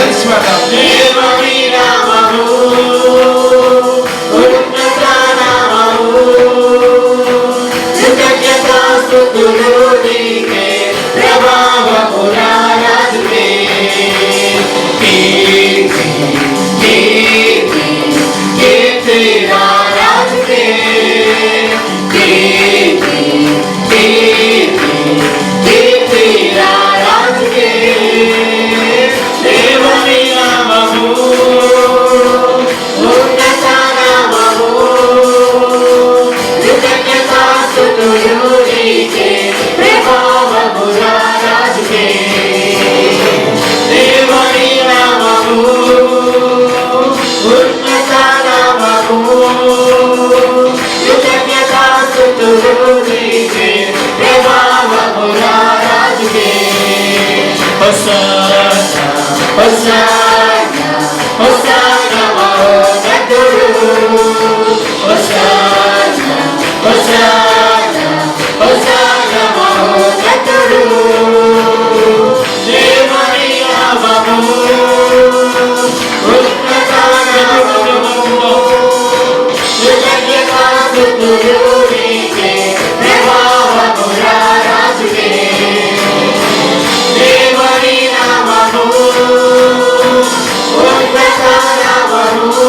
దేవుని నామము ఉన్నత నామము కృతజ్ఞతాస్తుతులు నీకే ప్రభావము రాజుకే కీర్తి కీర్తి కీర్తి రాజుకే కీర్తి కీర్తి కీర్తి రాజుకే దేవుని నామము ఉన్నత నామము కృతజ్ఞతాస్తుతులు నీకే ప్రభావము రాజుకే దేవుని నామము ఉన్నత నామము కృతజ్ఞతాస్తుతులు నీకే ప్రభావము రాజుకే హోసన్నా హోసన్నా హోసన్నా మహోన్నతుడు హోసన్నా హోసన్నా హోసన్నా మహోన్నతుడు దేవుని నామము ఉన్నత నామము కృతజ్ఞతాస్తుతులు నీకే ప్రభావము రాజుకే దేవుని నామము ఉన్నత నామము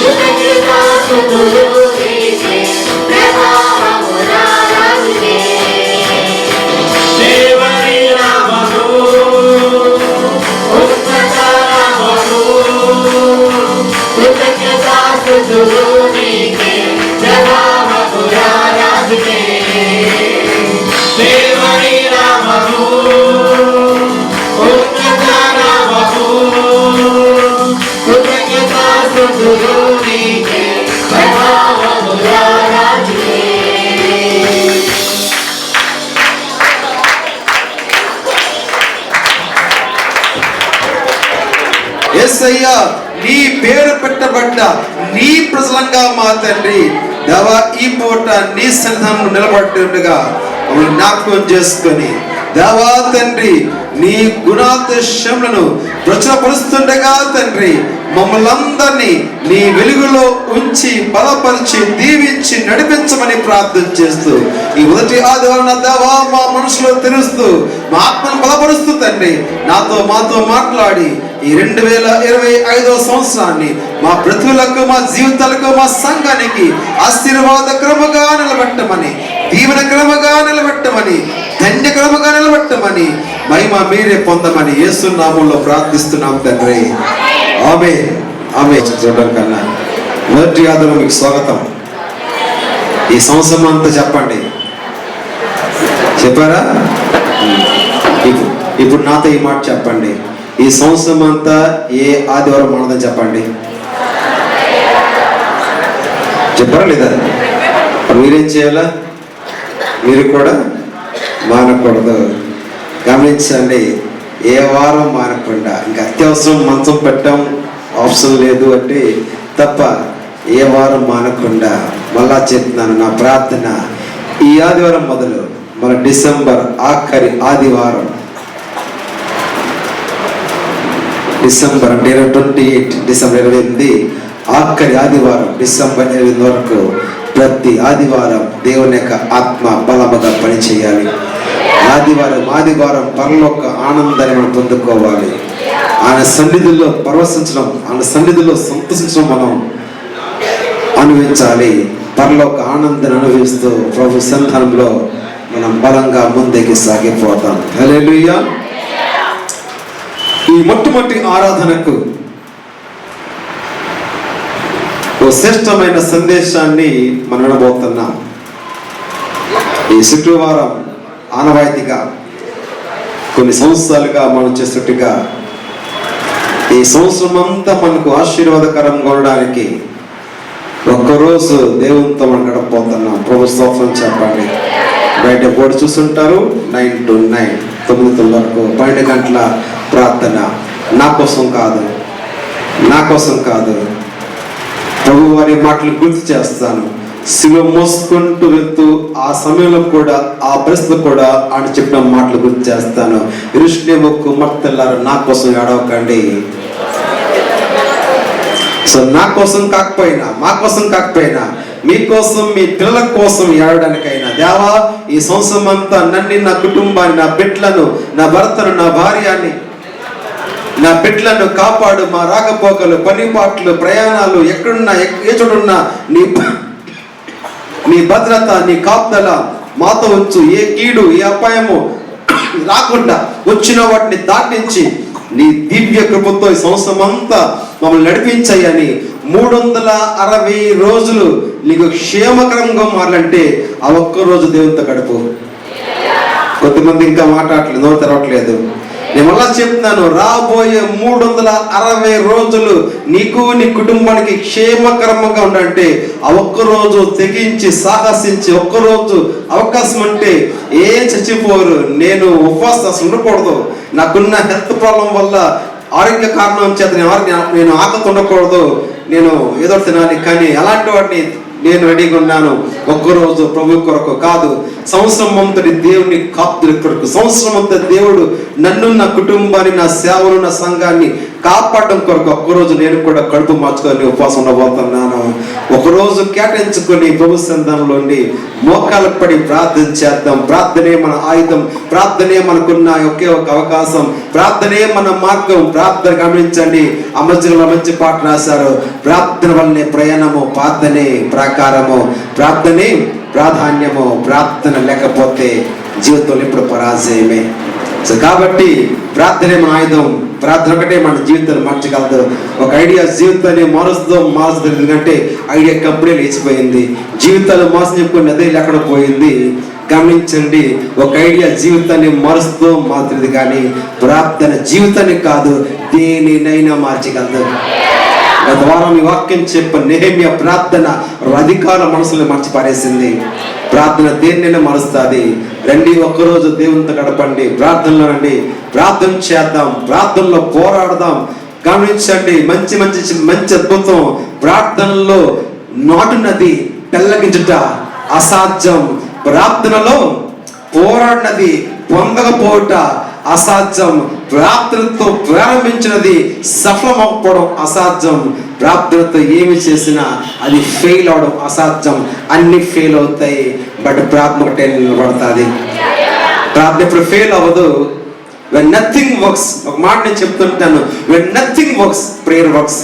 కృతజ్ఞతాస్తుతులు నీకే ప్రభావము రాజుకే దేవుని నామము ఉన్నత నామము కృతజ్ఞతాస్తుతులు నీకే ప్రభావము రాజుకే దేవుని నామము ఉన్నత నామము కృతజ్ఞతాస్తుతులు నీకే ప్రభావము రాజుకే యేసయ్యా నీ పేరు పెట్టబడ్డ నీ ప్రజలంగా మా తండ్రి దేవా ఈ పూట నీ సన్నిధానంలో నిలబడుతుండగా మమ్మల్ని జ్ఞాపకం చేసుకొని దేవా తండ్రి నీ గుణాతిశయములను ప్రచురపరుస్తుండగా తండ్రి మమ్మల్ని అందరినీ నీ వెలుగులో ఉంచి బలపరిచి దీవించి నడిపించమని ప్రార్థన చేస్తూ ఈ మొదటి ఆదివారం దేవా మా మనసులో తెలుస్తూ మా ఆత్మను బలపరుస్తూ తండ్రి మాతో మాట్లాడి ఈ 2025వ సంవత్సరాన్ని మా బ్రతుకులకు మా జీవితాలకు మా సంఘానికి ఆశీర్వాదకరముగా నిలబెట్టమని దీవెనకరముగా నిలబెట్టమని ధన్యకరముగా నిలబెట్టమని మహిమ మీరే పొందమని యేసు నామములో ప్రార్థిస్తున్నాం తండ్రి ఆమేన్ ఆమేన్. చూడడం కన్నా మొదటి ఆదివారం మీకు స్వాగతం. ఈ సంవత్సరం అంతా చెప్పండి, చెప్పారా? ఇప్పుడు నాతో ఈ మాట చెప్పండి, ఈ సంవత్సరం అంతా ఏ ఆదివారం మనదని చెప్పండి. చెప్పారా లేదా? మీరేం చేయాలా? మీరు కూడా మానకూడదు. గమనించండి, ఏ వారం మానకుండా ఇంకా అత్యవసరం మంచం పెట్టాం ఆప్షన్ లేదు అంటే తప్ప ఏ వారం మానకుండా మళ్ళా చెప్తున్నాను, నా ప్రార్థన ఈ ఆదివారం మొదలు మన డిసెంబర్ ఆఖరి ఆదివారం, డిసెంబర్ అంటే 28 డిసెంబర్ 28 ఆఖరి ఆదివారం డిసెంబర్ 28 వరకు ప్రతి ఆదివారం దేవుని యొక్క ఆత్మ బలముగా పనిచేయాలి. ఆదివారం పరలోక ఆనందాన్ని మనం పొందుకోవాలి. ఆయన సన్నిధిలో పరవశించడం, ఆయన సన్నిధిలో సంతోషించడం మనం అనుభవించాలి. పరలోక ఆనందాన్ని అనుభవిస్తూ ప్రభు సంతానంలో మనం బలంగా ముందుకు సాగిపోతాం. హల్లెలూయా. ఈ మొట్టమొదటి ఆరాధనకు ఓ శ్రేష్టమైన సందేశాన్ని మనం వినబోతున్నాం. ఈ శుక్రవారం ఆనవాయితీగా కొన్ని సంవత్సరాలుగా మనం చేసినట్టుగా ఈ సంవత్సరం అంతా మనకు ఆశీర్వాదకరంగా ఉండడానికి ఒక్కరోజు దేవునితో మనం గడపబోతున్నాం. ప్రభు స్తోత్రం చెప్పండి. బయట బోర్డు చూస్తుంటారు 9 to 9 9 వరకు 12 గంటల ప్రార్థన. నా కోసం కాదు ప్రభు వారి మాటలు గుర్తు చేస్తాను. శిలువ మోసుకుంటూ వెళ్తూ ఆ సమయంలో కూడా ఆ పరిస్థితులు కూడా ఆయన చెప్పిన మాటలు గుర్తు చేస్తాను. యెరూషలేము కుమార్తెలారా నా కోసం ఏడవకండి. సో నా కోసం కాకపోయినా, మా కోసం కాకపోయినా, మీకోసం, మీ పిల్లల కోసం ఏడడానికైనా దేవా ఈ సంవత్సరం అంతా నన్ను, నా కుటుంబాన్ని, నా బిడ్డలను, నా భర్తను, నా భార్యని, నా బిడ్డలను కాపాడు. మా రాకపోకలు, పనిపాట్లు, ప్రయాణాలు ఎక్కడున్నా, ఏ చోటున్నా నీ భద్రత, నీ కాపుదల మాతో ఉంచు. ఏ కీడు, ఏ అపాయము రాకుండా వచ్చిన వాటిని దాటించి నీ దివ్య కృపతో ఈ సంవత్సరం అంతా మమ్మల్ని నడిపించాయని 360 రోజులు నీకు క్షేమకరంగా మారాలంటే ఆ ఒక్క రోజు దేవునితో గడుపు. కొంతమంది ఇంకా మాట్లాడట్లేదు, నోరు తెరవట్లేదు. నేను మళ్ళా చెప్తున్నాను, రాబోయే 360 రోజులు నీకు, నీ కుటుంబానికి క్షేమకరంగా ఉండాలంటే ఆ ఒక్కరోజు తెగించి సాహసించి ఒక్కరోజు అవకాశం అంటే ఏం చచ్చిపోరు. నేను ఉపవాసం ఉండకూడదు, నాకున్న హెల్త్ ప్రాబ్లం వల్ల, ఆరోగ్య కారణం చేత నేను ఆకలి ఉండకూడదు, నేను ఏదో తినాలి, కానీ అలాంటి వాటిని నేను రెడీగా ఉన్నాను. ఒక్కరోజు ప్రభు కొరకు కాదు, సంవత్సరం అంతటి దేవుని కాపుదల కొరకు, సంవత్సరం అంతా దేవుడు నన్ను, నా కుటుంబాన్ని, నా సేవలు, నా సంఘాన్ని కాపాడడం కొరకు ఒక్కరోజు నేను కూడా కడుపు మార్చుకొని ఉపవాసం ఉండబోతున్నాను. ఒకరోజు కేటాయించుకొని ప్రభు సన్నిధానంలోని మోకాలు పడి ప్రార్థన చేద్దాం. ప్రార్థనే మన ఆయుధం, ప్రార్థనే మనకున్న ఒకే ఒక అవకాశం, ప్రార్థనే మన మార్గం. ప్రార్థన గమనించండి, అమర్జుల మంచి పాట రాశారు, ప్రార్థన వల్లనే ప్రయాణము, ప్రార్థనే ప్రాకారము, ప్రార్థనే ప్రాధాన్యము, ప్రార్థన లేకపోతే జీవితంలో ఇప్పుడు పరాజయమే. సో కాబట్టి ప్రార్థనే మన ఆయుధం, ప్రార్థన ఒకటే మన జీవితాన్ని మార్చగలదు. ఒక ఐడియా జీవితాన్ని మారుస్తుంది, ఎందుకంటే ఐడియా కంపెనీ లేచిపోయింది, జీవితాలు మోసం చెప్పుకుని అదే లేకుండా పోయింది. గమనించండి, ఒక ఐడియా జీవితాన్ని మారుస్తుంది కానీ ప్రార్థన జీవితాన్ని కాదు, దేనినైనా మార్చగలదు. గత వారం ఈ వాక్యం చెప్ప నెహెమ్యా ప్రార్థన అధికార మనసులో మార్చి పారేసింది. ప్రార్థన దేన్నైనా మారుస్తుంది. రండి ఒక్కరోజు దేవునితో గడపండి, ప్రార్థనలో రండి, ప్రార్థన చేద్దాం, ప్రార్థనలో పోరాడదాం. గమనించండి, మంచి మంచి మంచి అద్భుతం. ప్రార్థనలో నాటున్నది పెళ్ళగించుట అసాధ్యం, ప్రార్థనలో పోరాడినది పొందకపోవట అసాధ్యం, ప్రార్థనతో ప్రారంభించినది సఫలమవకపోవడం అసాధ్యం, ప్రార్థనతో ఏమి చేసినా అది ఫెయిల్ అవడం అసాధ్యం. అన్ని ఫెయిల్ అవుతాయి, బట్ ప్రార్థన ఒకటే నిలబడుతుంది. ప్రార్థన ఇప్పుడు ఫెయిల్ అవ్వదు. when nothing works, ఒక మాట నేను చెప్తుంటాను, when nothing works, prayer works.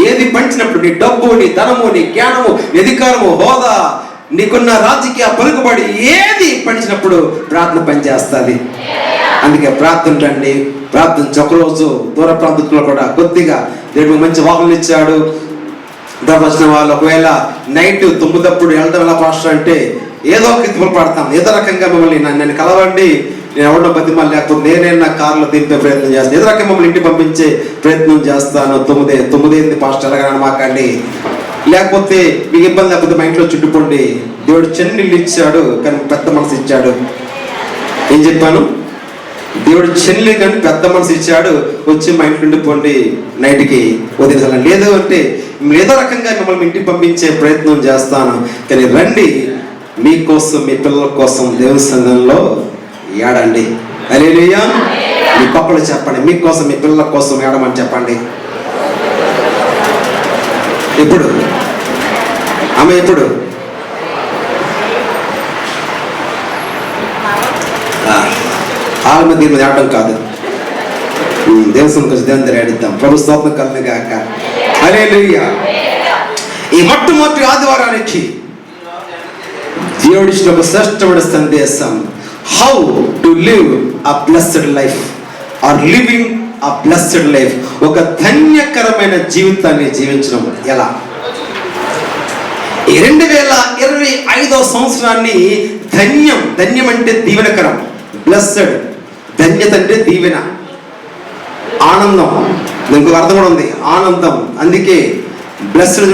ఏది పంచినప్పుడు, నీ డబ్బు, నీ ధనము, నీ జ్ఞానము, నీ అధికారము, హోదా, నీకున్న రాజకీయ పలుకుబడి ఏది పంచినప్పుడు ప్రార్థన పనిచేస్తుంది. అందుకే ప్రార్థన రండి, ప్రార్థించి ఒకరోజు దూర ప్రాంతంలో కూడా కొద్దిగా దేవుడు మంచి వాహనం ఇచ్చాడు. వచ్చిన వాళ్ళు ఒకవేళ నైట్ 9 వెళ్ళడం ఎలా పాస్టర్ అంటే ఏదో ఒక తిప్పులు పడతాం, ఏదో రకంగా మిమ్మల్ని నన్ను కలవండి, నేను ఎవరినో బతిమాలి, లేకపోతే నేనే నా కారులో దింపే ప్రయత్నం చేస్తాను, ఏదో రకంగా మమ్మల్ని ఇంటికి పంపించే ప్రయత్నం చేస్తాను. 9 పాస్టర్ ఎలాగని మాకండి, లేకపోతే మీకు ఇబ్బంది లేకపోతే మా ఇంట్లో చుట్టుకోండి. దేవుడు చెన్నీళ్ళు ఇచ్చాడు కానీ పెద్ద మనసు ఇచ్చాడు. ఏం చెప్పాను? దేవుడు చెల్లి కానీ పెద్ద మనసు ఇచ్చాడు, వచ్చి మా ఇంటి నుండి పోండి, నైట్కి వదిలేసాను. లేదు అంటే ఏదో రకంగా మిమ్మల్ని ఇంటికి పంపించే ప్రయత్నం చేస్తాను, కానీ రండి, మీకోసం, మీ పిల్లల కోసం దేవుని సన్నిధిలో ఏడండి. హల్లెలూయా. మీ పక్కలు చెప్పండి, మీకోసం, మీ పిల్లల కోసం ఏడమని చెప్పండి. ఎప్పుడు ఆమె ఎప్పుడు ఆమె దీని మీద ఆడటం కాదు, దేవస్థానం కొంచెం దేవుని దగ్గర ఆడిద్దాం. ప్రభు స్తోత్రం కలుగును గాక. హల్లెలూయా. ఈ మొట్టమొదటి ఆదివారానికి దేవుడిచ్చిన ఒక శ్రేష్టమైన సందేశం, how to live a blessed life or living a blessed life. ఒక ధన్యకరమైన జీవితాన్ని జీవించడం ఎలా. ఈ 2025వ సంవత్సరాన్ని ధన్యం అంటే దీవెనకరం, బ్లెస్డ్, ధన్యత అంటే దీవెన, ఆనందం. దీనికి అర్థం కూడా ఉంది, ఆనందం. అందుకే బ్లెస్డ్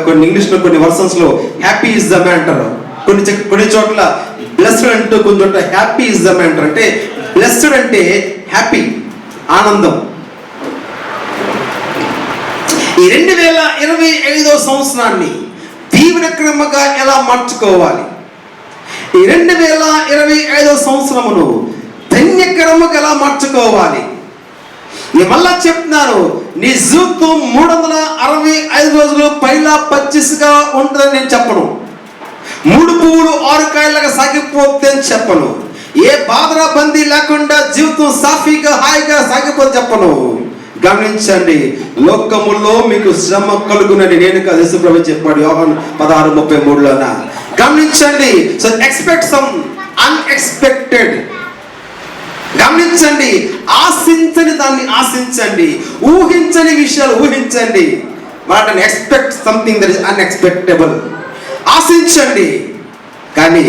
కొన్ని ఇంగ్లీష్లో కొన్ని వర్షన్స్ లో హ్యాపీ ఇస్ ద మ్యాన్ అంటారు, కొన్ని చోట్ల బ్లెస్డ్ అంటూ కొన్ని చోట్ల హ్యాపీ ఇస్ ద మ్యాన్ అంటారు. అంటే బ్లెస్డ్ అంటే హ్యాపీ, ఆనందం. ఈ 2025వ సంవత్సరాన్ని దీవెనకరముగా ఎలా మార్చుకోవాలి, ఈ 2025 సంవత్సరమును ధన్యకరముగా ఎలా మార్చుకోవాలి. నేను మళ్ళా చెప్తున్నాను, నీ జీవితం 365 రోజులు పైలా పచ్చిగా ఉంటుందని నేను చెప్పను. 3 పువ్వులు 6 కాయలుగా సాగిపోతే అని చెప్పను. ఏ బాధరా బందీ లేకుండా జీవితం సాఫీగా హాయిగా సాగిపోతే చెప్పను. గమనించండి, లోకములో మీకు శ్రమ కలుగునని నేను కాదు, యేసుప్రభు చెప్పాడు యోహాను 16:33లోన. గమనించండి, సో ఎక్స్పెక్ట్ సమ్ అన్ఎక్స్పెక్టెడ్. గమనించండి, ఆశించని దాన్ని ఆశించండి, ఊహించని విషయాలు ఊహించండి. వాటిని ఎక్స్పెక్ట్ సంథింగ్ దట్ ఇస్ అన్ఎక్స్పెక్టబుల్. ఆశించండి, కానీ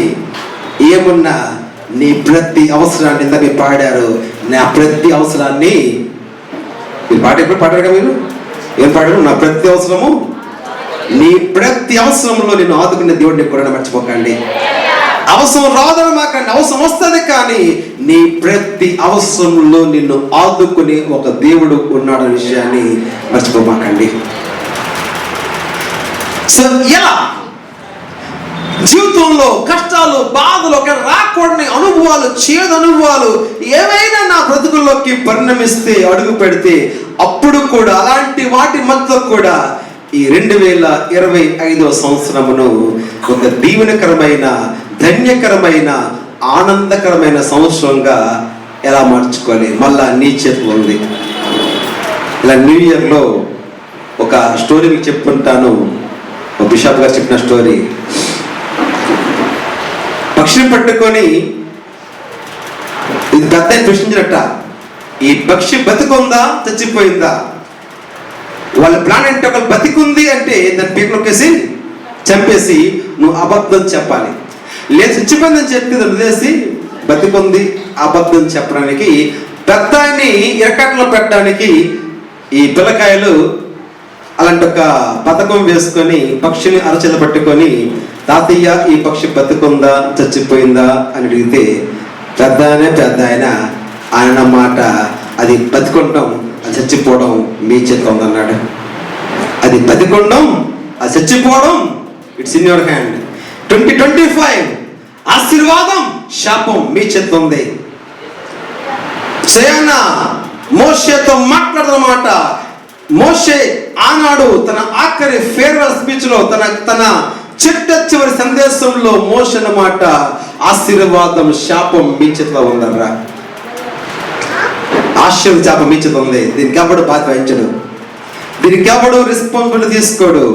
ఏమున్నా నీ ప్రతి అవసరాన్ని, ఇంత మీరు పాడారు, నా ప్రతి అవసరాన్ని, మీరు పాట ఎప్పుడు పాడారు కదా, మీరు ఏం పాడారు? నా ప్రతి అవసరము, నీ ప్రతి అవసరంలో నేను ఆదుకునే దేవుడిని కూడా మర్చిపోకండి. అవసరం రాదని మాకండి, అవసరం వస్తుంది, కానీ నీ ప్రతి అవసరంలో నిన్ను ఆదుకునే ఒక దేవుడు ఉన్నాడనే విషయాన్ని మర్చిపోమాకండి. సో ఎలా జీవితంలో కష్టాలు, బాధలు, ఒక రాకూడని అనుభవాలు, చేదు అనుభవాలు ఏమైనా నా బ్రతుకుల్లోకి పరిణమిస్తే, అడుగు పెడితే, అప్పుడు కూడా అలాంటి వాటి మధ్య కూడా ఈ 2025 సంవత్సరమును ఒక దీవెనకరమైన, ధన్యకరమైన, ఆనందకరమైన సంవత్సరంగా ఎలా మార్చుకోవాలి, మళ్ళా నీ చేతిలో ఉంది. ఇలా న్యూ ఇయర్లో ఒక స్టోరీ మీకు చెప్పుకుంటాను. ఒక బిషప్ గారు చెప్పిన స్టోరీ. పక్షిని పట్టుకొని ఇది పెద్ద ప్రశ్నించినట్ట, ఈ పక్షి బతికుందా చచ్చిపోయిందా? వాళ్ళ ప్లాన్ అంటే, ఒకళ్ళు బతికుంది అంటే దాని పీకలొక్కేసి చంపేసి నువ్వు అబద్ధం చెప్పాలి, లేదు చచ్చిపోయిందని చెప్పి దాన్ని వదిలేసి బతికుంది అబద్ధం చెప్పడానికి, పెద్దాన్ని ఇరకట్లో పెట్టడానికి ఈ పిల్లకాయలు అలాంటి ఒక పథకం వేసుకొని పక్షిని అరచేత పట్టుకొని, తాతయ్య ఈ పక్షి బతుకుందా చచ్చిపోయిందా అని అడిగితే, పెద్ద ఆయన మాట, అది బతికొండం అది చచ్చిపోవడం మీ చేతిలో ఉందన్నాడు. అది బతికొండం అది చచ్చిపోవడం ఇట్స్ ఇన్ యువర్ హ్యాండ్. 2025 ఆశీర్వాదం శాపం మీ చేతిలో ఉంది. సేనా మోషేతో మాట్లాడుతున్నమాట. మోషే ఆనాడు తన ఆఖరి ఫేర్వెల్ స్పీచ్ లో, తన చిట్ట చివరి సందేశంలో మోషే అన్నమాట, ఆశీర్వాదం శాపం మీ చేతిలో ఉందర్రా. ఆశీర్వాదం శాపం మీ చేతిలో ఉంది. దీనికి ఎవడు బాధ్యత వహించడు, దీనికి ఎవడు రెస్పాన్సిబిలిటీ తీసుకోడు.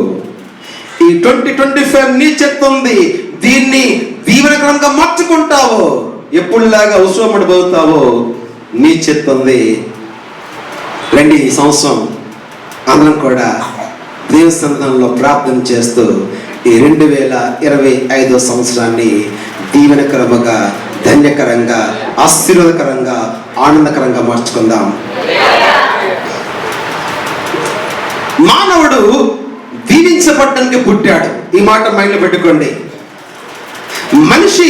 ఈ 2025 నీ చేతిలో ఉంది. దీన్ని దీవెనకరంగా మార్చుకుంటావో, ఎప్పుడులాగా ఉత్సవపడిపోతావో నీ చేతిలో ఉంది. రండి, ఈ సంవత్సరం అందరం కూడా దేవుని సన్నిధానంలో ప్రార్థన చేస్తూ ఈ 2025 సంవత్సరాన్ని దీవెనకరంగా, ధన్యకరంగా, ఆశీర్వాదకరంగా, ఆనందకరంగా మార్చుకుందాం. మానవుడు దీవించబడడానికి పుట్టాడు. ఈ మాట మైండ్లో పెట్టుకోండి. మనిషి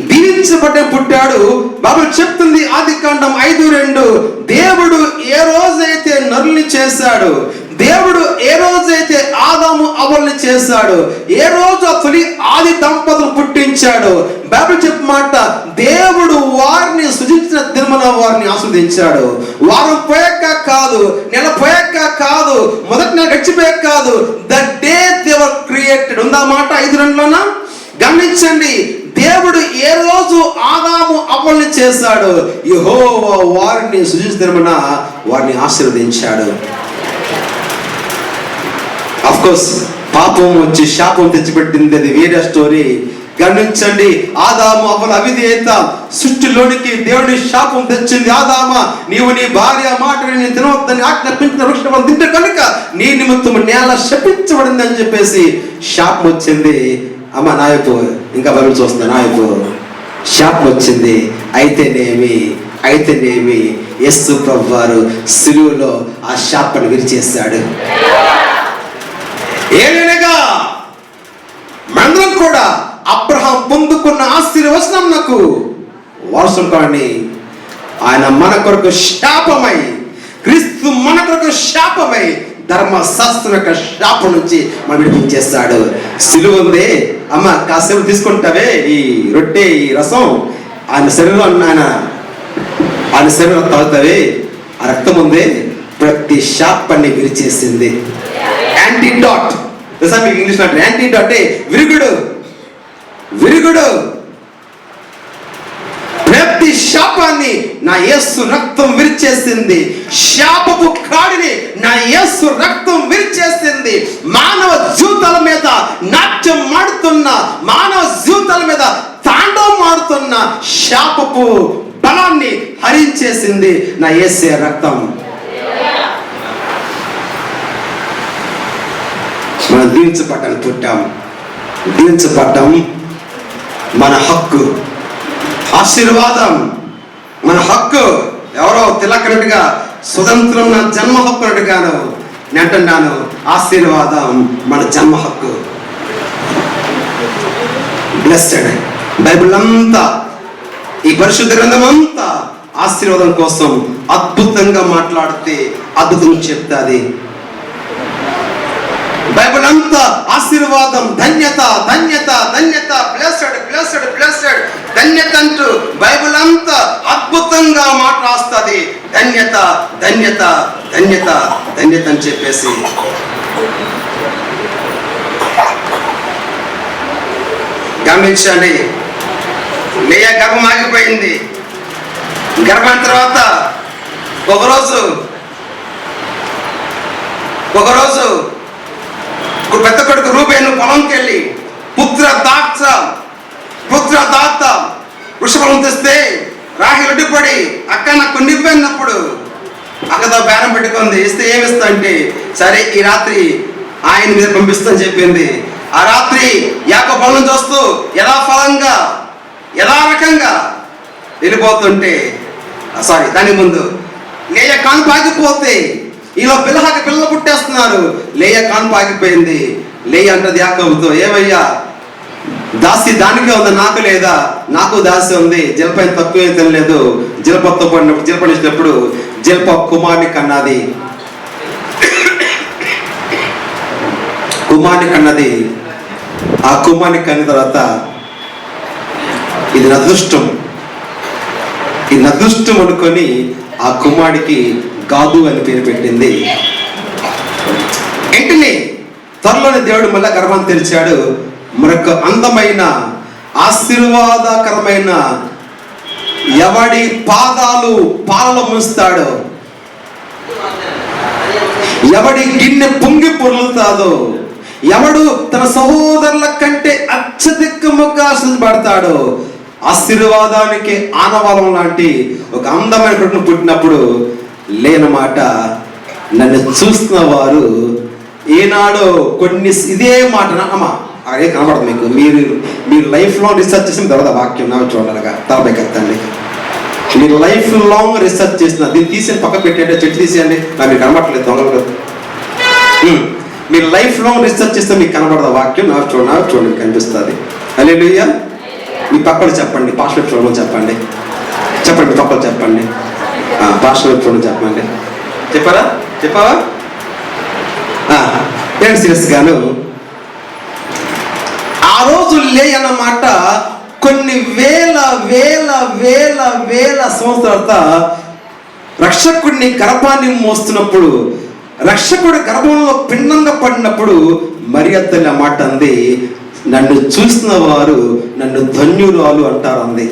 దీవించబడ్డ పుట్టాడు. బైబిల్ చెప్తుంది, ఆదికాండం 5:2, దేవుడు ఏ రోజైతే నరుల్ని చేశాడు, దేవుడు ఏ రోజైతే ఆదాము అవ్వల్ని చేశాడు, ఏ రోజు తొలి ఆది దంపతులు పుట్టించాడు, బైబిల్ చెప్పిన మాట, దేవుడు వారిని సృజించిన దినమున వారిని ఆస్వాదించాడు. వారం పోయాక కాదు, నెల పోయాక కాదు, మొదటి నెల గడిచిపోయాక కాదు, the day they were created. ఉందా మాట 5:2లోన? గమనించండి, దేవుడు ఏ రోజు ఆదాము అవ్వల్ని చేశాడు, యెహోవా వారిని సృజించిన వారిని ఆశీర్వదించాడు. ఆఫ్ కోర్స్ పాపం వచ్చి శాపం తెచ్చిపెట్టింది, అది వేరే స్టోరీ. గమనించండి, ఆదాము అవ్వల అవిధేయత సృష్టిలోనికి దేవుని శాపం తెచ్చింది. ఆదామా, నీవు నీ భార్య మాట విని తినవద్దని ఆజ్ఞాపించిన వృక్షం తింటే కనుక నీ నిమిత్తం నేల శపించబడింది అని చెప్పేసి శాపం వచ్చింది. అమ్మ నాయకు, ఇంకా బైబిల్ చూస్తున్నా, నాయకు శాపం వచ్చింది. అయితేనేమి యేసు ప్రభువు వారు సిలువలో ఆ శాపాన్ని విరిచేశాడు. ఏలనగా మనందరం కూడా అబ్రహాం పొందుకున్న ఆశీర్వచనం నాకు వారసులు కానీ, ఆయన మన కొరకు శాపమై, క్రీస్తు మన కొరకు శాపమై ధర్మశాస్త్రం యొక్క శాపం నుంచి మనం విడిపించేస్తాడు. సిలువ ఉంది అమ్మ, కాసేపు తీసుకుంటావే ఈ రొట్టె ఈ రసం, ఆయన శరీరం తాగుతావే, ఆ రక్తం ఉంది ప్రతి శాపాన్ని విరిచేసింది. యాంటీడాట్ తెలుసా మీకు ఇంగ్లీష్ అంటే? యాంటీడాట్ విరుగుడు. ప్రతి శాపాన్ని నా యేసు రక్తం విరిచేసింది. శాపపు కాడిని నా యేసు రక్తం విరిచేసింది. మానవ జీవితాల మీద నాట్యం మాడుతున్న, మానవ జీవితాల మీద తాండవం మాడుతున్న శాపపు బలాన్ని హరించేసింది నా యేసే రక్తం. మనం దీవించబడ్డాన్ని పుట్టాం. దీవించబడ్డం మన హక్కు, ఆశీర్వాదం మన హక్కు. ఎవరో తిలకనట్టుగా స్వతంత్రం నా జన్మ హక్కు అన్నట్టుగాను నేను అంటున్నాను, ఆశీర్వాదం మన జన్మ హక్కు. బ్లెస్డ్. బైబిల్ అంతా, ఈ పరిశుద్ధ గ్రంథం అంతా ఆశీర్వాదం కోసం అద్భుతంగా మాట్లాడితే అద్భుతం చెప్తాది. బైబిల్ అంతా ఆశీర్వాదం, ధన్యత, బ్లెస్డ్ ధన్యత అంటూ బైబిల్ అంతా అద్భుతంగా మాట రాస్తుంది. ధన్యత అని చెప్పేసి గమనించండి. లేయా గర్భం ఆగిపోయింది. గర్భం తర్వాత ఒకరోజు పెద్ద కొడుకు రూబేను పొలంకి వెళ్ళి పుత్ర దాత వృషభం తెస్తే రాహేలు అడ్డుపడి, అక్క నాకు నివ్వన్నప్పుడు అక్కతో బేరం పెట్టుకుంది. ఇస్తే ఏమిస్తా అంటే, సరే ఈ రాత్రి ఆయన మీద పంపిస్తా చెప్పింది. ఆ రాత్రి యాకోబు పొలం చూస్తూ ఎలా రకంగా వెళ్ళిపోతుంటే, దాని ముందు లేయా కాన్పు ఆగిపోతే, ఇలా పిల్లలు పుట్టేస్తున్నారు. లేయా కాన్పు ఆగిపోయింది. లేయా అంటది యాకోబుతో, ఏమయ్యా దాసి దానికే ఉంది, నాకు లేదా? నాకు దాసి ఉంది. జలపైన తక్కువ ఏం తినలేదు. జలపతో పడినప్పుడు జలపడినప్పుడు జలప కుమార్ని కన్నది. ఆ కుమార్ని కన్న తర్వాత ఇది నదృష్టం అనుకొని ఆ కుమారుడికి గాదు అని పేరు పెట్టింది. వెంటనే త్వరలోనే దేవుడు మళ్ళా గర్భాన్ని తెరిచాడు. మరొక అందమైన ఆశీర్వాదకరమైన, ఎవడి పాదాలు పాలలో ముంచుతాడో, ఎవడి గిన్నె పొంగి పొర్లుతాదో, ఎవడు తన సహోదరుల కంటే అత్యధికముగా ఆశీర్వదించబడతాడో, ఆశీర్వాదానికి ఆనవాలం లాంటి ఒక అందమైన కొడుకును పుట్టినప్పుడు లేనమాట. నన్ను చూస్తున్న వారు ఏనాడో ఇదే మాట అమ్మా అదే కనబడదు మీకు. మీరు లైఫ్ లాంగ్ రీసెర్చ్ చేసిన తర్వాత వాక్యం నాకు చూడాలిగా తలపైకి ఎత్తండి. మీరు లైఫ్ లాంగ్ రీసెర్చ్ చేసిన దీన్ని తీసి పక్క పెట్టండి, చెట్టు తీసేయండి. నాకు మీకు కనబడట్లేదు దొంగలు. మీరు లైఫ్ లాంగ్ రీసెర్చ్ చేస్తే మీకు కనబడదు వాక్యం. నాకు చూడండి కనిపిస్తుంది. హల్లెలూయా. మీ పక్కన చెప్పండి, పాస్టర్ చూడమని చెప్పండి. మీ పక్కన చెప్పండి, పాస్టర్ చూడమని చెప్పండి. చెప్పావా? ఏంటి సీరియస్ గాను? ఆ రోజు అన్నమాట కొన్ని వేల సంవత్సరాల రక్షకుడిని గర్భాన్ని మోస్తున్నప్పుడు, రక్షకుడి గర్భంలో పిండంగా పడినప్పుడు మరియ తల్లి ఆ మాట అంది, నన్ను చూసిన వారు నన్ను ధన్యురాలు అంటారు అంది.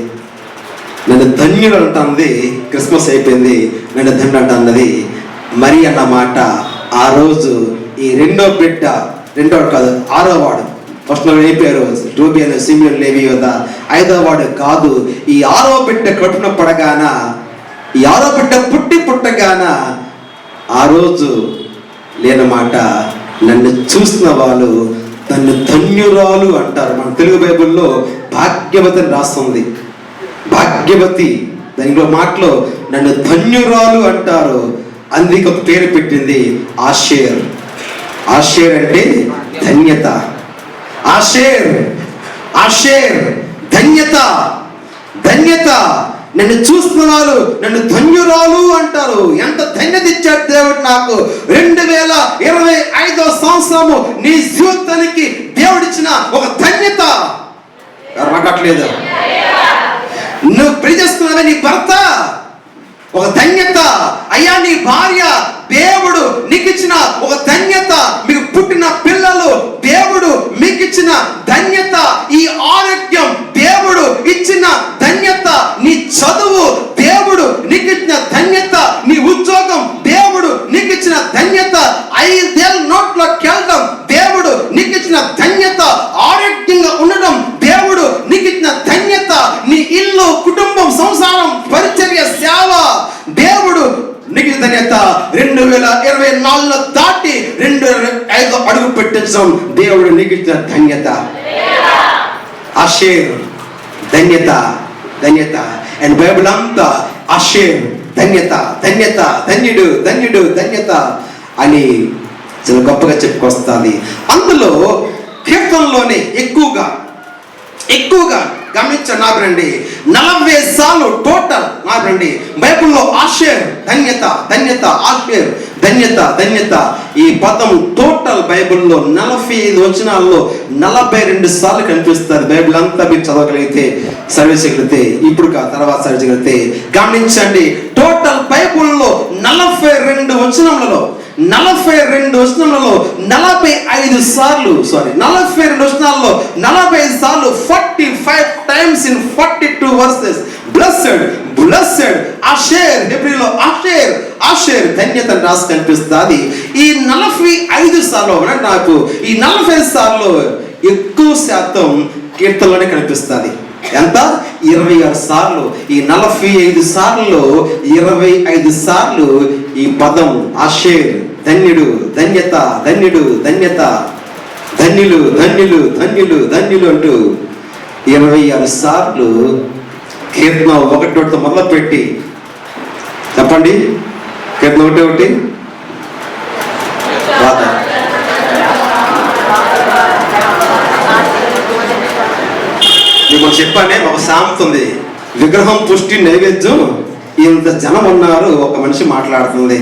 నన్ను ధన్యుడు అంటుంది. క్రిస్మస్ అయిపోయింది, నన్ను ధన్యుడు అంటున్నది మరి అన్న మాట. ఆ రోజు ఈ రెండో కాదు 6వ వాడు, ఫస్ట్ అయిపోయారు రూబియన్, సిమియోన్, లేవి యోధ. 5వ వాడు కాదు, ఈ 6వ బిడ్డ కడుపున పడగాన, ఈ 6వ బిడ్డ పుట్టగాన ఆ రోజు లేనమాట నన్ను చూసిన వాళ్ళు నన్ను ధన్యురాలు అంటారు. మన తెలుగు బైబిల్లో భాగ్యవతి అని రాస్తుంది. భాగ్యవతి దానిలో మాటలో నన్ను ధన్యురాలు అంటారు. అందుకు ఒక పేరు పెట్టింది ఆషేర్. ఆషేర్ అంటే ధన్యత. ఆషేర్ ధన్యత. నన్ను చూస్తున్న వాళ్ళు నన్ను ధన్యురాలు అంటారు. ఎంత ధన్యత ఇచ్చాడు దేవుడు నాకు. 2025 సంవత్సరము నీ జీవితానికి దేవుడిచ్చిన ఒక ధన్యత. మాట్లాడలేదు. నువ్వు ప్రిజిస్తున్నావే నీ భర్త, ఒక ధన్యత. అయ్యా నీ భార్య, దేవుడు నీకు ఇచ్చిన ఒక ధన్యత. మీకు పుట్టిన పిల్లలు, దేవుడు మీకు ఇచ్చిన ధన్యత. ఈ ఆరోగ్యం దేవుడు ఇచ్చిన ధన్యత. నీ చదువు దేవుడు నీకు ఇచ్చిన ధన్యత. నీ ఉద్యోగం దేవుడు నీకు ఇచ్చిన ధన్యత. 5 ఏళ్ళ నోట్లోకి వెళ్ళడం దేవుడు నీకు ఇచ్చిన ధన్యత. ఆరోగ్యంగా ఉండడం దేవుడు నీకు ఇచ్చిన ధన్యత. నీ ఇల్లు, కుటుంబం, సంసారం, పరిచర్య, సేవ దేవుడు నీకు ధన్యత. 2024 దాటి 2025 అడుగు పెట్టించడం దేవుడు నీకు ఇచ్చిన ధన్యత. ఆషేర్ ధన్యత, ధన్యత. అండ్ బైబిల్ అంతా ఆషేర్ ధన్యత, ధన్యత, ధన్యుడు, ధన్యుడు, ధన్యత అని చాలా గొప్పగా చెప్పుకొస్తుంది. అందులో కీర్తనలోనే ఎక్కువగా గమనించండి. నాబరండి 40 సార్లు టోటల్ నాబరండి బైబిల్లో ఆషేర్ ధన్యత, ధన్యత, ఆషేర్ ధన్యత, ధన్యత. ఈ పదం టోటల్ బైబిల్లో 45 వచనాల్లో 42 సార్లు కనిపిస్తుంది. బైబిల్ అంతా మీరు చదవగలిగితే, సర్వీస్ చేయగలిగితే, ఇప్పుడు తర్వాత సర్వీస్ చేయగలిగితే గమనించండి. టోటల్ బైబిల్లో 42 వచనములలో 45 సార్లు 42 వచనాల్లో 45 సార్లు 45 times in 42 verses blessed, blessed, asher, హెబ్రీలో ఆషేర్, ఆషేర్ ధన్యత రాసి కనిపిస్తుంది. ఈ 45 సార్లు నాకు ఈ 45 సార్లు ఎక్కువ శాతం కీర్తనలోనే కనిపిస్తుంది. ఎంత? 26 సార్లు. ఈ 45 సార్లు 25 సార్లు ఈ పదం ఆషేర్, ధన్యుడు, ధన్యత, ధన్యుడు, ధన్యత, ధన్యులు, ధన్యులు, ధన్యులు, ధన్యులు అంటూ 26 సార్లు కీర్తన 1 మొదలు పెట్టి చెప్పండి. కీర్తన 1 మీకు చెప్పానే ఒక సామెత ఉంది. విగ్రహం పుష్టి నైవేద్యం. ఇంత జనం ఉన్నారు, ఒక మనిషి మాట్లాడుతుంది.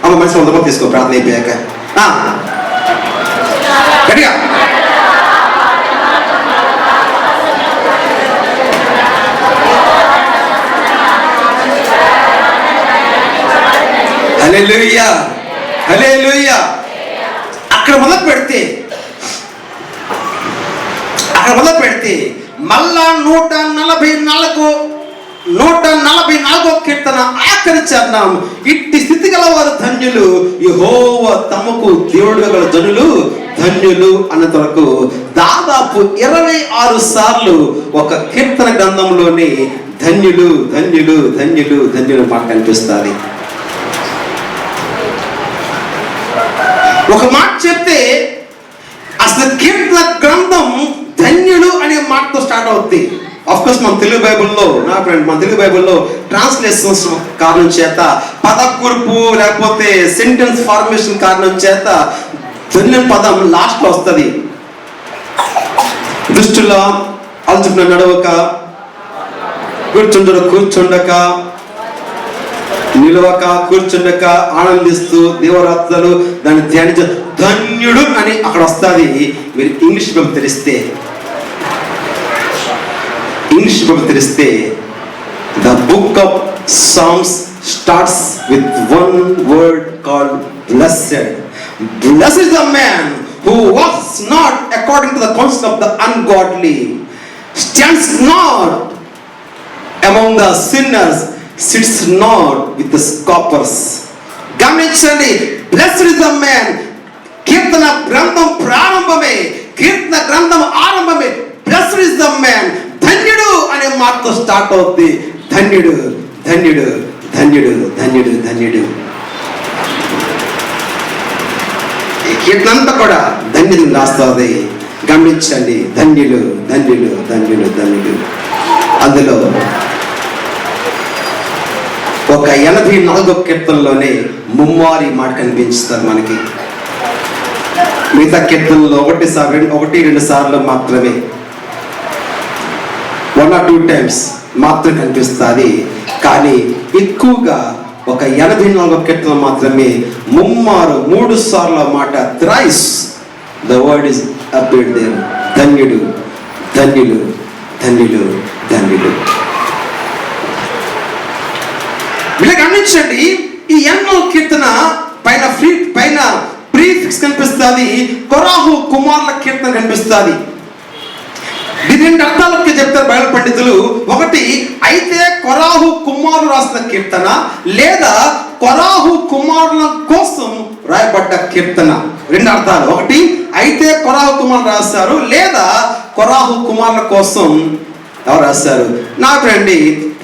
ఒక మనిషి 100 రూపాయలు తీసుకో ప్రార్థన అయిపోయాక. గట్టిగా హల్లెలూయా, హల్లెలూయా. అక్కడ మొదలు పెడితే మళ్ళా 144 కీర్తన ఆఖరి చరణం. ఇట్టి స్థితి గల వారు ధన్యులు, యెహోవా తమకు దేవుడుగా గల జనులు ధన్యులు అన్నంత వరకు దాదాపు 26 సార్లు ఒక కీర్తన గ్రంథంలోని ధన్యులు, ధన్యులు, ధన్యులు, ధన్యులు మాట కనిపిస్తుంది. ఒక మాట చెప్తే అసలు కీర్తన గ్రంథం ధన్యుడు అనే మాటతో స్టార్ట్ అవుతుంది. ఆఫ్కోర్స్ మన తెలుగు బైబిల్లో మన తెలుగు బైబిల్లో ట్రాన్స్లేషన్స్ కారణం చేత, పదకూర్పు లేకపోతే సెంటెన్స్ ఫార్మేషన్ కారణం చేత ధన్య పదం లాస్ట్ లో వస్తుంది. దుష్టుల అల్చుకున్న నడవక, కూర్చుండక, నిలవక, కూర్చుండక, ఆనందిస్తూ దేవరాత్రులు దాన్ని ధ్యానించ ధన్యుడు అని అక్కడ వస్తుంది. మీరు ఇంగ్లీష్ బైబిల్ తెరిస్తే the book of Psalms starts with one word called blessed. Blessed is the man who walks not according to the counsel of the ungodly, stands not among the sinners, sits not with the scoffers. గమనించండి, blessed is the man. కీర్తన గ్రంథం ప్రారంభమే, కీర్తన గ్రంథం ఆరంభమే blessed is the man. ధన్యుడు అనే మాటతో start అవుతుంది. ధన్యుడు, ధన్యుడు, ధన్యుడు, ధన్యుడు, ధన్యుడు. ఈ కీర్తన అంతా కూడా ధన్యుడు రాస్తుంది. గమనించండి, ధన్యులు, ధన్యులు, ధన్యులు, ధన్యులు. అందులో ఒక 84 కీర్తనలోనే ముమ్మారి మాట కనిపించుతారు మనకి. మిగతా కీర్తనలో 1-2 సార్లు మాత్రమే, 1 or 2 times మాత్రం కనిపిస్తుంది. కానీ ఎక్కువగా ఒక 84వ కీర్తన మాత్రమే ముమ్మారు 3 సార్లు మాట thrice the word is appeared there. ధన్యుడు ధన్యులు ధన్యులు ధన్యులు. ఇలా గమనించండి, ఈ 80వ కీర్తన పైన ప్రీఫిక్స్ కనిపిస్తుంది, కొరాహు కుమారుల కీర్తన కనిపిస్తుంది. దీని 2 అర్థాలకి చెప్తారు బైబిల్ పండితులు. ఒకటి, అయితే కొరాహు కుమారులు రాసిన కీర్తన, లేదా కొరాహు కుమారుల కోసం రాయబడ్డ కీర్తన. 2 అర్థాలు. ఒకటి, అయితే కొరాహు కుమారులు రాస్తారు, లేదా కొరాహు కుమారుల కోసం ఎవరు రాస్తారు. నాకు రండి,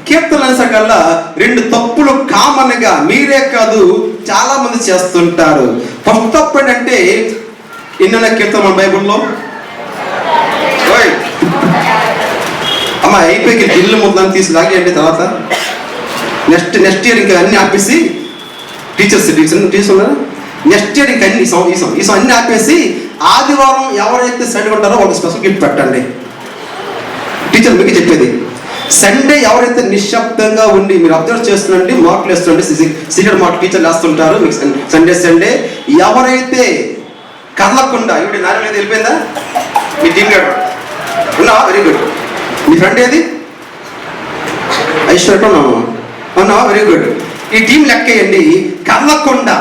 కీర్తన అనేసరికల్లా 2 తప్పులు కామన్ గా మీరే కాదు చాలా మంది చేస్తుంటారు. ఫస్ట్ తప్పు ఏంటంటే, ఎన్న కీర్తన మన బైబిల్లో అమ్మ అయిపోయి ఇల్లు ముందని తీసి లాగేయండి. తర్వాత నెక్స్ట్ ఇయర్ ఇంకా అన్ని ఆపేసి టీచర్స్ ఉన్నారు, నెక్స్ట్ ఇయర్ ఇంకా అన్ని ఈ అన్ని ఆపేసి ఆదివారం ఎవరైతే సైడ్ ఉంటారో వాళ్ళకి స్పెషల్ గిఫ్ట్ పెట్టండి. టీచర్ మీకు చెప్పేది, సండే ఎవరైతే నిశ్శబ్దంగా ఉండి మీరు అబ్జర్వ్ చేస్తుండండి, మార్కులు వేస్తుండండి, సీనియర్ మార్కులు టీచర్లు వేస్తుంటారు మీకు సండే ఎవరైతే కదలకుండా ఇవి నారాయణ వెళ్ళిపోయిందా మీ టీమ్ లీడర్ ఉన్నావా? Very good. మీ ఫ్రెండ్ ఏది? ఐశ్వర్య ఉన్నావా? Very good. ఈ టీం లెక్కేయండి. కదలకుండా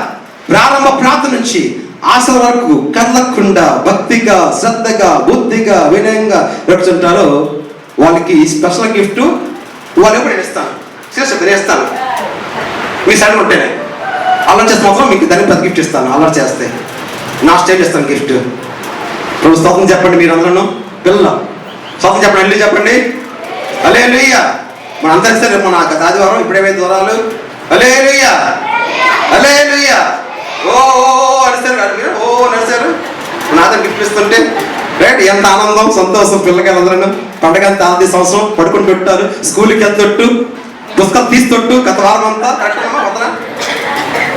ప్రారంభ ప్రాంతం నుంచి ఆశల వరకు కదలకుండా భక్తిగా శ్రద్ధగా బుద్ధిగా వినయంగా నడుచుంటారో వాళ్ళకి స్పెషల్ గిఫ్ట్ వాళ్ళు ఎప్పుడు నేను ఇస్తాను. సీరియస్ నేను ఇస్తాను. మీ సైడ్ ఉంటేనే అల్లరి చేస్తే మాత్రం మీకు దాన్ని పెద్ద గిఫ్ట్ ఇస్తాను. అల్లరి చేస్తే నా స్టేజ్ ఇస్తాను గిఫ్ట్. ఇప్పుడు స్తోత్రం చెప్పండి మీరు అందరూ పిల్లలు. స్తోత్రం చెప్పండి, అల్లు చెప్పండి. హల్లెలూయా. మన అంతా ఇస్తారు రేపు మన ఆదివారం ఇప్పుడేమైంది దూరాలు. హల్లెలూయా హల్లెలూయా. ఓ నడిచారు ఓ నడిచారు. నాతో గిఫ్ట్ ఇస్తుంటే రైట్ ఎంత ఆనందం సంతోషం. పిల్లకాయలు అందరూ పండగ అంత ఆది సంవత్సరం పడుకుని పెట్టారు, స్కూల్కి వెళ్తొట్టు పుస్తకాలు తీస్తొట్టు గత వారం అంతా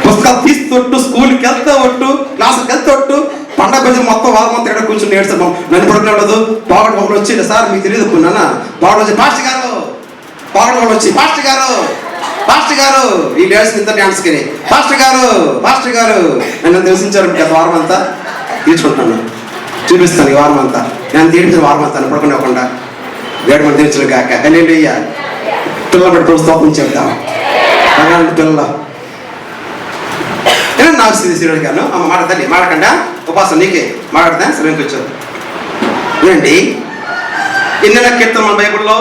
పుస్తకాలు తీస్తొట్టు స్కూల్కి వెళ్తా ఒట్టు క్లాసుకి వెళ్తొట్టు పండగ కొంచెం మొత్తం వారం అంతా ఎక్కడ కూర్చొని నేర్చాము. నన్ను పడుకునే ఉండదు. పాగటి ఒకరు వచ్చి సార్ మీకు తెలియదు నాన్న పాగటి వచ్చి పాస్టర్ గారు పాగటి ఒకరు వచ్చి పాస్టర్ గారు ఈ డ్యాన్స్ ఇంత డ్యాన్స్కి పాస్టర్ గారు నన్ను తెలిసించారు గత వారం అంతా తీర్చుకుంటాను, చూపిస్తాను ఈ వారం అంతా నేను తీర్చిన వారం అంతా పడుకునేవ్వకుండా వేడి మనం తీర్చలు కాక. హల్లెలూయా. పిల్లలు పడి స్తోత్రం చెప్తాం. పిల్లలు నాకు సీరియడ్ గాను అమ్మ మాట్లాడతాను మాట్లాడకుండా ఉపాసం నీకే మాట్లాడతా సరే కూర్చోదు. ఏంటి ఎన్నెల కీర్తన మన బైబిల్లో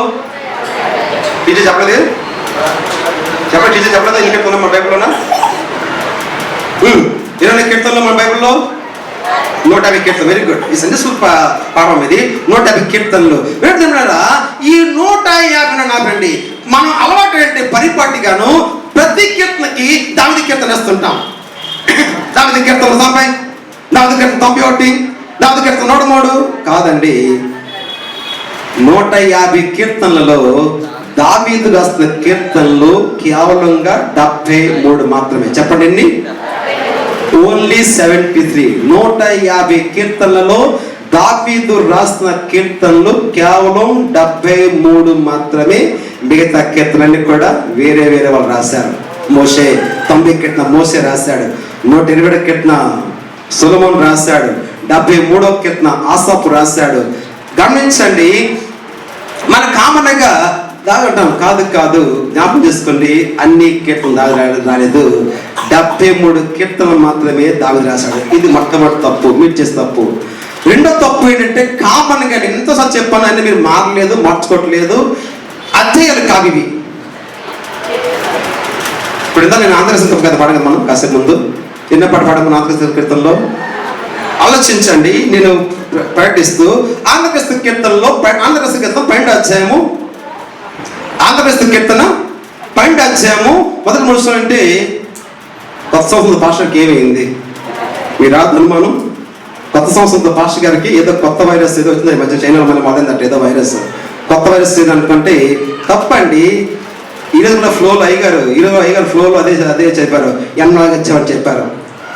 టీచర్ చెప్పలేదు టీచర్ చెప్పలేదు. ఎన్ని కీర్తన మన బైబిల్లోనా? ఎన్నెల కీర్తనలో మన బైబిల్లో 150 కీర్తన. Very good. ఈ సండే స్కూల్ పాఠం ఇది 150 కీర్తనలు. ఈ 150 నాకండి మనం అలవాటు ఏంటి పరిపాటిగాను ప్రతి కీర్తనకి దావిది కీర్తన వేస్తుంటాం. దావిది కీర్తన 90, దావిది కీర్తన 91, దావిది కీర్తన 103 కాదండి. 150 కీర్తనలలో దావీదు రాసిన కీర్తనలు కేవలంగా 73 మాత్రమే. చెప్పండి ఎన్ని? ఓన్లీ 73. 150 కీర్తనలలో దావీదు రాసిన కీర్తనలు కేవలం 73 మాత్రమే. మిగతా కీర్తనలన్నీ కూడా వేరే వాళ్ళు రాశారు. మోషే 90 కీర్తన మోషే రాశాడు, 120 కీర్తన సొలొమోను రాశాడు, 73వ కీర్తన ఆసాపు రాశాడు. గమనించండి, మన కామన్గా దాగటం కాదు జ్ఞాపకం చేసుకోండి. అన్ని కీర్తనలు దావి రాలేదు. 73 కీర్తనలు మాత్రమే దావి రాశాడు. ఇది మొట్టమొదటి తప్పు, మీరు చేసే తప్పు. రెండో తప్పు ఏంటంటే కామన్గా నేను ఎంతోసార్లు చెప్పాను అని మీరు మారలేదు, మార్చుకోవట్లేదు. అధ్యాయాలు కావివి. ఇప్పుడు ఇందా నేను ఆంధ్రదేశం కథ పాడగా మనం కాసేపు ముందు ఎన్నో పాట పాడమని ఆంధ్రదేశ కీర్తనలో ఆలోచించండి. నేను ప్రకటిస్తూ ఆంధ్రదేశ కీర్తనలో ఆంధ్రదేశ కీర్తన 12వ అధ్యాయము ఆంధ్రదేశ కీర్తన 12వ అధ్యాయము మొదటి 3 అంటే కొత్త సంవత్సరం పాస్టర్కి ఏమైంది మీరు రాదు అనుమానం. కొత్త సంవత్సరంతో పాస్టర్ గారికి ఏదో కొత్త వైరస్ ఏదో వచ్చింది మధ్య చైనాలో మళ్ళీ మొదలైందట ఏదో వైరస్ కొత్త వైరస్ ఏదో అనుకుంటే తప్పండి. ఈరోజు కూడా ఫ్లోలో అయ్యగారు ఫ్లోలో అదే చెప్పారు, ఎన్నాళ్ళు వచ్చామని చెప్పారు.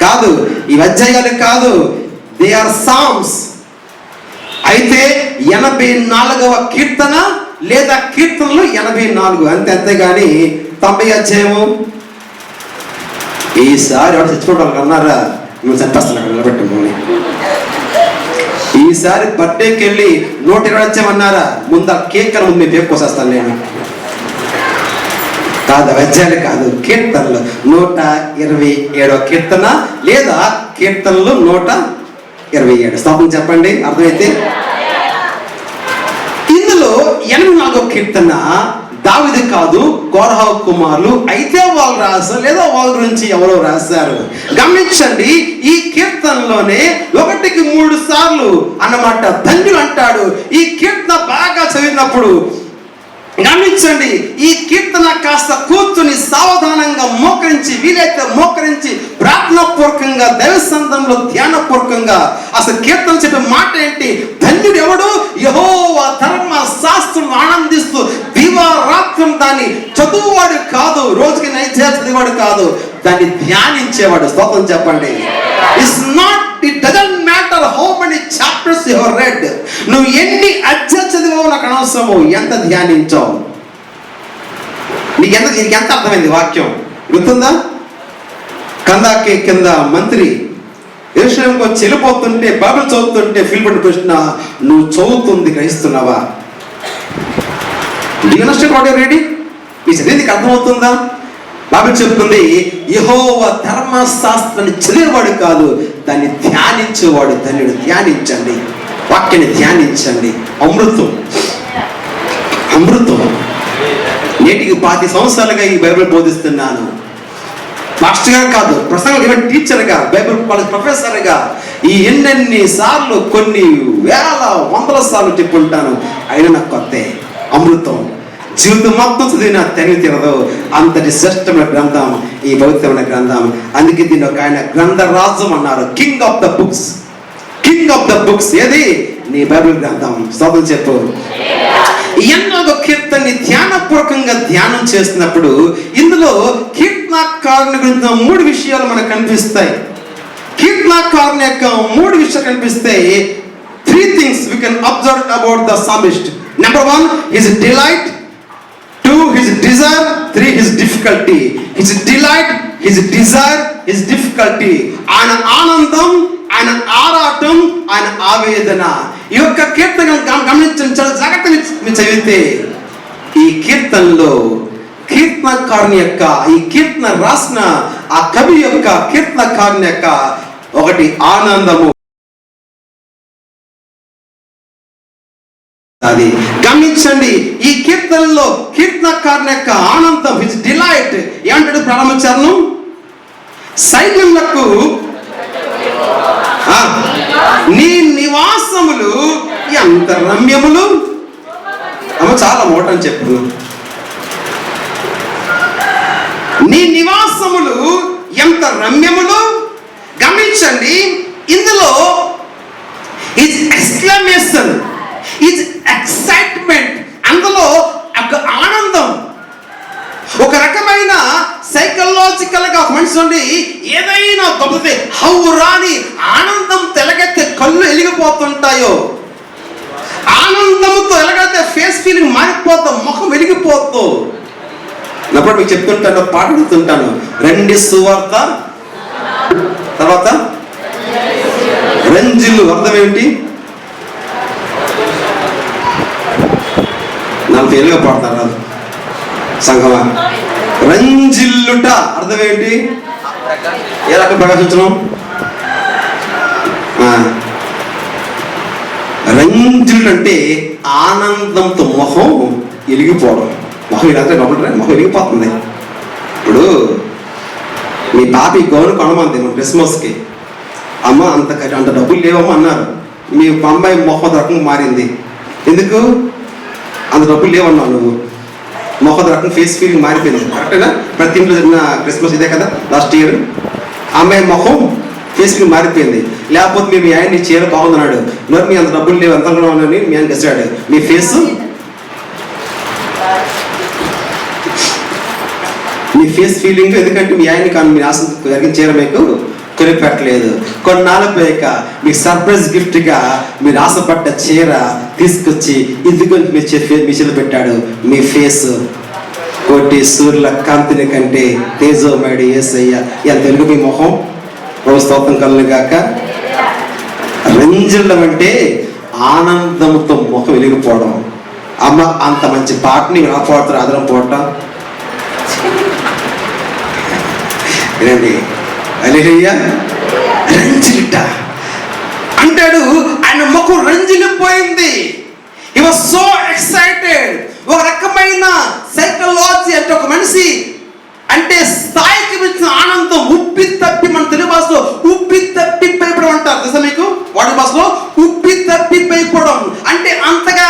కాదు, ఈ అధ్యాయాలు కాదు, దే ఆర్ సామ్స్. అయితే 84వ కీర్తన లేదా కీర్తనలు 84 అంతేగాని 90 అధ్యాయము. ఈసారి ఎవరు చచ్చిపోవడానికి అన్నారా? మేము చంపేస్తున్నాం నిలబెట్టుకోండి. ఈసారి బర్త్డేకి వెళ్ళి 120 అధ్యాయమన్నారా? ముందు ఆ కేక్ కన్నా ముందు మేము పేరు కోసేస్తాను నేను. కాదు, అధ్యాయాలు కాదు, కీర్తనలు 127 కీర్తన లేదా కీర్తనలు 127. స్తోత్రం చెప్పండి, అర్థమైతే. ఇందులో 84 కీర్తన దావీదు కాదు, కోరహ కుమారులు. అయితే వాళ్ళు రాశారు లేదా వాళ్ళ గురించి ఎవరో రాశారు. గమనించండి, ఈ కీర్తనలోనే 1కి 3 సార్లు అన్నమాట ధన్యులు అంటాడు. ఈ కీర్తన బాగా చదివినప్పుడు గమనించండి, ఈ కీర్తన కాస్త కూర్చుని సావధానంగా మోకరించి, వీలైతే మోకరించి ప్రార్థనాపూర్వకంగా దైవసంధంలో ధ్యానపూర్వకంగా అసలు కీర్తన చెప్పే మాట ఏంటి? ధన్యుడు ఎవడు? యెహోవా ధర్మ శాస్త్రం ఆనందిస్తూ దివారాత్రం దాన్ని చదువువాడు కాదు, రోజుకి నైవేద్యం చదివాడు కాదు, దాన్ని ధ్యానించేవాడు. స్తోత్రం చెప్పండి. It doesn't matter how many chapters you have read. నువ్వు ఎన్ని అధ్యాయాలు చదివావు నాకు అనవసరము, ఎంత ధ్యానించావు. నీకు ఎంత అర్థమైంది వాక్యం గుర్తుందా? కందాకే కింద మంత్రి యెరూషలేముకు వచ్చి వెళ్ళిపోతుంటే బైబిల్ చదువుతుంటే ఫీల్డ్ క్వశ్చన్, నువ్వు చదువుతుంది గ్రహిస్తున్నావా? రెడీ? ఈ చదివింది అర్థమవుతుందా? బైబిల్ చెప్తుంది, యెహోవా ధర్మశాస్త్రాన్ని చదివేవాడు కాదు, దాన్ని ధ్యానించేవాడు ధన్యుడు. ధ్యానించండి, వాక్యాన్ని ధ్యానించండి. అమృతం, అమృతం. నేటికి 25 సంవత్సరాలుగా ఈ బైబిల్ బోధిస్తున్నాను. మాస్టర్ గారు కాదు, ప్రసంగం టీచర్గా, బైబిల్ కాలేజ్ ప్రొఫెసర్గా ఈ ఎన్నెన్ని సార్లు, కొన్ని వేల 100 సార్లు చెప్పుంటాను. అయినా నాకు కొత్త అమృతం. జీవితం మొత్తం చదివిన తెలివి తీరదు, అంతటి శ్రేష్టమైన గ్రంథం ఈ పవిత్రమైన గ్రంథం. అందుకే దీన్ని ఒక ఆయన గ్రంథరాజు అన్నారు, king of the books. King of the books ఏది? నీ బైబిల్ గ్రంథం. స్తోత్రం చెప్పు. ఎన్నో కీర్తనని ధ్యానపూర్వకంగా ధ్యానం చేస్తున్నప్పుడు ఇందులో కీర్తనాకారుని గురించి 3 విషయాలు మనకు కనిపిస్తాయి. కీర్తనాకారుని యొక్క 3 విషయాలు కనిపిస్తాయి. 3 things we can observe about the psalmist. Number 1, his delight. 2, his desire. 3, his difficulty. His delight, his desire, his difficulty. ఆయన ఆనందం, ఆయన ఆరాటం, ఆయన ఆవేదన. ఈ యొక్క కీర్తన గమనించండి, చాలా జాగ్రత్తగా చదివితే ఈ కీర్తనలో కీర్తనకారుని యొక్క, ఈ కీర్తన రాసిన ఆ కవి యొక్క, కీర్తనకారుని యొక్క ఒకటి ఆనందము. అది గమనించండి, ఈ కీర్తనలో కీర్తనకారుని యొక్క ఆనందం, హిజ్ డిలైట్. ఏమంటాడు ప్రారంభించారు? సైన్యములకు నీ నివాసములు ఎంత రమ్యములు. అమ్మ చాలా మోట అని చెప్పు. నీ నివాసములు ఎంత రమ్యములు. గమనించండి, ఇందులో ఇస్ ఎక్స్క్లమేషన్, ఇస్ ఎక్సైట్మెంట్. అందులో ఒక ఆనందం, ఒక రకమైన సైకలాజికల్ గా మనిషి నుండి ఏదైనా దొబ్బితే హౌరాని ఆనందం తెలగైతే కళ్ళు వెలిగిపోతుంటాయో, ఆనందంతో ఎలాగైతే ఫేస్ ఫీలింగ్ మారిపోతా, ముఖం వెలిగిపోతూ. అప్పుడు మీకు చెప్తుంటాను, పాడుతుంటాను, రండి సువార్త, తర్వాత రంజిల్లు. అర్థం ఏంటి? నాకు తెలుగుగా పాడతారు రాదు సంగమా. రంజిల్లుట అర్థం ఏంటి? ఏ రకం ప్రకాశించడం? రంజిల్లు అంటే ఆనందంతో మొహం వెలిగిపోవడం. మొహం ఇలాంటి మొహం వెలిగిపోతుంది. ఇప్పుడు మీ పాపి గౌను కొనమంది మన క్రిస్మస్కి, అమ్మ అంత డబ్బులు లేవమ్మా అన్నారు. మీ అమ్మాయి మొహం రకం మారింది. ఎందుకు? అంత డబ్బులు లేవన్నావు నువ్వు, మొహం రకం ఫేస్ ఫీలింగ్ మారిపోయింది. కరెక్టేనా? ప్రతి ఇంట్లో జరిగిన క్రిస్మస్ ఇదే కదా లాస్ట్ ఇయర్. అమ్మాయి మొహం ఫేస్ ఫీలింగ్ మారిపోయింది. లేకపోతే మీ ఆయన నీ చీర బాగుందన్నాడు, మరి మీ అంత డబ్బులు లేవు, ఎంత ఉన్నాయని మీ ఆయన గెలిచాడు. మీ ఫేస్, మీ ఫేస్ ఫీలింగ్, ఎందుకంటే మీ ఆయన కానీ మీ ఆశ జరిగిన చీర మీకు కొనిపెట్టలేదు. కొన్నాళ్ళు పోయాక మీకు సర్ప్రైజ్ గిఫ్ట్గా మీరు ఆశపడ్డ చీర తీసుకొచ్చి ఇదిగోని మీ చేతిలో పెట్టాడు. మీ ఫేస్ కోటి సూర్యుల కాంతిని కంటే తేజోమయుడు యేసయ్య. ఎంత వెలుగు మీ మొహం. రోజు స్తోత్రం కలుగును గాక. రంజిల్లం అంటే ఆనందంతో ముఖం వెలిగిపోవడం. అమ్మ అంత మంచి పాటని ఎలా పాడుతారు? ఆదరం పోవటం వినండి. హల్లెలూయా. రంజిల్ట అంటాడు. ఆయన ముఖం రంజిల్లిపోయింది. He was so excited. ఒక రకమైన సైకాలజీ అంటే ఒక మనిషి అంటే స్థాయికి మించిన ఆనందం ఉప్పి తప్పి, మన తెలుగు భాషలో ఉప్పి తప్పి పైపడం అంటారు తెలుసా మీకు? వాడి భాషలో ఉప్పి తప్పి పైపోవడం అంటే అంతగా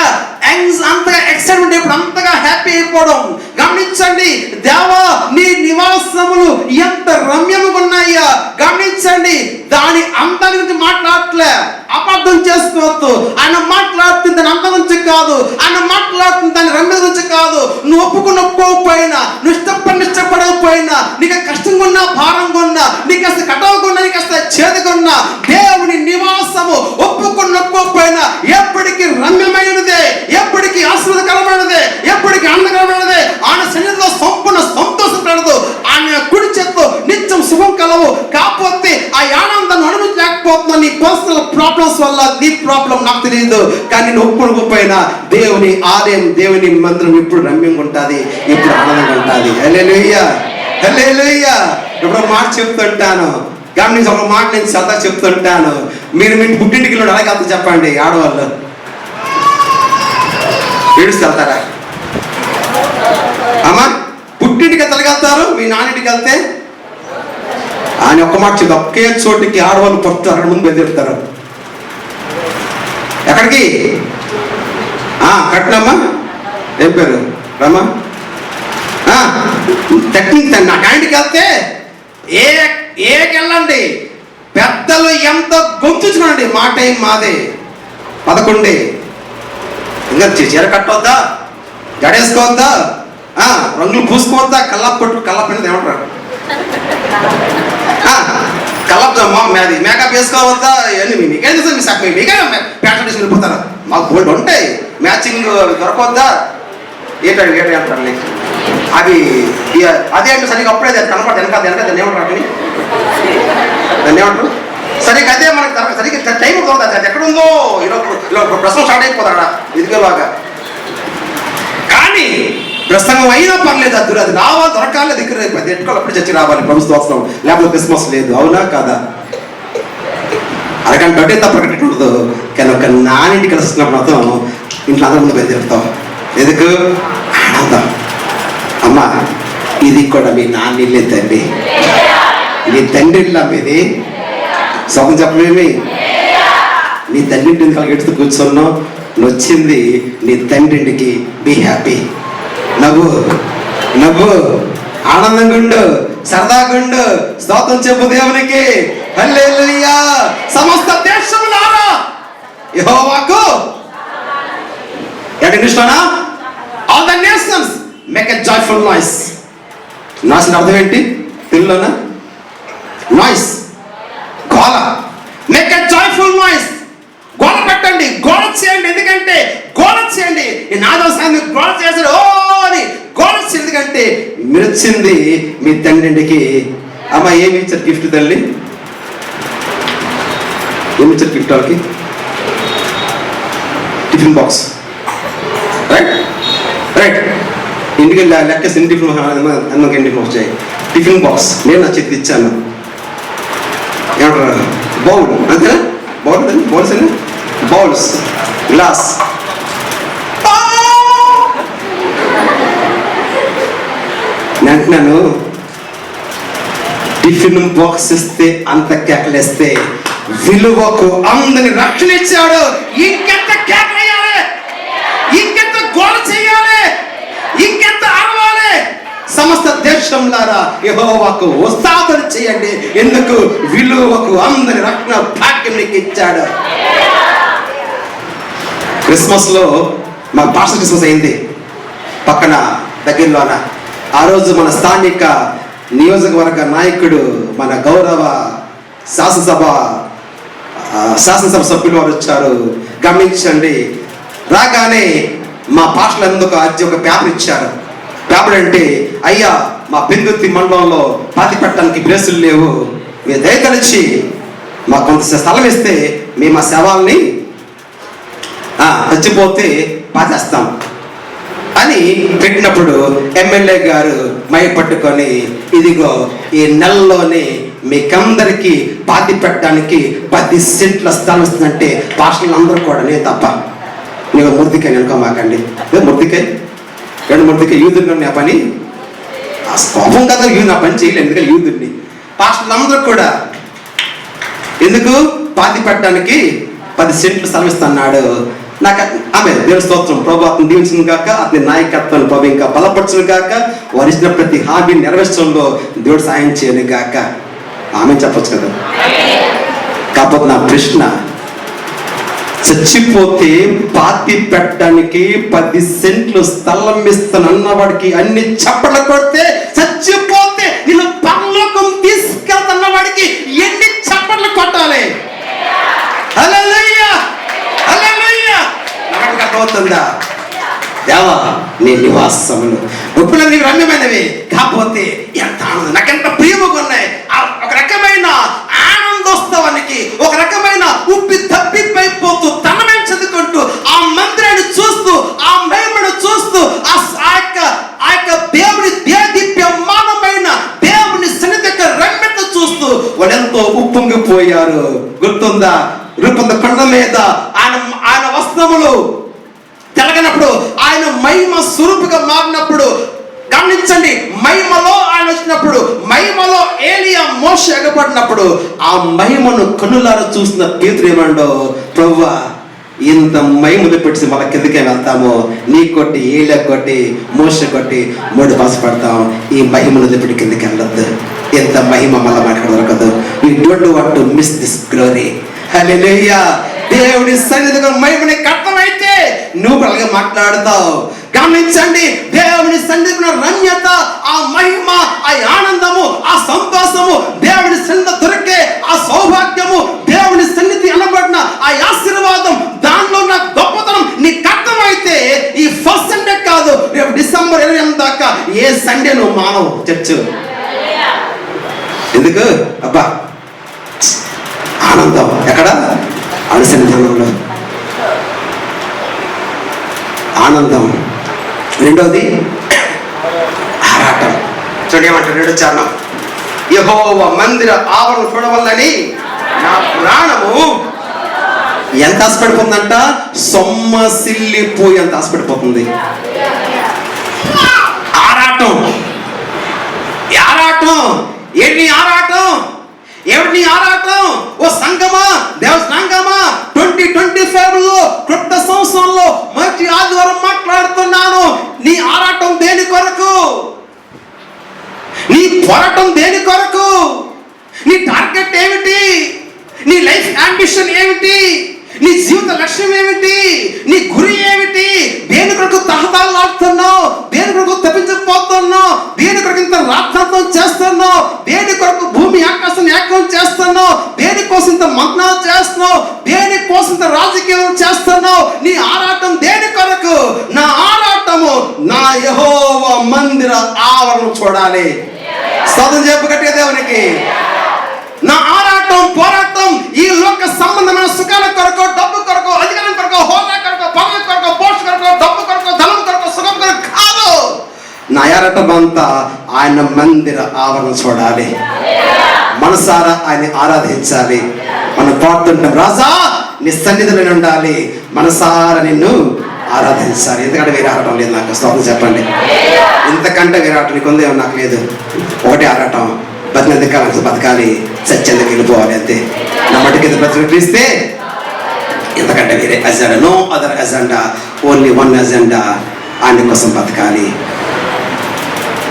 ఎక్సైట్మెంట్ అయిపోవడం, అంతగా హ్యాపీ అయిపోవడం. గమనించండి, దేవా నీ నివాసములు ఎంత రమ్యముగా ఉన్నాయా. గమనించండి, దాని అందాన్ని గురించి మాట్లాడట్లే, అపార్థం చేసుకోవద్దు. ఆయన మాట్లాడుతుంది దాని అందం గురించి కాదు, ఆయన మాట్లాడుతుంది దాని రమ్య గురించి కాదు. నువ్వు ఒప్పుకోకపోయినా, నువ్వు ఇష్టపడకపోయినా, నీకు కష్టంగా ఉన్నా, భారంగా ఉన్నా, నీకు అసలు కటవగా ఉన్నా, నీకు అసలు చేదుగా ఉన్నా, దేవుని నివాసము ఒప్పుకోకపోయినా ఎప్పటికీ రమ్యమైనదే, ఎప్పటికీ ఆశీర్వాదకరమైనదే, ఎప్పటికీ ఆనందకరమైనదే. ఆయన శరీరంలో సంపూర్ణ సంతోషం కలదు. ఆయన కుడి చేత్తో నిత్యం శుభం కలవు. కాకపోతే ఆ ఆనందాన్ని అనుభవించలేకపోతున్నా నీ పర్సనల్ ప్రాబ్లమ్స్ వల్ల. నీ ప్రాబ్లం నాకు తెలియదు, కానీ నేను ఒప్పుకోకపోయినా దేవుని ఆలయం, దేవుని మందిరం ఇప్పుడు రమ్యంగా ఉంటుంది, ఇప్పుడు ఆనందంగా ఉంటుంది. హల్లెలూయా, హల్లెలూయా. ఇప్పుడు మాట చెప్తుంటాను, గమనించి ఒక మాట నేను సరదా చెప్తుంటాను. మీరు మీ పుట్టింటికి వెళ్ళి అలాగే అంత చెప్పండి. ఆడవాళ్ళు ఏడుస్తారా అమ్మా? పుట్టింటికి తలగలుగుతారు, మీ నాన్నింటికి వెళ్తే ఆయన ఒక్క మాట చెప్తా. ఒకే చోటికి ఆడవాళ్ళు పట్టు అక్కడ ముందు బెదిరిస్తారు. ఎక్కడికి? కట్టినమ్మా, ఏం పేరు రమ్మా? టెక్నిక్ నా కాంటికి వెళ్తే ఏకెళ్ళండి, పెద్దలు ఎంత గొంతుచుకోండి. మా టైం మాదే 11. ఇంకా చీర కట్టవద్దా, జడేసుకోవద్దా, రంగులు పూసుకోవద్దా, కళ్ళప్పటి ఏమంటారు, అది మేకప్ వేసుకోవద్దా, ఇవన్నీ మీకే మీకే ప్యాషన్ వేసి వెళ్ళిపోతారా? మాకు బోల్డ్ ఉంటాయి, మ్యాచింగ్ దొరకవద్దా, ఏంటండి అంటారు అవి. అదే అంటే సరిగ్గా అప్పుడే కనపడదు, వెనక దాన్ని ఏమంటారు, దాన్ని ఏమంటారు సరిగ్గా అదే మనకి సరిగ్గా టైం దొరకదు. అది ఎక్కడుందో ఇలా ప్రశ్న స్టార్ట్ అయిపోతాడా ఇదిగోలాగా. కానీ ప్రసంగం అయినా పర్లేదు, అది రావాలి, దొరకాలి, దగ్గర ఎట్టుకోవాలి, అప్పుడు చచ్చి రావాలి ప్రభుత్వం అవసరం, లేకపోతే క్రిస్మస్ లేదు. అవునా కాదా? అరగంట అంటే తప్ప కట్టకూడదు. కానీ ఒక నానింటికి కలిసినప్పుడు మాత్రం ఇంట్లో అందరి ముందు బయలుదేరుతాం. ఎందుకు? ఆనందం. అమ్మా, ఇది కూడా మీ నాన్నిల్లే తండ్రి, నీ తండ్రి ఇల్లా మీది. సొంతం చెప్పలేమి. నీ తండ్రింటిని కలిగెడుతూ కూర్చున్నావు, నువ్వు వచ్చింది నీ తండ్రింటికి. Be happy. నవ్వు నవ్వు, ఆనందంగా ఉండు, సరదాగా ఉండు, స్తోత్రం చెప్పు దేవునికి. హల్లెలూయా. సమస్త దేశములారా యెహోవాకు ఇంగ్లీష్లోనా? All the nations make a joyful noise. Noise అర్థం ఏంటి తెలుగులోనా? నాయిస్, గోల. Make a joyful noise. గోల పెట్టండి, గోల చేయండి. ఎందుకంటే గోల చేయండి. ఈ నాదోసాన్ని గోల చేశాడు ఓ అని గోల చేయండి. ఎందుకంటే మీరు వచ్చింది మీ తండ్రికి. అమ్మ, ఏమి ఇచ్చారు గిఫ్ట్ తల్లి? ఏమి ఇచ్చారు గిఫ్ట్ వాళ్ళకి? Tiffin box. Right right. ఇంటికి లెక్కేసి టిఫిన్ అన్నకి టిఫిన్ వచ్చాయి. టిఫిన్ బాక్స్ నేను నా చేతి ఇచ్చాను. ఏమంటారు? బౌల్ అంతేనా? బౌల్ బౌల్స్ అండి, బౌల్స్, గ్లాస్. అంటున్నాను, టిఫిన్ బాక్స్ ఇస్తే అంత కేకలేస్తే విలువకు అందరిని రక్షణ ఇచ్చాడు. ఇంకెంత కేకలేయాలి, ఇంకెంత గోల చేయాలి, ఇంకెంత అరవాలి. సమస్త దేశంలారా యెహోవాకు ఉత్సాహం చేయండి. ఎందుకు? విలువకు అందరి రక్షణ భాగ్యం నీకు ఇచ్చాడు. క్రిస్మస్ లో మా పాస్టర్ క్రిస్మస్ అయింది పక్కన దగ్గరలోన. ఆ రోజు మన స్థానిక నియోజకవర్గ నాయకుడు, మన గౌరవ శాసనసభ సభ్యులు వారు వచ్చారు. గమనించండి, రాగానే మా పాస్టర్లు ఎందుకు ఒక పేపర్ ఇచ్చారు. పేపర్ అంటే, అయ్యా మా పెందుర్తి మండలంలో పాతి పెట్టడానికి ప్లేసులు లేవు, మీరు దయతలిచి మాకు కొంత స్థలం ఇస్తే మేము ఆ శవాల్ని చచ్చిపోతే పాతేస్తాం అని పెట్టినప్పుడు ఎమ్మెల్యే గారు మై పట్టుకొని, ఇదిగో ఈ నెలలోనే మీకందరికీ పాతి పెట్టడానికి 10 సెంట్ల స్థలం ఇస్తుందంటే పాస్టర్లు అందరూ కూడా, నేను తప్ప, నీకు ముద్దికాయ అనుకో మాకండి, ముద్దికాయ యూదుని ఆ పని కోపం కదా, నా పని చేయలేదు ఎందుకంటే యూదుని. పాస్టర్లు అందరూ కూడా ఎందుకు పాతి పెట్టడానికి 10 సెంట్లు స్థలం ఇస్తున్నాడు. నాకు ఆమె దేవుని స్తోత్రం, ప్రభు అతను దీవించిన కాక, అతని నాయకత్వాన్ని ప్రభు ఇంకా బలపరచును కాక, వారు ఇచ్చిన ప్రతి హామీని నెరవేర్చడంలో దేవుడు సాయం చేయను కాక. ఆమె చెప్పచ్చు కదా. కాకపోతే నా ప్రశ్న, చచ్చిపోతే పాతి పెట్టడానికి 10 సెంట్లు స్థలం ఇస్తానన్నవాడికి అన్ని చప్పట్లు కొడితే, చచ్చిపోతే నేను పరలోకం తీసుకెళ్తున్నవాడికి ఎన్ని చప్పట్లు కొట్టాలి? హల్లెలూయా, హల్లెలూయా. నాకు అర్థమవుతుందా? దేవా నీ నివాసములు గొప్పలు నీకు రమ్యమైనవి, కాకపోతే ఎంత ఆనందం, నాకెంత ప్రియముగా ఉన్నాయి. ఒక రకమైన ఆనందోత్సవానికి, ఒక రకమైన ఉప్పి తప్పిపోతూ తనమే చదువుకుంటూ ఆ మందిరాన్ని చూస్తూ, ఆ మహిమను చూస్తూ, ఆ యొక్క దేవుని దేదీప్యమానమైన దేవుని సన్నిధి యొక్క రమ్యత చూస్తూ వాళ్ళు ఎంతో ఉప్పొంగిపోయారు. గుర్తుందా? రూపొంద కొండ మీద ఆయన వస్త్రములు తెలగనప్పుడు, ఆయన మహిమ స్వరూపుగా మారినప్పుడు, గమనించండి, మహిమలో ఆయన వచ్చినప్పుడు, మహిమలో ఏలియా మోషే ఎగబడినప్పుడు, ఆ మహిమను కన్నులారా చూసిన పేతురు ఏమండో, ప్రభువా ఇంత మహిమలు పెట్టి మళ్ళీ కిందకే వెళ్తాము, నీ కొట్టి, ఏలియా కొట్టి, మోషే కొట్టి 3 బస్సు పడతాం, ఈ మహిమను పెట్టి కిందకి వెళ్ళొద్దు, ఎంత మహిమ మళ్ళీ మనకు దొరకదు. You don't want to miss this glory. Hallelujah. దేవుడి సన్నిధిలో మహిమని కట్టమైతే నువ్వు అలాగే మాట్లాడతావు. గమనించండి, దేవుని సన్నిధిలో రమ్యత, ఆ మహిమ, ఆ ఆనందము, ఆ సంతోషము, దేవుని సన్నిధి దొరికే ఆ సౌభాగ్యము, దేవుని సన్నిధి అనబడిన ఆ ఆశీర్వాదం, దానిలో నా గొప్పతనం నీకు అర్థమైతే ఈ ఫస్ట్ సండే కాదు, రేపు డిసెంబర్ 28 దాకా ఏ సండే నువ్వు మానవు చర్చ్. ఎందుకు? అబ్బా ఆనందం ఎక్కడ? అనుసంధానంలో ఆనందం. రెండోది ఆరాటం. చూడండి ఏమంటారు 2వ చరణం, యెహోవా మందిర ఆవరణ చూడవల్లని నా ప్రాణము ఎంత ఆశపడిపోతుందంట? సొమ్మసిల్లిపోయి ఎంత ఆశపడిపోతుంది. ఆరాటం. ఆరాటం ఏంటి? ఆరాటం ఏమిటి? నీ ఆరాటం ఓ సంగమా, దేవ సంగమా, 2025లో క్రొత్త సంవత్సరంలో మొదటి ఆదివారం మాట్లాడుతున్నాను. నీ ఆరాటం దేని కొరకు? నీ పోరాటం దేని కొరకు? నీ టార్గెట్ ఏమిటి? నీ లైఫ్ అంబిషన్ ఏమిటి? నీ జీవిత లక్ష్యం ఏమిటి? నీ గురి ఏమిటి? దేని కొరకు తహతలాడుతున్నావు? దేని కొరకు తప్పించకపోతున్నావు? దేని కొరకు ఇంత రాత్రాంతం చేస్తున్నావు? దేని కొరకు భూమి ఆకాశం ఏకం చేస్తున్నావు? దేని కోసం ఇంత మంత్రాలు చేస్తున్నావు? దేని కోసం ఇంత రాజకీయం చేస్తున్నావు? నీ ఆరాటం దేని కొరకు? నా ఆరాటము నా యెహోవా మందిర ఆవరణ చూడాలి. స్తోత్రం చెప్పు గట్టిగా దేవునికి. నా ఆరాటం, పోరాటం ఈ లోక సంబంధమైన సుఖాల కొరకు, డబ్బు కొరకు, అధికారం కొరకు, హోదా కొరకు, పదవి కొరకు, పోస్ట్ కొరకు, డబ్బు కొరకు, ధనం కొరకు, సుఖం కొరకు కాదు. నా ఆరాటం అంతా ఆయన మందిర ఆవరణ చూడాలి, మనసారా ఆయన ఆరాధించాలి. మనం పాడుతుంటాం, రాజా నీ సన్నిధిలో ఉండాలి, మనసారా నిన్ను ఆరాధించాలి. ఎందుకంటే వేరే ఆరాటం లేదు నాకు. స్తోత్రం చెప్పండి. ఇంతకంటే వేరే ఆటం నీకు ఉందేమో నాకు లేదు. ఒకటే ఆరాటం, బతినందుకు కావాల్సి బతకాలి, సత్యందుకు వెళ్ళిపోవాలి అంతే. నా మటుకి ప్రతిపిస్తే ఎందుకంటే వేరే agenda, no other agenda, only one agenda, ఆయన కోసం బతకాలి.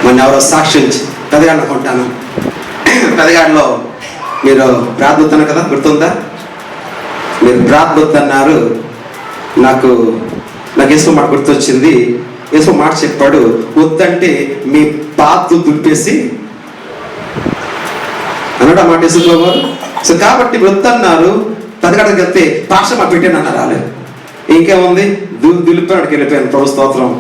మొన్న ఎవరో సాక్ష్యం పెదగాడు అనుకుంటాను, పెదగాడిలో మీరు ప్రార్థన కదా, గుర్తుందా? మీరు ప్రార్థన అన్నారు. నాకు యేసు మాట గుర్తొచ్చింది. యేసు మాట చెప్పాడు, వద్దంటే మీ పాత్ర దులిపేసి అన్నాడు. ఆ మాట యేసు ప్రభువు సో కాబట్టి వద్దన్నారు. పదకడకి వెళ్తే పాస్టర్ మా పెట్టాను అన్నారు వాళ్ళు. ఇంకేముంది, దులిపోయాడికి వెళ్ళిపోయాను. ప్రభు స్తోత్రం.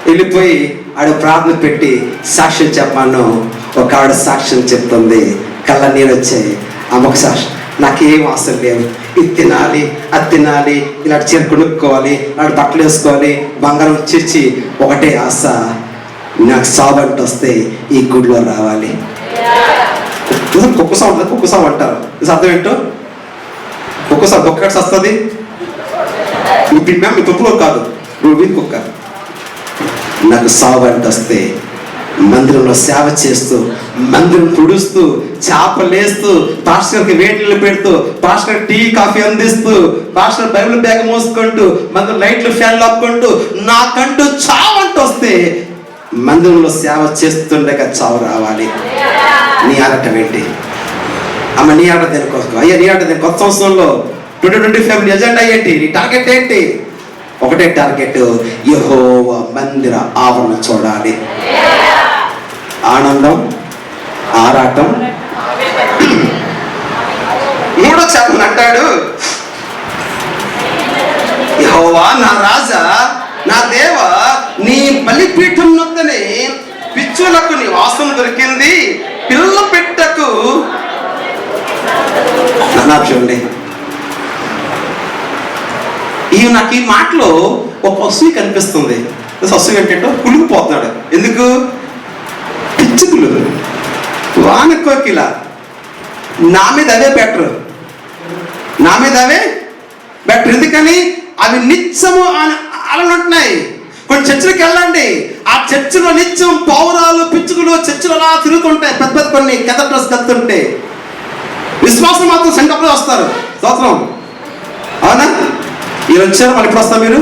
వెళ్ళిపోయి ఆడ ప్రార్థన పెట్టి సాక్ష్యం చెప్పాను. ఒక ఆవిడ సాక్ష్యం చెప్తుంది, కళ్ళ నీళ్ళు వచ్చాయి. అమ్మకు సాక్ష్యం, నాకేం అవసరం లేవు, ఇది తినాలి అది తినాలి, ఇలాంటి చీర కొనుక్కోవాలి, ఇలాంటి బట్టలు వేసుకోవాలి, బంగారం చిర్చి, ఒకటే ఆశ, నాకు సాబంట్ వస్తే ఈ గుడిలో రావాలి. కుక్కసాం ఉంటుంది, కుక్కసాం అంటారు. ఇది అర్థం ఏంటో, కుక్కసాం కుక్క వస్తుంది. మీ తప్పులో కాదు, నువ్వు మీద కుక్క. నాకు సాబంట్ వస్తే మందిరంలో సేవ చేస్తూ, మందిరం తుడుస్తూ, చేపలేస్తూ, పాస్టర్కి వేడిలు పెడుతూ, పాస్టర్ టీ కాఫీ అందిస్తూ, పాస్టర్ బైబిల్ బ్యాగ్ మోసుకుంటూ, మందిరం లైట్లు ఫ్యాన్లు ఆపుకుంటూ, నాకంటూ చావంట వస్తే మందిరంలో సేవ చేస్తుండగా చావు రావాలి. నీ ఆడటం ఏంటి అమ్మ? నీ ఆట దేనికోసం అయ్యా? నీ ఆట దేని? కొత్త సంవత్సరంలో 2025 ఎజెండా ఏంటి? నీ టార్గెట్ ఏంటి? ఒకటే టార్గెట్, యెహోవా మందిర ఆవరణ చూడాలి. ఆనందం, ఆరాటం. మూడో చెప్పని అంటాడు, యెహోవా నా రాజా, నా దేవ, నీ బలిపీఠం నొద్దనే పిచ్చులకు నివాసం దొరికింది, పిల్ల పెట్టకు. చూడండి, నాకు ఈ మాటలో ఒక పశువు కనిపిస్తుంది. పశువు ఏంటంటే కులిగిపోతున్నాడు. ఎందుకు? పిచ్చుకులు, వానకోకిల, నా మీద అవే బెటర్, నా మీద అవే బెటర్. ఎందుకని? అవి నిత్యము అలనుంటున్నాయి. కొన్ని చర్చిలకు వెళ్ళండి, ఆ చర్చిలో నిత్యం పౌరాలు పిచ్చుకులు చర్చిలో అలా తిరుగుతుంటాయి. పెద్ద పెద్ద కొన్ని కథ డ్రెస్ కలుతుంటే విశ్వాసం మాత్రం సంకల్పంలో వస్తారు. స్తోత్రం. అవునా? వీళ్ళు వచ్చారు, మళ్ళీ ఇప్పుడు వస్తారు. మీరు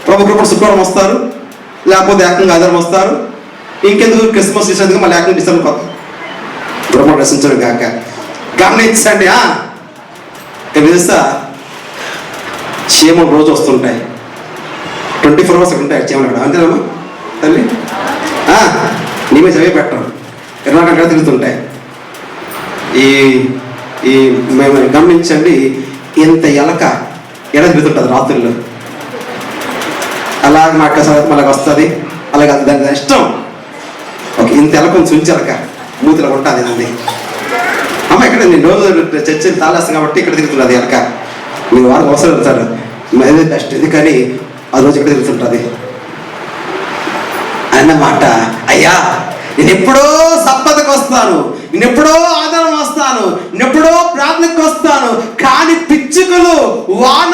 ప్రభు కృప శుక్రవారం వస్తారు, లేకపోతే ఏకంగా ఆదివారం వస్తారు. ఇంకెందుకు క్రిస్మస్ చేసేందుకు మళ్ళీ ఏకంగా డిసెంబర్ కొత్త బ్రహ్మ రచించడం కాక గమనించండి. తెలుసా, చీమలు రోజు వస్తుంటాయి, 24 hours ఉంటాయి చీమలు కూడా. అంతేనమ్మా తల్లి? నీ మీద చదివి పెట్టడం 24 గంటలు తిరుగుతుంటాయి. ఈ మేము గమనించండి, ఇంత ఎలక ఎడ తిరుగుతుంటుంది రాత్రుల్లో. అలాగే మాకు మళ్ళీ వస్తుంది, అలాగే దాని ఇష్టం. ఓకే, ఇంత ఎలక ఉంచి ఎలక మూతిలో ఉంటుంది అంది. అమ్మ ఇక్కడ నేను రోజు చర్చలు తాళేస్తాను కాబట్టి ఇక్కడ తిరుగుతున్నది ఎలక. మీరు వారికి అవసరం వెళ్తారు, అదే బెస్ట్. ఎందుకని ఆ రోజు ఇక్కడ తిరుగుతుంటుంది అన్నమాట. అయ్యా, నేను ఎప్పుడో సప్పదకు వస్తాను, నేను ఎప్పుడో ఆధారం వస్తాను, నేను ఎప్పుడో ప్రార్థనకు వస్తాను, కానీ పిచ్చుకలు, వాన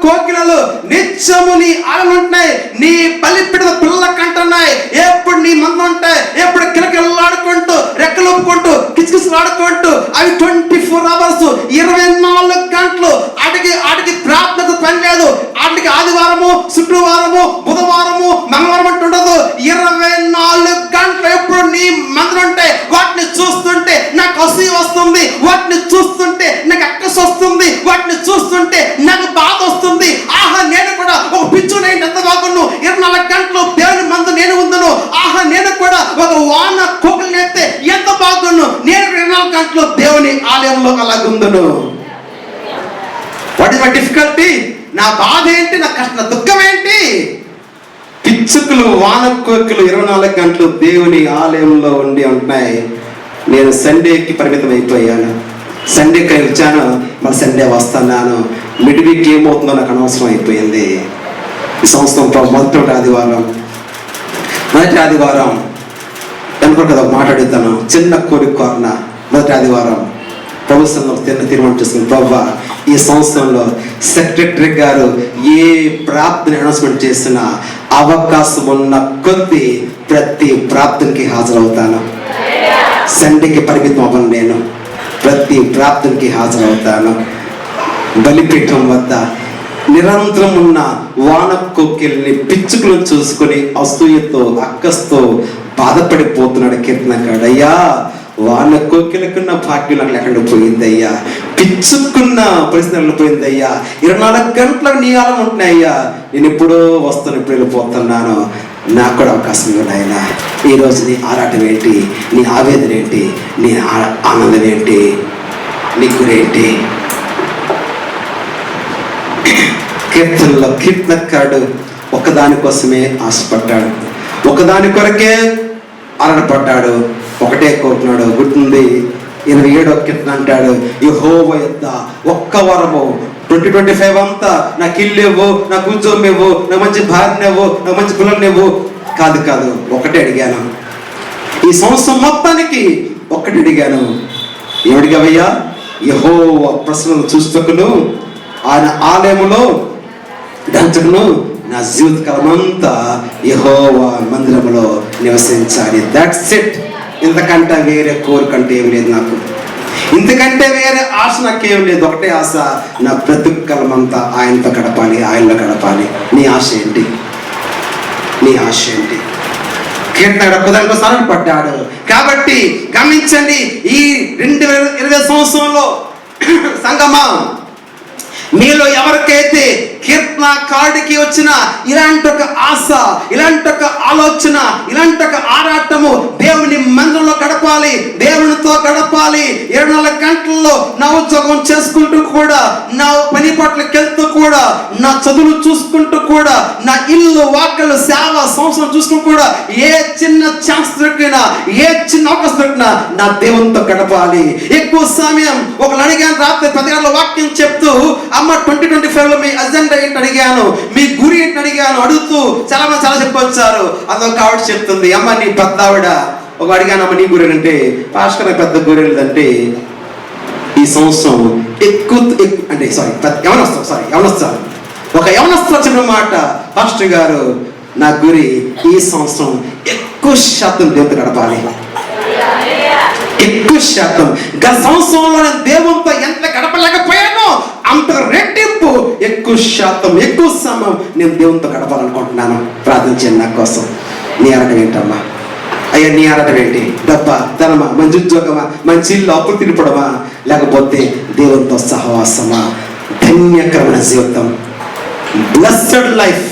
కోకిలలు నిత్యము నీ ఆడలుంటున్నాయి, నీ బలిపీఠ పిల్లల కంటున్నాయి. ఎప్పుడు నీ మందు ఉంటాయి, ఎప్పుడు కిలకిలాడుకుంటూ, రెక్కలుపుకుంటూ, కిచకిచలాడుకుంటూ, అవి 24 hours 24 గంటలు. ఆటికి ప్రార్థనకు పని లేదు. ఆటికి ఆదివారము, శుక్రవారము, బుధవారము, మంగళవారం అంటుండదు. 24 గంటలు ఎప్పుడు నీ మందులు ఉంటాయి. వాటిని చూస్తుంటే నాకు అసూయ వస్తుంది, వాటిని చూస్తుంటే నాకు అక్కసు వస్తుంది, వాటిని చూస్తుంటే నాకు బాధ వస్తుంది. ఆహా, నేను కూడా ఒక పిచ్చుని ఎంత బాగున్నాను, 24 గంటలు దేవుని మందు నేను ఉందను. ఆహా, నేను కూడా ఒక వాన కోకలు నేస్తే ఎంత బాగున్నాను, నేను 24 గంటలు దేవుని ఆలయంలో అలాగుందను. What is my difficulty? నా బాధ ఏంటి, నా కష్ట, నా దుఃఖం ఏంటి? పిచ్చుకులు, వాన కోకిలు 24 గంటలు దేవుని ఆలయంలో ఉండి ఉంటున్నాయి. నేను సండేకి పరిమితం అయిపోయాను. సండేకి వచ్చాను, మరి సండే వస్తున్నాను. మిడ్ వీక్ ఏమవుతుందో నాకు అనవసరం అయిపోయింది. ఈ సంవత్సరం మొదటి ఆదివారం అనుకో కదా మాట్లాడుతాను. చిన్న కోరికోరణ మొదటి ఆదివారం ప్రభుత్వంలో తీర్మానం చేసుకుని, ప్రభా ఈ సంవత్సరంలో సెక్రటరీ గారు ఏ ప్రార్థన అనౌన్స్మెంట్ చేసినా అవకాశం ఉన్న కొద్ది ప్రతి ప్రార్థనకి హాజరవుతాను. సండేకి పరిమితం అవ్వను, నేను ప్రతి ప్రార్థనకి హాజరవుతాను. బలిపీఠం వద్ద నిరంతరం ఉన్న వాన కోకిల్ని, పిచ్చుకులను చూసుకొని అసూయతో, అక్కస్తో బాధపడిపోతున్నాడు కీర్తనకాడు. అయ్యా, వాన కోకిలకున్న భాగ్యం నాకు లేకుండా పోయిందయ్యా, పిచ్చుకున్న పరిస్థితులు పోయిందయ్యా. 24 గంటలకు నీ ఆలం ఉంటున్నాయ్యా. నేను ఎప్పుడో వస్తాను, ఎప్పుడు వెళ్ళిపోతున్నాను. నాకు కూడా అవకాశం ఇవ్వండి ఆయన. ఈరోజు నీ ఆరాటం ఏంటి, నీ ఆవేదన ఏంటి, నీ ఆనందం ఏంటి? నీ గురేంటి? కీర్తనలో కీర్తనకారుడు ఒకదాని కోసమే ఆశపడ్డాడు, ఒకదాని కొరకే అలడపడ్డాడు, ఒకటే కోరుతున్నాడు. గుర్తుంది 27వ కీర్తన అంటాడు, యెహోవా యొద్ద ఒక్క వరము 2025 అంతా నాకు ఇల్లు ఇవ్వు, నాకు ఉద్యోగం ఇవ్వు, నాకు మంచి భార్యను ఇవ్వు, నాకు మంచి పిల్లల్ని ఇవ్వు కాదు, ఒకటే అడిగాను. ఈ సంవత్సరం మొత్తానికి ఒక్కటి అడిగాను. ఏమడిగావయ్యా? యెహోవా ప్రసన్నత చూస్తకును, ఆయన ఆలయములో దంచకును, నా జీవితకాలమంతా యెహోవా మందిరములో నివసించాలి. That's it. ఇంతకంటే వేరే కోరికంటే ఏం లేదు నాకు, ఇంతకంటే వేరే ఆశ నాకేం లేదు. ఒకటే ఆశ, నా బ్రతుకాలమంతా ఆయనతో గడపాలి, ఆయనలో గడపాలి. నీ ఆశ ఏంటి? నీ ఆశ ఏంటి? కీర్తన ఒక్కదానికో పడ్డాడు. కాబట్టి గమనించండి, ఈ 2020 సంవత్సరంలో సంగమా, మీలో ఎవరికైతే కీర్తనకారుడికి వచ్చిన ఇలాంటి ఒక ఆశ, ఇలాంటి ఒక ఆలోచన, ఇలాంటి ఒక ఆరాటము, దేవుని మందిరంలో గడపాలి, దేవునితో గడపాలి, 24 గంటల్లో నా ఉద్యోగం చేసుకుంటూ కూడా, నా పని పట్లకి వెళ్తూ కూడా, నా చదువులు చూసుకుంటూ కూడా, నా ఇల్లు వాకలు సేవ సంవత్సరం చూసుకుంటూ కూడా, ఏ చిన్న ఛాన్స్ దొరికినా, ఏ చిన్న అవకాశం దొరికినా నా దేవునితో గడపాలి. ఎక్కువ సమయం ఒకళ్ళు అడిగాను, రాత్రి 10 గంటల వాక్యం చెప్తూ, అమ్మ 2025లో మీ అజెండా ఏంటి అడిగాను, మీ గురి ఏంటి అడిగాను, అడుగుతూ చాలా మంది చాలా చెప్పొచ్చారు. అదొక ఆవిడ చెప్తుంది, అమ్మ నీ పెద్ద ఆవిడ ఒక అడిగాను, అమ్మ నీ గురి అంటే, పాస్టర్ నాకు పెద్ద గురి ఏంటంటే ఈ సంవత్సరం అంటే యవనస్తారు ఒక యవనస్తారు చెప్పిన మాట, పాస్టర్ గారు నా గురి ఈ సంవత్సరం ఎక్కువ శాతం దేవునితో గడపాలి. ఎక్కువ శాతం గత సంవత్సరంలో నేను దేవునితో ఎంత గడపలేకపోయానో అంత రెట్టింపు ఎక్కువ శాతం ఎక్కువ సమయం నేను దేవునితో గడపాలనుకుంటున్నాను. ప్రార్థించండి నా కోసం. నీ ఆరాటం ఏంటమ్మా? అయ్యా నీ ఆరాటం ఏంటి? డబ్బా, ధనమా, మంచి ఉద్యోగమా, మంచి ఇల్లు అప్పులు తిరిపడమా, లేకపోతే దేవునితో సహవాసమా? ధన్యకరమైన జీవితం, బ్లెస్డ్ లైఫ్.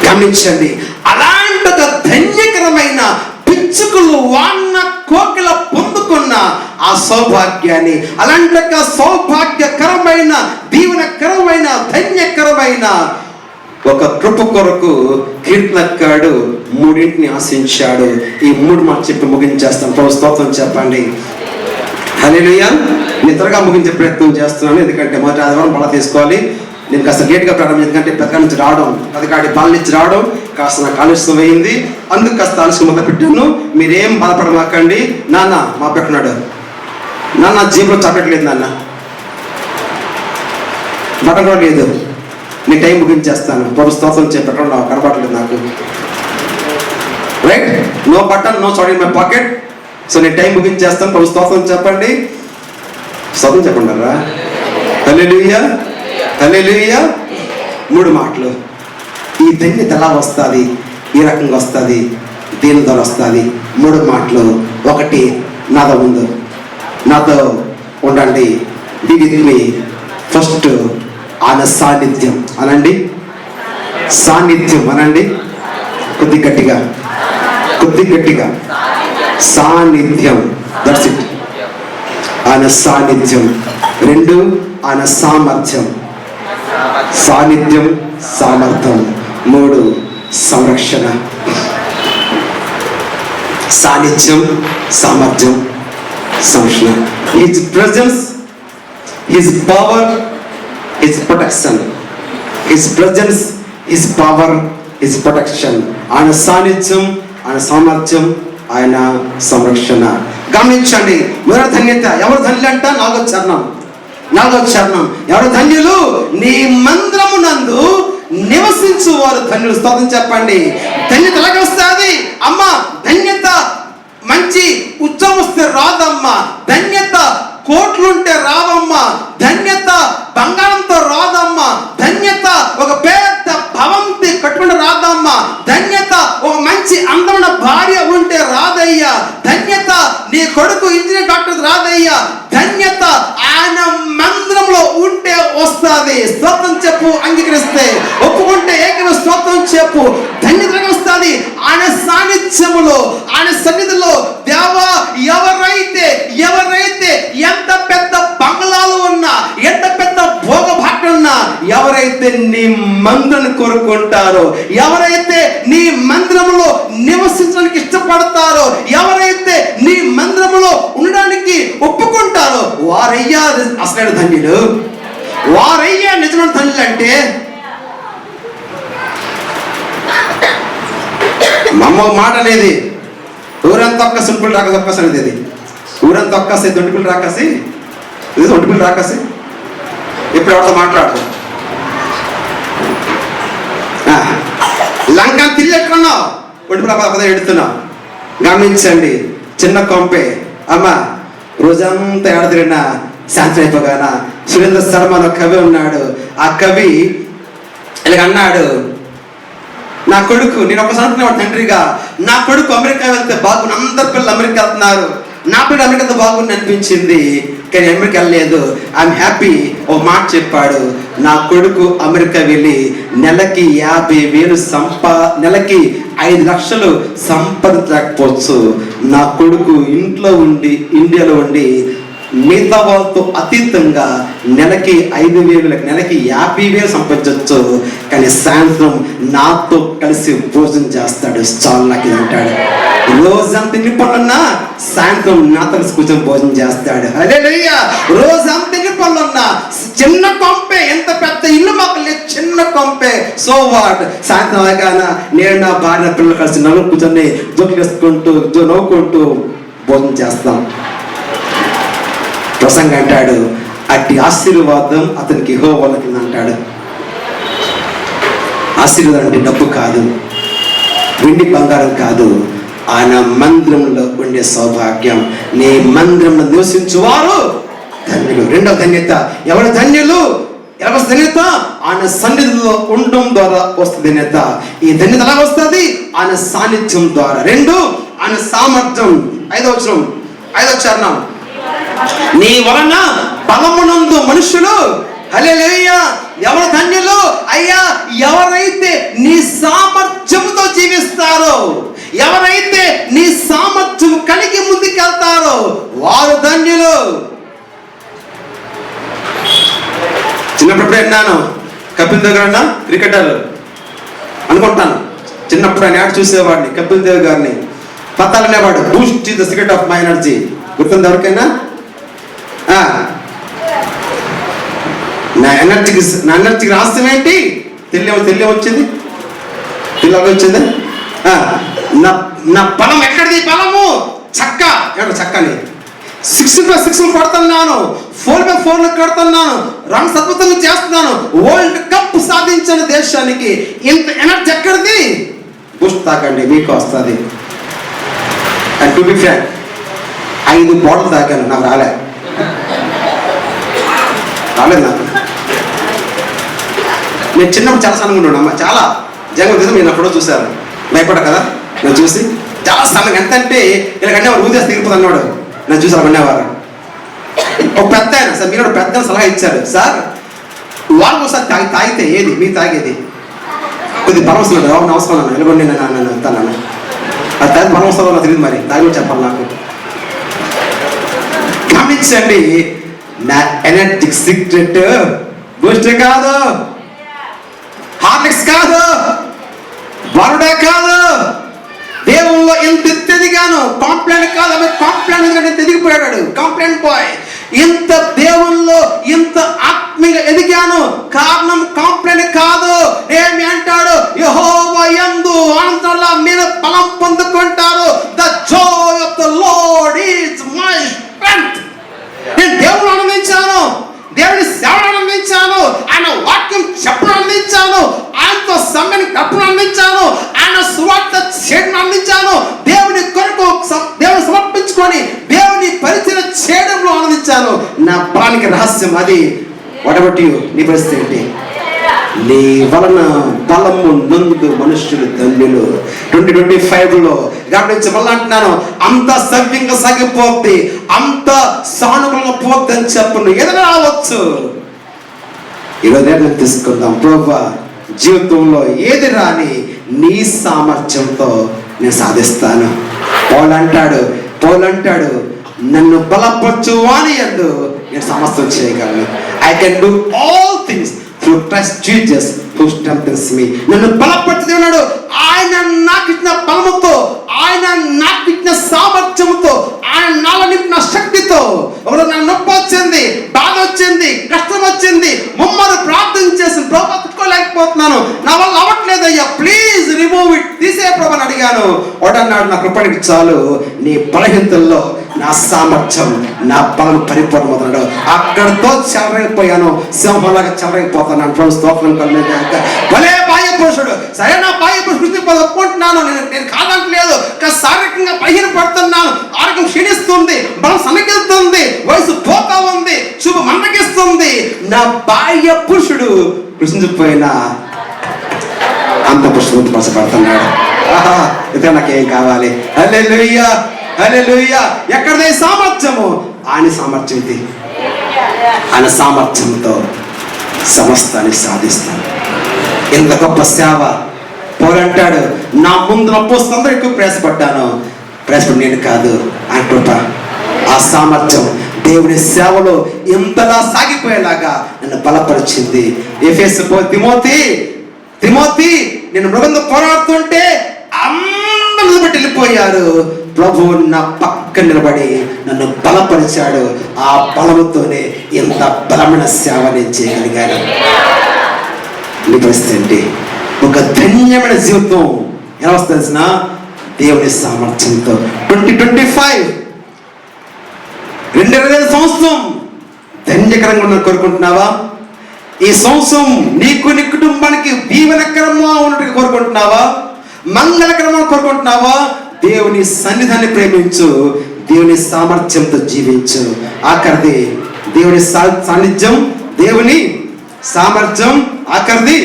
గమనించండి, అలాంటి ఒక ధన్యకరమైన పిచ్చుకలు వాన్న కోకిల పొందుకున్న ఆ సౌభాగ్యాన్ని, అలాంటి ఒక సౌభాగ్యకరమైన, దీవెనకరమైన, ధన్యకరమైన ఒక కృప కొరకు కీర్తనకారుడు 3 ఆశించాడు. ఈ 3 మాట చెప్పి ముగించేస్తాను. ప్రభు స్తోత్రం చెప్పండి. హల్లెలూయా. నేను త్వరగా ముగించే ప్రయత్నం చేస్తున్నాను, ఎందుకంటే మొదటి ఆదివారం బల తీసుకోవాలి. నేను కాస్త లేట్గా ప్రారంభం, ఎందుకంటే పెద్ద నుంచి రావడం, పదకాడి పాల నుంచి రావడం కాస్త నాకు ఆలస్యం అయింది. అందుకు కాస్త ఆలస్యం మొదలు పెట్టాను. మీరేం బాధపడమాకండి. నాన్న మా పెట్టున్నాడు, నాన్న జీబులో చాక్లెట్ లేదు, నాన్న బటన్ కూడా లేదు. నేను టైం ముగించేస్తాను. ప్రభు స్తోత్రం పెట్టడం నాకు కనపడలేదు నాకు. Right, no button, no chocolate in my pocket. So నేను టైం ముగించేస్తాను. ప్రభు స్తోత్రం చెప్పండి. స్తోత్రం చెప్పండి రా. హల్లెలూయా, హల్లెలూయా. 3 మాటలు. ఈ ధన్యత ఎలా వస్తుంది, ఈ రకంగా వస్తుంది, దేని ద్వారా వస్తుంది? 3 మాటలు. ఒకటి, నాతో ముందు, నాతో ఉండండి. దీని ఫస్ట్ ఆయన సాన్నిధ్యం అనండి. సాన్నిధ్యం అనండి. కొద్ది గట్టిగా, కొద్ది గట్టిగా. సాన్నిధ్యం. That's it. ఆయన సాన్నిధ్యం. 2, ఆయన సామర్థ్యం. సాన్నిధ్యం, సామర్థ్యం. 3, సంరక్షణ. సాన్నిధ్యం, సామర్థ్యం, సంరక్షణ. His presence, his power, his protection. His presence, his power, his protection. ఆయన సాన్నిధ్యం, ఆయన సామర్థ్యం, ఆయన సంరక్షణ. గమనించండి. మొదటి ధన్యత. ఎవరు ధన్యులు అంట? 4వ చరణం. ఎవరు ధన్యులు? నీ మందిరమునందు నివసించు వారు ధన్యులు. స్తోత్రం చెప్పండి. ధన్యత ఎలాగ వస్తుంది అమ్మ? ధన్యత మంచి ఉద్యోగం వస్తే రాదమ్మా. ధన్యత కోట్లుంటే రావమ్మా. ధన్యత బంగారంతో రాదమ్మా. ధన్యత ఒక పెద్ద భవంతి కట్టుకుంటే రాదమ్మా. ధన్యత ఒక మంచి అందమైన భార్య ఉంటే రాదయ్యా. ధన్యత నీ కొడుకు ఇంజనీర్ డాక్టర్ రాదయ్యా. ధన్యత ఆయన మందిరంలో ఉంటే వస్తుంది. స్తోత్రం చెప్పు. అంగీకరిస్తే ఒప్పుకుంటే ఏకైనా స్తోత్రం చెప్పు. ధన్యత వస్తుంది ఆయన సాన్నిధ్యములో, ఆయన సన్నిధిలో. దేవా, ఎవరైతే మందిరాన్ని కోరుకుంటారో, ఎవరైతే నీ మందిరంలో నివసించడానికి ఇష్టపడతారో, ఎవరైతే నీ మందిరంలో ఉండడానికి ఒప్పుకుంటారో వారయ్యా అసలైన ధన్యులు, వారయ్యా నిజమైన ధన్యులు. అంటే మా అమ్మ మాట అనేది ఊరంతా ఒక్క సుంపులు రాక ఒక్కసి అనేది, అది ఊరంతా ఒక్కసి దొండిపిల్లి రాకాసి, ఇది దొండిపిల్లి రాకాసి. ఇప్పుడు ఎవరితో మాట్లాడు, లంక తిరిగి ఎట్టుకున్నావు, ఒంటిపిల్ల పద ఎడుతున్నావు. గమనించండి, చిన్న కొంపే అమ్మ రోజంతా ఏడదిరినా శాంతి అయిపోగాన సురేంద్ర శర్మ అనే కవి ఉన్నాడు. ఆ కవి ఇలాగ అన్నాడు, నా కొడుకు, నేను ఒకసారి అనుకునేవాడు తండ్రిగా, నా కొడుకు అమెరికా వెళ్తే బాగుంది, అందరి పిల్లలు అమెరికా వెళ్తున్నారు, నా పిల్లలు అమెరికా బాగుంది అనిపించింది, కానీ అమెరికా వెళ్ళలేదు. I'm happy. ఒక మాట చెప్పాడు, నా కొడుకు అమెరికా వెళ్ళి నెలకి 50,000 నెలకి 5 లక్షలు సంపాదించకపోవచ్చు, నా కొడుకు ఇంట్లో ఉండి ఇండియాలో ఉండి మిగతా వాళ్ళతో అతీతంగా నెలకి 5,000 నెలకి 50,000 సంపాదించవచ్చు, కానీ సాయంత్రం నాతో కలిసి భోజనం చేస్తాడు, చాలు నాకు ఇది అంటాడు. రోజంతా ఎన్ని పనులున్నా సాయంత్రం నాతో కలిసి కూర్చొని భోజనం చేస్తాడు. హల్లెలూయా. రోజంతా ఎన్ని పనులున్నా, చిన్న కొంపే, ఎంత పెద్ద ఇల్లు మాకు లేదు, చిన్న కొంపే, సో వాట్, సాయంత్రం అవగానే నేను నా భార్య పిల్లలు కలిసి నలుగురు కూర్చొని జోకులేసుకుంటూ నవ్వుకుంటూ భోజనం చేస్తాం. ప్రసంగ అంటాడు, అట్టి ఆశీర్వాదం అతనికి యెహోవా కింద అంటాడు. ఆశీర్వాదం అంటే డబ్బు కాదు, వెండి బంగారం కాదు, ఆయన మందిరంలో ఉండే సౌభాగ్యం. నీ మందిరంలో నివసించువారు ధన్యులు. రెండవ ధన్యత, ఎవరు ధన్యులు? ఎవరి ధన్యత? ఆయన సన్నిధిలో ఉండడం ద్వారా వస్తుంది ధన్యత. ఈ ధన్యత ఎలా వస్తుంది? ఆయన సాన్నిధ్యం ద్వారా. 2, ఆయన సామర్థ్యం. 5వ చరణం, నీ వలన బలమునందు మనుషులు. హల్లెలూయా. ఎవరు ధన్యులు? అయ్యా, ఎవరైతే నీ సామర్థ్యంతో జీవిస్తారో, ఎవరైతే నీ సామర్థ్యం కలిగి ముందుకెళ్తారో వారు ధన్యులు. చిన్నప్పుడు విన్నాను, కపిల్ దేవ్ గారు క్రికెటర్ అనుకుంటాను, చిన్నప్పుడు ఆయన యాడ్ చూసేవాడిని, కపిల్ దేవ్ గారిని. పత్తాలనేవాడు, Boost is the secret of my energy. గుర్తుంది ఎవరికైనా? నా ఎనర్జీకి రహస్యం ఏంటి? తెలియ వచ్చింది. నా బలం ఎక్కడిది? బలము చక్కని 6x6 కొడుతున్నాను, 4x4 కొడుతున్నాను, రన్స్ అద్భుతంగా చేస్తున్నాను, వరల్డ్ కప్ సాధించిన దేశానికి ఇంత ఎనర్జీ ఎక్కడిది? బూస్ట్ తాకండి, మీకు వస్తుంది. And to be frank, 5 bottle తాగాను, నాకు రాలేదు నాకు. నేను చిన్నప్పుడు చాలా సన్నగా ఉన్నాను అమ్మ, చాలా జంగం మీరు అప్పుడో చూశారు, భయపడ్డా కదా నేను చూసి, చాలా సన్నగా. ఎంత అంటే ఇలాగంటే వాడు ఊదేసి తిరిగిపోతుంది అన్నాడు, నన్ను చూసి అలా అనేవారు. ఒక పెద్ద ఆయన, సార్ మీరు పెద్ద సలహా ఇచ్చారు, సార్ వాళ్ళు ఒకసారి తాగితే ఏది మీరు తాగేది కొద్ది బలం వస్తుంది, అవసరం అన్నాను, ఎలాగొండి నన్ను వెళ్తాను, అది తాగి బలం వస్తుందో నాకు తెలియదు, మరి తాగి చెప్పాలి నాకు. గమనించండి, నా ఎనర్జిక్ సీక్రెట్ బూస్ట్ కాదు, హార్లిక్స్ కాదు, వరుడే కాదు, దేవుల్లో ఎంత ఎదిగాను. కాంప్లైంట్ కాదు, ఆమె కాంప్లైంట్ ఎంత ఎదిగిపోయాడు, కాంప్లైంట్ బాయ్. ఇంత దేవుల్లో ఇంత ఆత్మీయంగా ఎదిగాను, కారణం కాంప్లైంట్ కాదు. ఏమి అంటాడు? యెహోవా యందు ఆనందంలో మీరు బలం పొందుకుంటారు. The Joy of the lord is my strength. నేను దేవుని ఆనందించాను, దేవుని సేవను ఆనందించాను, ఆయన వాక్యం చెప్పడం ఆనందించాను, ఆయనతో సమయాన్ని గడపడం ఆనందించాను, ఆయన సువార్త చేయడం ఆనందించాను, దేవుని కొరకు దేవుని సమర్పించుకొని దేవుని పరిచయం చేయడంలో ఆనందించాను. నా బలానికి రహస్యం అది. What about you? నీ పరిస్థితి ఏంటి? నీ వలన బలము నందు మనుషులు ధన్యులు. 2025లో గమనించి మళ్ళీ అంటున్నాను, అంత సవ్యంగా సాగిపోద్ది, అంత సానుకూలంగా పోద్ది అని చెప్పను. ఏదైనా రావచ్చు. ఈరోజు నేను తీసుకుందాం, ప్రభువా జీవితంలో ఏది రాని నీ సామర్థ్యంతో నేను సాధిస్తాను. పౌలు అంటాడు నన్ను బలపరచు వాని యందు నేను సమస్తం చేయగలను. I can do all things to trust Jesus who strengthens me. నన్ను బలపరిచి ఉన్నాడు. ఆయన నాకు ఇచ్చిన బలముతో, ఆయన నాకు ఇచ్చిన సామర్థ్యంతో, ఆయన నాలో నింపిన శక్తితో. ఒకరోజు నాకు నొప్పి వచ్చింది, బాధ వచ్చింది, కష్టం వచ్చింది, ముమ్మరు ప్రార్థన చేసి ప్రభు తట్టుకోలేకపోతున్నాను, నా వల్ల అవ్వట్లేదయ్యా, ప్లీజ్ రిమూవ్ ఇట్, తీసే ప్రభు అని అడిగాను. వాడన్నాడు, నా కృపణకి చాలు, నీ బలహీనతల్లో నా సామర్థ్యం, నా బలం పరిపూర్ణమవుతున్నాడు. అక్కడితో చెలరైపోయాను, సింహంలాగా చెలరైపోతాను. ప్రభు స్తోత్రం కలిగిన భలే బాహ్య పురుషుడు. సరే, నా బాహ్య పురుషుడు ఒప్పుకుంటున్నాను, నేను కాదంటలేదు. శారీరకంగా బలహీన పడుతున్నాను, ఆరోగ్యం క్షీణిస్తుంది, బలం సన్నగిస్తుంది, వయసు పోతా ఉంది, శుభ మందగిస్తుంది. నా బాహ్య పురుషుడు కృషించిపోయినా అంత పురుషుడు పరచబడుతున్నాడు. ఇతర నాకేం కావాలి? హల్లెలూయా, హల్లెలూయా. ఎక్కడదే సామర్థ్యము? ఆయన సామర్థ్యం ఇది. ఆయన సామర్థ్యంతో సమస్తాన్ని సాధిస్తాను. ఇంత గొప్ప సేవ. పౌలంటాడు, నా ముందు నొప్పి వస్తుందో ఎక్కువ ప్రయాసపడ్డాను, ప్రయాసపడి నేను కాదు, ఆయన కృప, ఆ సామర్థ్యం దేవుని సేవలో ఇంతలా సాగిపోయేలాగా నన్ను బలపరిచింది. ఎఫెసు తిమోతి నేను మృగంతో పోరాడుతుంటే అందరూ బట్టి వెళ్ళిపోయారు. ప్రభువు నా పక్క నిలబడి నన్ను బలపరిచాడు. ఆ బలముతోనే ఇంత బలమైన సేవ నేను చేయగలిగాను. నీ పరిస్థితి ఏంటి? ఒక ధన్యమైన జీవితం ఎలా వస్తుంది తెలిసిన? దేవుని సామర్థ్యంతో. 2025 2025 సంవత్సరం ధన్యకరంగా ఉన్న కోరుకుంటున్నావా? ఈ సంవత్సరం నీకు, నీ కుటుంబానికి దీవెనకరంగా ఉన్నట్టు కోరుకుంటున్నావా? మంగళకరంగా కోరుకుంటున్నావా? దేవుని సన్నిధాన్ని ప్రేమించు, దేవుని సామర్థ్యంతో జీవించు. ఆఖరిది దేవుని సాన్నిధ్యం, దేవుని సామర్థ్యం. ఆఖరిది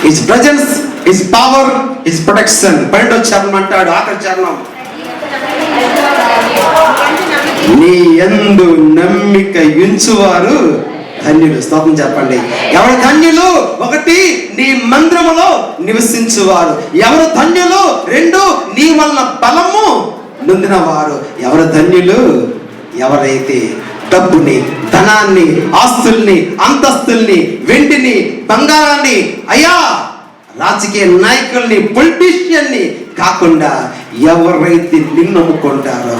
his presence, his power, his protection. 12వ చరణం అంటాడు, ఆఖరి చరణం, నీ యందు నమ్మిక ఉంచువారు ధన్యులు. స్తోత్రం చెప్పండి. ఎవరు ధన్యులు? 1, నీ మందిరములో నివసించువారు. ఎవరు ధన్యులు? 2, నీ వల్ల బలము నొందిన వారు. ఎవరు ధన్యులు? ఎవరైతే డబ్బుని, ధనాన్ని, ఆస్తుల్ని, అంతస్తుల్ని, వెండిని, బంగారాన్ని, అయ్యా రాజకీయ నాయకుల్ని, పొలిటీషియన్ని కాకుండా ఎవరైతే నిన్ను నమ్ముకుంటారో,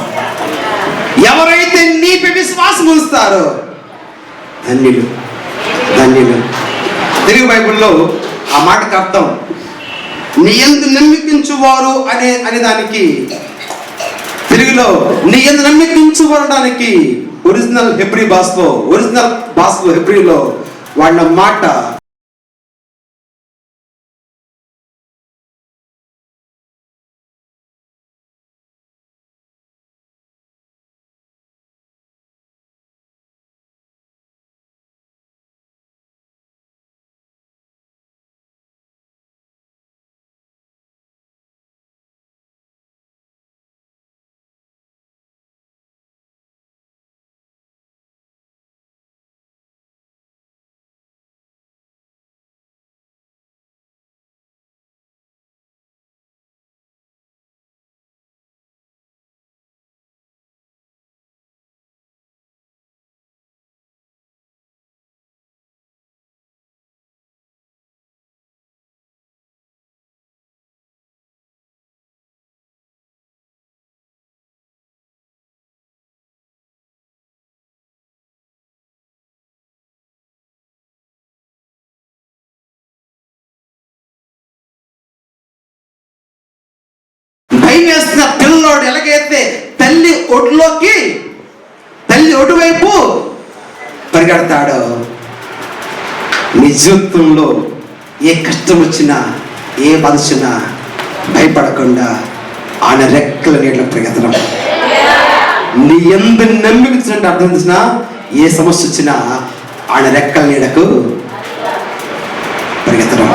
ఎవరైతే నీపై విశ్వాసం ఉంచుతారో ధన్యులు, ధన్యులు. తెలుగు బైబిల్లో ఆ మాటకు అర్థం నీ యందు నమ్మికించువారు అనే దానికి తెలుగులో నీ యందు నమ్మికించువారడానికి ఒరిజినల్ భాషలో హెబ్రీలో వాడిన మాట భయం వేస్తున్న పిల్లోడు ఎలాగైతే తల్లి ఒడ్డు వైపు పరిగెడతాడో, నీ జీవితంలో ఏ కష్టం వచ్చినా, ఏ బాధ వచ్చినా భయపడకుండా ఆయన రెక్కల నీళ్ళ పరిగెత్తడం. నీ యందు నమ్మించినట్టు అర్థం చేసినా, ఏ సమస్య వచ్చినా ఆయన రెక్కల నీడకు పరిగెత్తడం.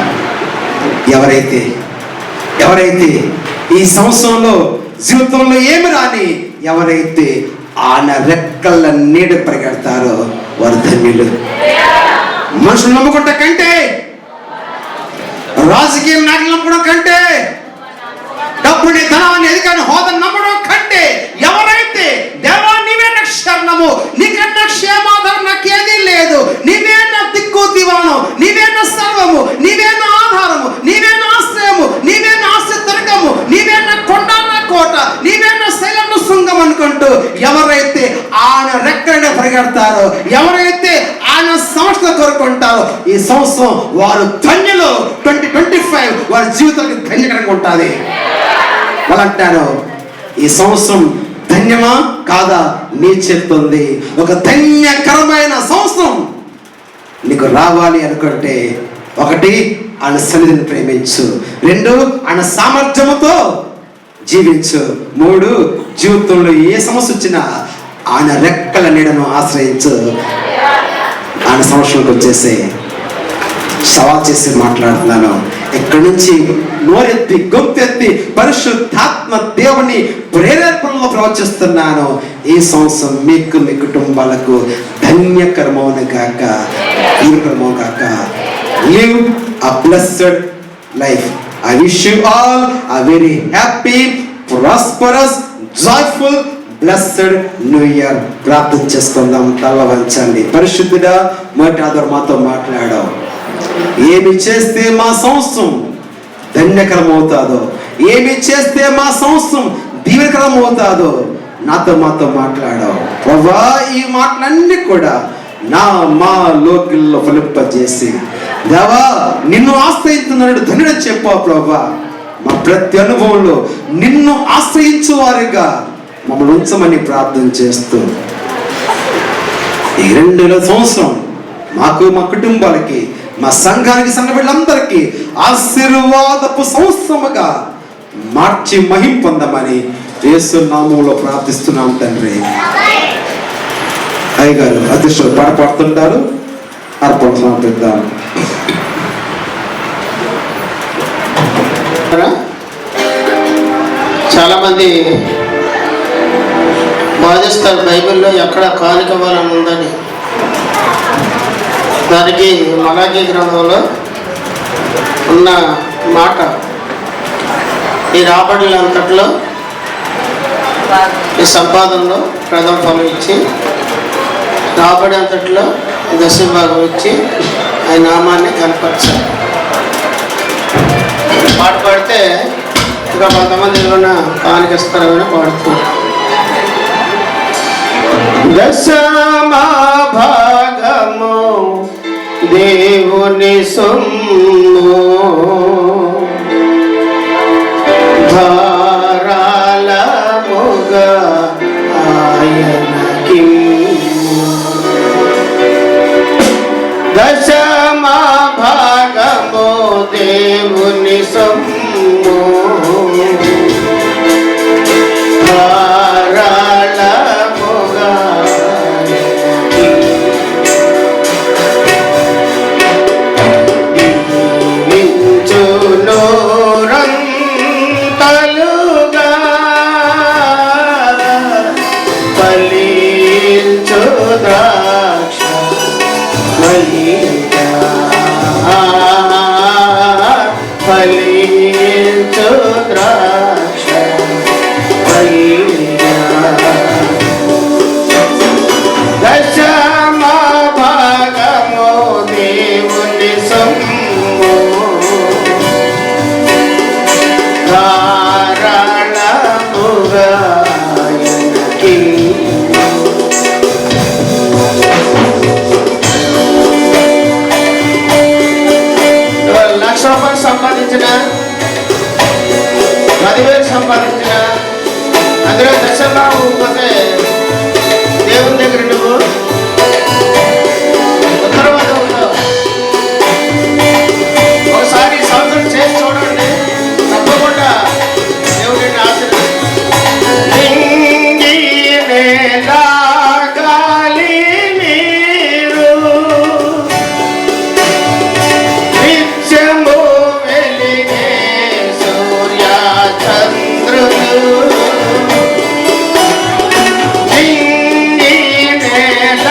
ఎవరైతే ఈ సంవత్సరంలో జీవితంలో ఏమి రాని ఎవరైతే ఆయన రెక్కల నీడ పరిగెడతారో వారు ధన్యులు. మనుషులు నమ్ముకుంటే కంటే, రాజకీయ నాయకులు నమ్మడం కంటే, డబ్బుని, ధనాన్ని, అధికారాన్ని, హోదాన్ని నమ్మడం కంటే ఎవరైతే దేవా నీవే నాకు శరణము, నీకన్నా క్షేమాధారం నాకేదీ లేదు, నీవే నా దిక్కు కడతారో, ఎవరైతే ఆయన సంవత్సరం కోరుకుంటారో ఈ సంవత్సరం వారు ధన్యులు. 2025 వారి జీవితానికి ధన్యకరంగా ఉంటుంది. వాళ్ళు అంటారు ఈ సంవత్సరం ధన్యమా కాదా నీ చెప్తుంది. ఒక ధన్యకరమైన సంవత్సరం నీకు రావాలి అనుకుంటే, ఒకటి ఆయన సన్నిధిని ప్రేమించు, 2 ఆయన సామర్థ్యముతో జీవించు, 3 జీవితంలో ఏ సమస్య వచ్చినా ఆయన రెక్కల నీడను ఆశ్రయించు. ఆయన సంవత్సరంకి వచ్చేసి సవాల్ చేసి మాట్లాడుతున్నాను. ఇక్కడి నుంచి నోరెత్తి గొంతెత్తి పరిశుద్ధాత్మ దేవుని ప్రేరేపణలో ప్రవచిస్తున్నాను. ఈ సంవత్సరం మీకు మీ కుటుంబాలకు ధన్యకరమౌను గాక, దీవెనకరమౌను గాక. Live a blessed life. I wish you all a very happy, prosperous, joyful, blessed new year. ప్రార్థన చేసుకుందాం. తల వంచండి. పరిశుద్ధుడా, మొదటి ఆధారం మాతో మాట్లాడావు. ఏమి చేస్తే మా సంవత్సరం ధన్యకరం అవుతాదో, ఏమి చేస్తే మా సంవత్సరం దీవెనకరం అవుతాదో మాతో మాట్లాడావు ప్రభా. ఈ మాటలన్నీ కూడా మా లోకిల్లో ఫలింపజేసి దేవా నిన్ను ఆశ్రయిస్తున్నాడు ధన్యుడని చెప్పావు ప్రభా. మా ప్రతి అనుభవంలో నిన్ను ఆశ్రయించు వారిగా మమ్మల్ని ఉంచమని ప్రార్థన చేస్తూ ఈ 2000 సంవత్సరం మాకు, మా కుటుంబాలకి, మా సంఘానికి, సంఘ బిడ్డలందరికీ ఆశీర్వాదపు సంవత్సరముగా మార్చి మహిం పొందమని యేసు నామములో ప్రార్థిస్తున్నాం తండ్రి. అయ్యగారు అదృష్టం పాట పాడుతుంటారు. అర్పణ సమర్పిద్దాం. చాలా మంది బాధిస్తారు బైబిల్లో ఎక్కడ కానుక ఇవ్వాలని ఉందని. దానికి మలాకీ గ్రంథంలో ఉన్న మాట, ఈ రాబడులంతట్లో ఈ సంపాదనలో ప్రథమ ఫలం ఇచ్చి, రాబడి అంతట్లో దశభాగం ఇచ్చి ఆయన నామాన్ని కనపరచాలి. పాట పాడితే ఇంకా కొంతమంది ఏమైనా కానికిస్తారని పాడుతున్నారు. దశమా భాగము దేవుని సొమ్ము, ధారాళముగా ఆయనకి. దశమా భాగము దేవుని సొమ్ము, ధారాళముగా దీవించును రంతలుగా, ఫలించు ద్రాక్ష ఫలించు ద్రాక్ష దశమా భాగము దేవుని సొమ్ము, ధారాళముగా ఆయనకి. 1,00,000 రూపాయలు సంపాదించిన, 10,000 సంపాదించిన, అందులో దశభాగం పోతే దేవుని దగ్గర నువ్వు ఉత్తరవాదం ఉండవు. ఒకసారి సంవత్సరం చేసి చూడండి, తప్పకుండా దేవుడిని ఆశీర్వదించాలి. మీరు నిత్యము వెలిగే సూర్య చంద్రుడు, నింగి నేల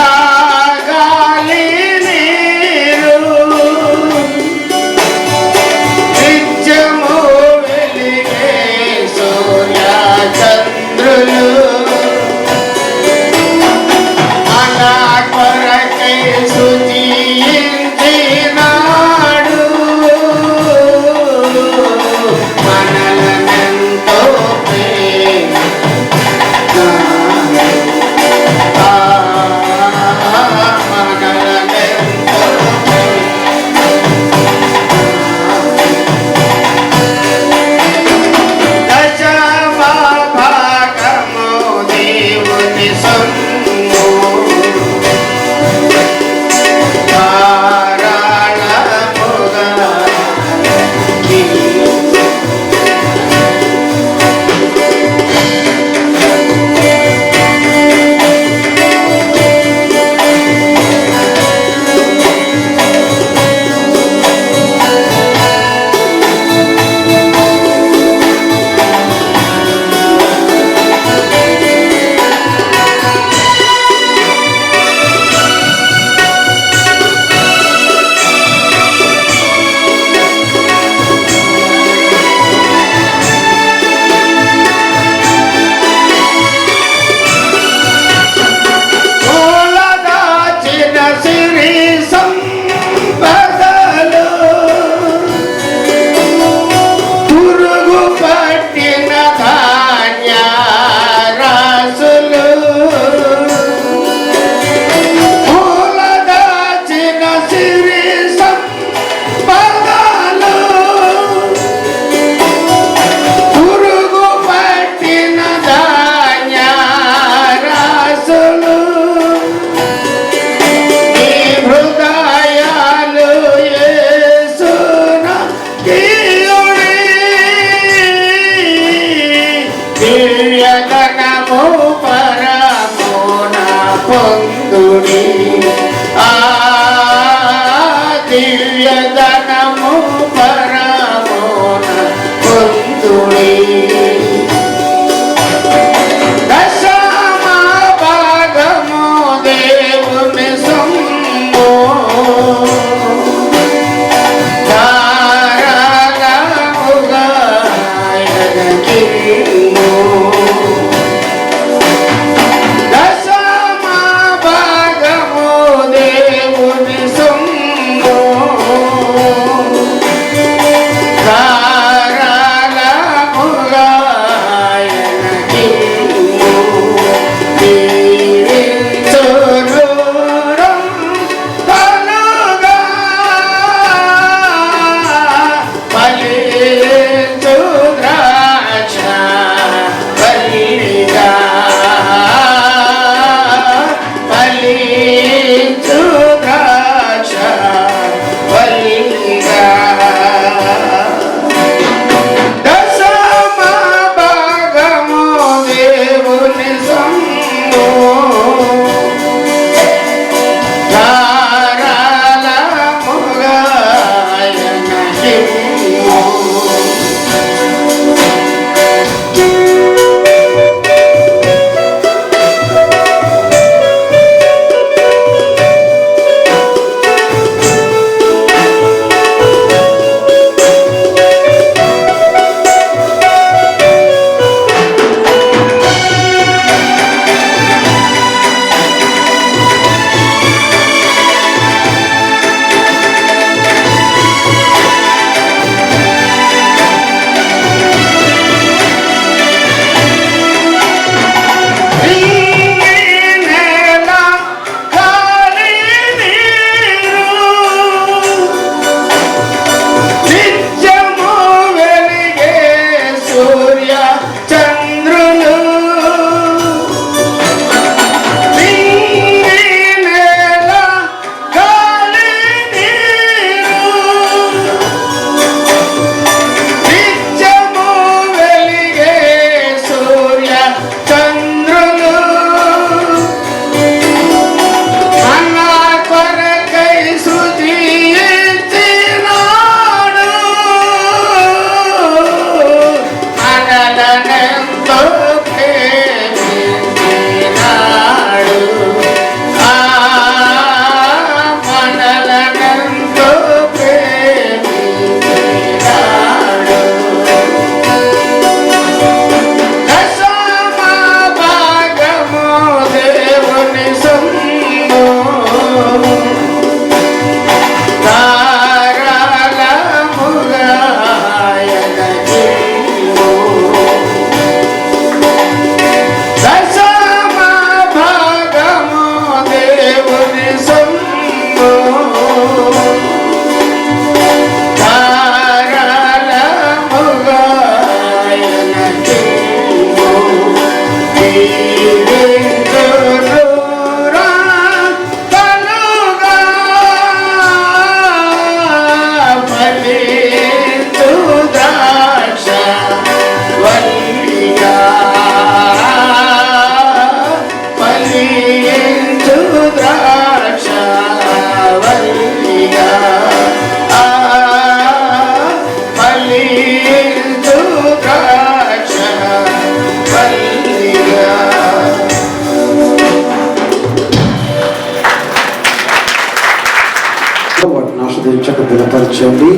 బలపరచండి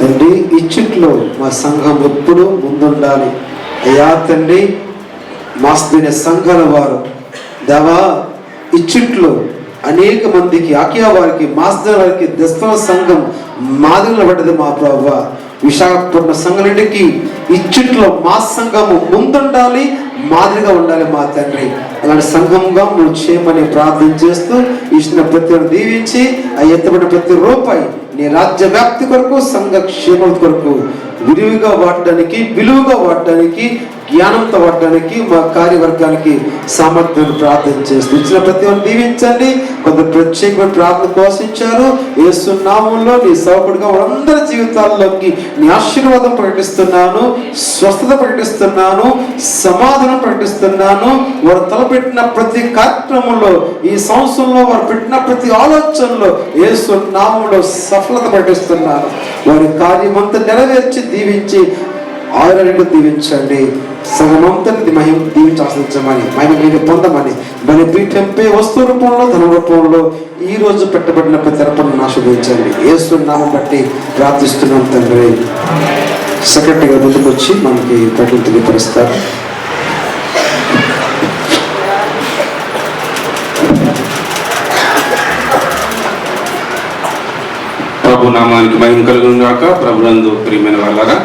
తండ్రి. ఇచ్చుట్లో మా సంఘం ఎప్పుడూ ముందుండాలి అయ్యా తండ్రి. మాస్దిన సంఘాల వారు దేవా ఇచ్చుట్లో అనేక మందికి ఆకియా వారికి మాస్దిన వారికి దస్తవ సంఘం మాదిరిలో పడ్డది మా ప్రభువ. విశాఖపట్నం సంఘాలకి ఇచ్చుట్లో మా సంఘము ముందుండాలి, మాదిరిగా ఉండాలి మా తండ్రి. అలాంటి సంఘంగా నువ్వు చేయమని ప్రార్థన చేస్తూ ఇచ్చిన ప్రతి ఒక్కరు దీవించి ఆ ఎత్తబడిన ప్రతి రూపాయి నీ రాజ్య వ్యాప్తి కొరకు, సంఘ క్షేమం కొరకు విలువగా వాడడానికి, విలువగా వాడడానికి, జ్ఞానంతో వాడడానికి మా కార్యవర్గానికి సామర్థ్యాన్ని ప్రార్థన చేస్తూ ఇచ్చిన ప్రతి ఒక్కరు దీవించండి. కొంత ప్రత్యేకమైన ప్రార్థన పోషించారు. యేసు నామములో నీ సేవకుడిగా వాళ్ళందరి జీవితాల్లోకి నీ ఆశీర్వాదం ప్రకటిస్తున్నాను, స్వస్థత ప్రకటిస్తున్నాను, సమాధానం ప్రకటిస్తున్నాను. వారు తలపెట్టిన ప్రతి కార్యక్రమంలో, ఈ సంవత్సరంలో వారు పెట్టిన ప్రతి ఆలోచనలో యేసు నామములో సఫలత ప్రకటిస్తున్నాను. వారి కార్యమంతా నెరవేర్చి దీవించి ఆయుర్వేద దీవించండి. సగమంతటి మహిమ దీవించి ఆశ్రయించమని, మహిమ మీరు పొందమని, మన పీఠంపై వస్తు రూపంలో, ధన రూపంలో ఈ రోజు పెట్టబడిన ప్రతి అర్పణను ఆశీర్వదించండి. యేసు నామం బట్టి ప్రార్థిస్తున్నాం తండ్రి. సెక్రటరీగా ముందుకు వచ్చి మనకి ప్రకటన తెలియపరుస్తారు. ప్రభు నామానికి మహిమ కలుగును గాక. ప్రభునందు ప్రియమైన వాళ్ళగా,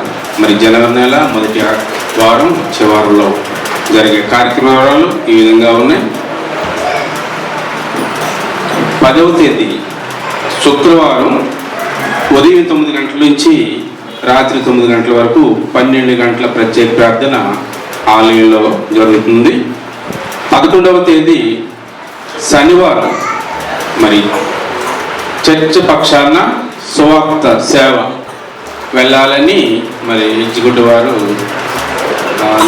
మరి జనవరి నెల మొదటి వారం వచ్చే వారంలో జరిగే కార్యక్రమాలు ఈ విధంగా ఉన్నాయి. 10వ తేదీ శుక్రవారం ఉదయం 9 గంటల నుంచి రాత్రి 9 గంటల వరకు 12 గంటల ప్రత్యేక ప్రార్థన ఆలయంలో జరుగుతుంది. 11వ తేదీ శనివారం మరి చర్చ పక్షాన సువార్త సేవ వెళ్ళాలని మరి ఎగ్జిక్యూటివ్ వారు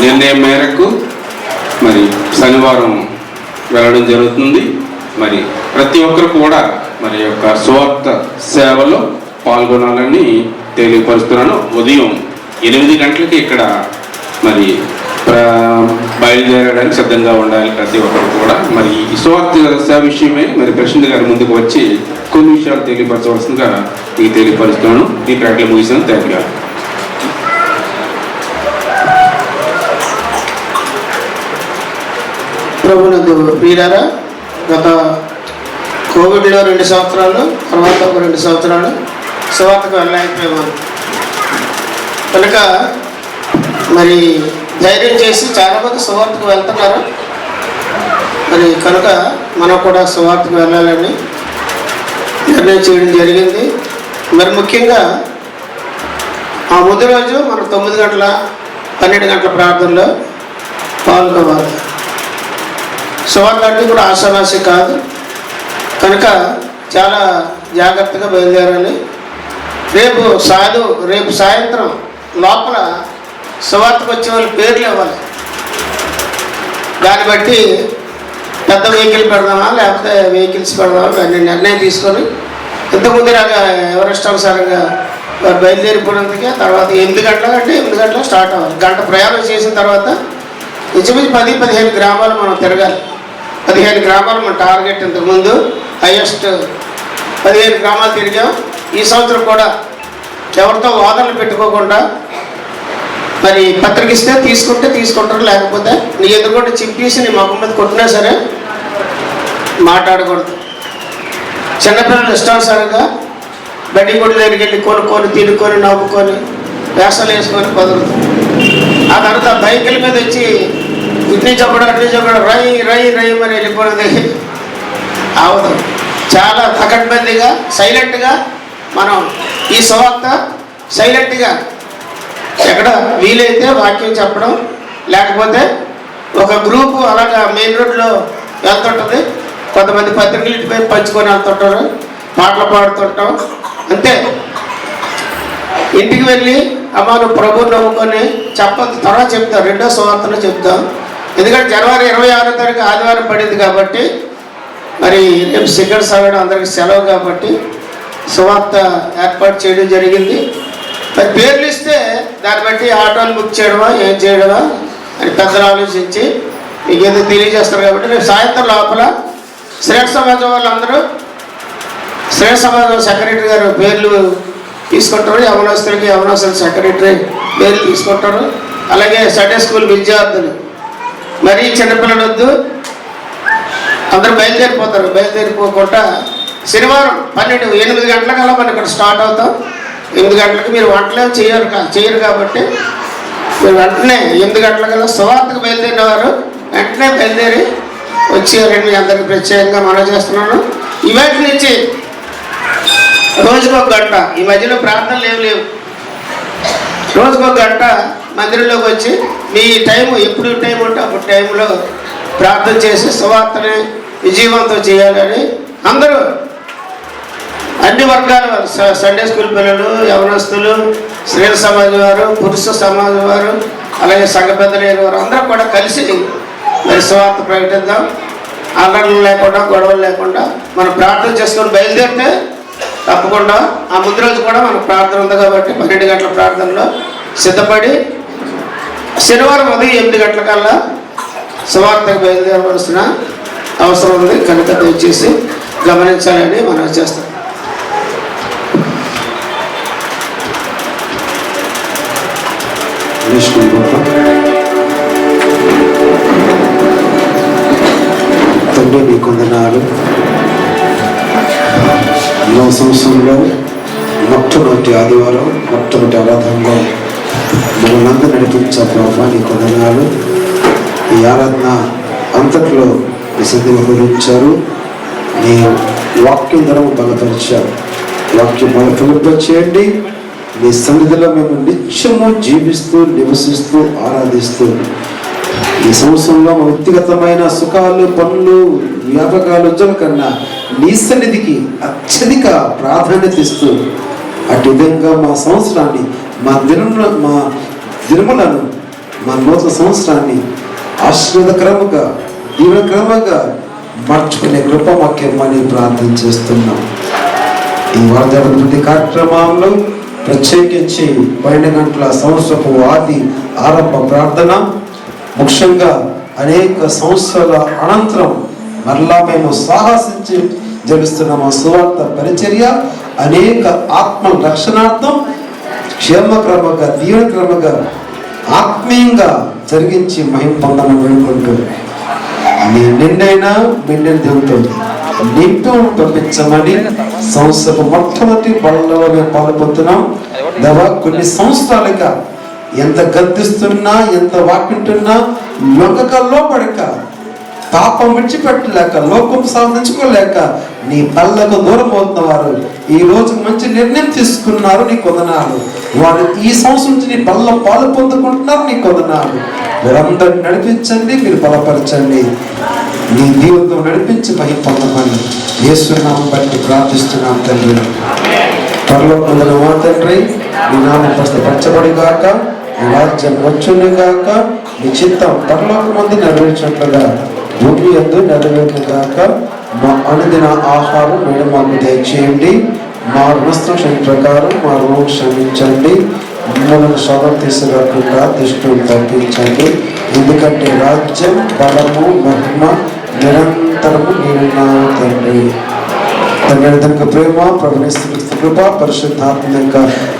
నిర్ణయం మేరకు మరి శనివారం వెళ్ళడం జరుగుతుంది. మరి ప్రతి ఒక్కరు కూడా మరి యొక్క సువార్త సేవలో పాల్గొనాలని తెలియపరుస్తున్నాను. ఉదయం 8 గంటలకి ఇక్కడ మరి బయలుదేరడానికి సిద్ధంగా ఉండాలి ప్రతి ఒక్కరు కూడా. మరి ఈ సువార్త సేవ విషయమే మరి ప్రెసిడెంట్ గారి ముందుకు వచ్చి కొన్ని విషయాలు తెలియపరచవలసిందిగా మీకు తెలియపరుస్తున్నాను. ఈ ప్రకటన ముగిసిన థ్యాంక్ యూ. ప్రభునందు ప్రియులారా, గత కోవిడ్లో 2 సంవత్సరాలు, తర్వాత ఒక 2 సంవత్సరాలు సువార్తకు వెళ్ళలేకపోయాము. కనుక మరి ధైర్యం చేసి చాలామంది సువార్తకు వెళ్తున్నారు. మరి కనుక మనం కూడా సువార్తకు వెళ్ళాలని నిర్ణయం చేయడం జరిగింది. మరి ముఖ్యంగా ఆ ముందు రోజు మనం 9 గంటల 12 గంటల ప్రార్థనలో పాల్గొవాలి. సువార్త అంటే కూడా ఆశావాసి కాదు కనుక చాలా జాగ్రత్తగా బయలుదేరాలి. రేపు సాయంత్రం లోపల సువార్తకు వచ్చే వాళ్ళ పేర్లు ఇవ్వాలి. దాన్ని బట్టి పెద్ద వెహికల్ పెడదామా లేకపోతే వెహికల్స్ పెడదామా అన్ని నిర్ణయం తీసుకొని ఇంతకుముందు ఎవరెస్ట్ అనుసారంగా వారు బయలుదేరిపోయినందుకే తర్వాత 8 గంటల అంటే 8 గంటలకు స్టార్ట్ అవ్వాలి. గంట ప్రయాణం చేసిన తర్వాత ఇంచుమించు 10-15 గ్రామాలు మనం తిరగాలి. 15 గ్రామాలు మన టార్గెట్. ఇంతకుముందు హైయెస్ట్ 15 గ్రామాలు తిరిగాం. ఈ సంవత్సరం కూడా ఎవరితో వాదనలు పెట్టుకోకుండా మరి పత్రిక ఇస్తే తీసుకుంటారు, లేకపోతే నీ ఎదురుకుంటే చింపేసి నీ ముఖం మీద కొట్టినా సరే మాట్లాడకూడదు. చిన్నపిల్లలు ఇష్టానుసారంగా బడ్డీ గుడి దగ్గరికి వెళ్ళి కొనుక్కొని తినుకొని నవ్వుకొని వేసాలు వేసుకొని కుదరదు. ఆ తర్వాత బైకుల మీద వచ్చి ఇటు నుంచి చెప్పడం రై రై రై మరి వెళ్ళిపోయినది అవదు. చాలా పకడ్బందీగా సైలెంట్గా మనం ఈ సువార్త సైలెంట్గా ఎక్కడ వీలైతే వాక్యం చెప్పడం, లేకపోతే ఒక గ్రూపు అలాగా మెయిన్ రోడ్లో వెళ్తుంటుంది. కొంతమంది పత్రికలు ఇటుపై పంచుకొని వెళ్తుంటారు, పాటలు పాడుతుంటాం. అంతే. ఇంటికి వెళ్ళి అమ్మ నువ్వు ప్రభువు నమ్ముకొని చెప్పదు, తర్వాత చెప్తాం. రెండో సువార్తలో చెప్తాం. ఎందుకంటే జనవరి 26వ తారీఖు ఆదివారం పడింది కాబట్టి మరి రేపు సెకండ్ సాటర్డే అందరికి సెలవు కాబట్టి సువార్త ఏర్పాటు చేయడం జరిగింది. మరి పేర్లు ఇస్తే దాన్ని బట్టి ఆటోలు బుక్ చేయడమా ఏం చేయడమా అని పెద్దలు ఆలోచించి మీకు ఎందుకు తెలియజేస్తారు. కాబట్టి రేపు సాయంత్రం లోపల శ్రేష్ఠ సమాజం వాళ్ళందరూ శ్రేష్ఠ సమాజం సెక్రటరీ గారు పేర్లు తీసుకుంటారు, యవనస్తులకి యవనస్తుల సెక్రటరీ పేరు తీసుకుంటారు. అలాగే సండే స్కూల్ విద్యార్థులు మరీ చిన్నపిల్లలు వద్దు, అందరూ బయలుదేరిపోతారు. బయలుదేరిపోకుండా శనివారం 8 గంటలకల్లా మనం ఇక్కడ స్టార్ట్ అవుతాం. 8 గంటలకు మీరు వంటలేం చేయరు కాబట్టి మీరు వెంటనే 8 గంటలకల్లా సువార్తకు బయలుదేరిన వారు వెంటనే బయలుదేరి వచ్చేయాలని మీ అందరికీ ప్రత్యేకంగా మనవి చేస్తున్నాను. ఇవాటి నుంచి రోజుకు 1 గంట, ఈ మధ్యలో ప్రార్థనలు ఏమి లేవు, రోజుకు 1 గంట మందిరంలోకి వచ్చి మీ టైము ఎప్పుడు టైం ఉంటే అప్పుడు టైంలో ప్రార్థన చేసి సువార్తని విజయవంతం చేయాలని అందరూ అన్ని వర్గాల సండే స్కూల్ పిల్లలు, యవనస్తులు, స్త్రీల సమాజం వారు, పురుష సమాజం వారు, అలాగే సంఘ పెద్దలు వారు అందరూ కూడా కలిసి మరి సువార్త ప్రకటిద్దాం. అల్లర్లు లేకుండా, గొడవలు లేకుండా మనం ప్రార్థన చేసుకొని బయలుదేరితే తప్పకుండా ఆ ముందు రోజు కూడా మనకు ప్రార్థన ఉంది కాబట్టి 12 గంటల ప్రార్థనలో సిద్ధపడి శనివారం ఉదయం 8 గంటలకల్లా సువార్తకు బయలుదేరవలసిన అవసరం ఉంది కనుక దయచేసి గమనించాలని మనం చేస్తాం. తండ్రి నీ కొందనాలు, నవ సంవత్సరంలో మొట్టమొదటి ఆదివారం, మొట్టమొదటి ఆరాధనలో మమ్మల్ని అందరూ నడిపించా ప్రభావ నీ కొందనాలు. ఈ ఆరాధన అంతట్లో విశుద్ధిగా గురించారు, నీ వాక్యం ధరము బలపరిచారు. వాక్యం బలపలింప చేయండి. నీ సన్నిధిలో మేము నిత్యము జీవిస్తూ నివసిస్తూ ఆరాధిస్తూ ఈ సంవత్సరంలో మా వ్యక్తిగతమైన సుఖాలు, పనులు, వ్యాపకాలు కన్నా నీ సన్నిధికి అత్యధిక ప్రాధాన్యత ఇస్తూ అటు విధంగా మా సంవత్సరాన్ని, మా దినములను, మా నూతన సంవత్సరాన్ని ఆశీర్వాదకరముగా, దీవెనకరముగా మార్చుకునే కృప వాక్యమని ప్రార్థన చేస్తున్నాం. ఈ వార్త ప్రతి కార్యక్రమంలో ప్రత్యేకించి 12 గంటల సంవత్సరపు ఆది ఆరంభ ప్రార్థన, ముఖ్యంగా అనేక సంవత్సరాల అనంతరం మరలా మేము సాహసించి జరుస్తున్న మా సువార్త పరిచర్య అనేక ఆత్మల రక్షణార్థం క్షేమక్రమంగా, దీవెనక్రమంగా, ఆత్మీయంగా జరిగించి మహిమ పొందమని వేడుకుంటూ నీ నిండైనా మెండిన దేవుతో నింపు పంపించమని సంవత్సరపు మొట్టమొదటి బలలో మేము పాల్పొందుతున్నాం. దేవా, కొన్ని సంవత్సరాలుగా ఎంత గద్దిస్తున్నా, ఎంత వాక్యంటున్నా లొంగకల్లో పడక, పాపం విడిచిపెట్టలేక, లోకం సాధించుకోలేక నీ పళ్ళకు దూరం అవుతున్న వారు ఈ రోజు మంచి నిర్ణయం తీసుకున్నారు. నీ కొందనాలు. వారు ఈ సంవత్సరం నుంచి నీ పళ్ళ పాలు పొందుకుంటున్నారు. నీ కొందనాలు. మీరందరినీ నడిపించండి, మీరు బలపరచండి, నీ జీవితం నడిపించి మహిమ పొందమని యేసునామం బట్టి ప్రార్థిస్తున్నాం తండ్రి. పరలోకమున మా తండ్రి, నీ నామం పరచబడి గాక, నీ రాజ్యం వచ్చును గాక, నీ చిత్తం పరలోకమందు నెరవేర్చినట్లుగా భూమి యందు నెరవేరును గాక. మా అనుదిన ఆహారం నేడు మాకు దయచేయండి. మా రుణస్థం ప్రకారం మా రుణం క్షమించండి. మమ్మల్ని శోధన తీసుకురాకుండా దుష్టుని తప్పించండి. ఎందుకంటే రాజ్యం, బలము, మహిమ నిరంతరము నీవున్నావు తండ్రి. తండ్రి ప్రేమ, ప్రభునేస్తు కృప, పరిశుద్ధాత్మ యొక్క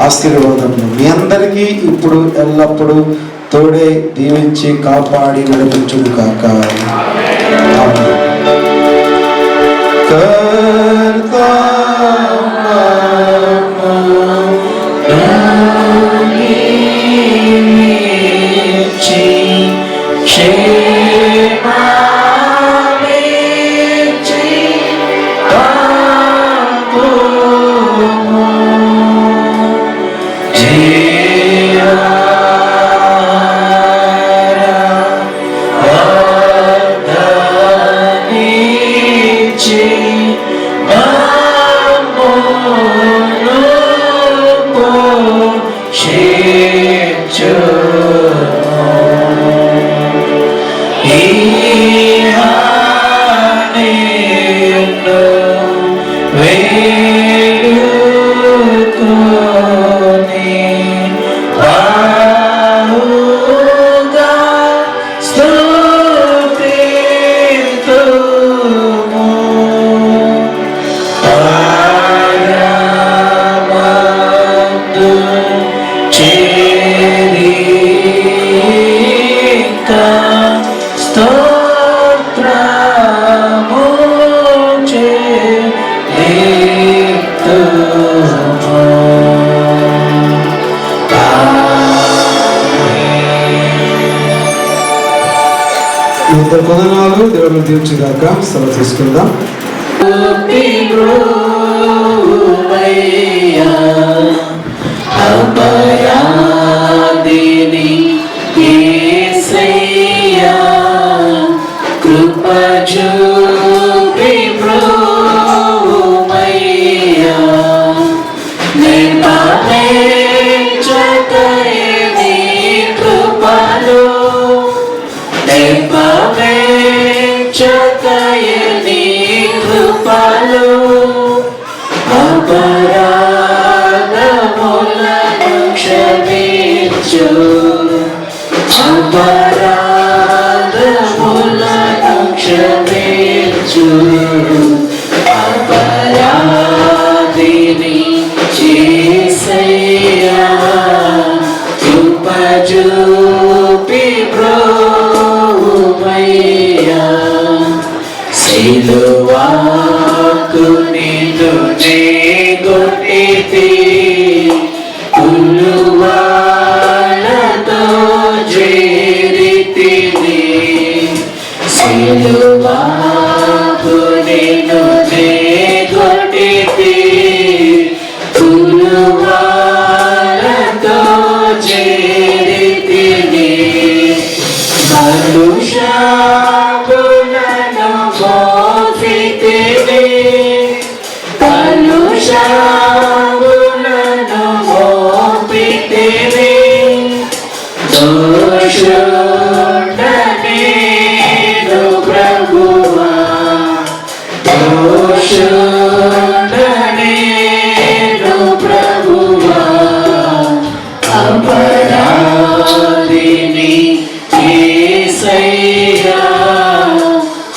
ఆశీర్వాదము మీ అందరికీ ఇప్పుడు ఎల్లప్పుడూ తోడే దీవించి కాపాడి నడిపించును కాక. చేరిక స్తోత్రము ఇద్దరు పదనాలు దేవుడు తీర్చుగాక సెలవు తీసుకుందాం. అపరాధిని యేసయ్యా కృప చూపి బ్రోమయ్యా నిర్మమేచకయని కృపలో నిర్మమేచకయని కృపలో అపరాధములను క్షమించు అపరాధములను క్షమించు అపరాధిని యేసయ్యా కృప చూపి బ్రోమయ్యా సిలువాకు నిన్ను కొట్టితి పులువాలతో చేరితిని సిలువాకు నిన్ను కొట్టితి పులువాలతో చేరితిని కలుషములను మోసితిని కలుషములను మోపితిని దోషుండనేను ప్రభువా దోషుండనేను ప్రభువా అపరాధిని యేసయ్యా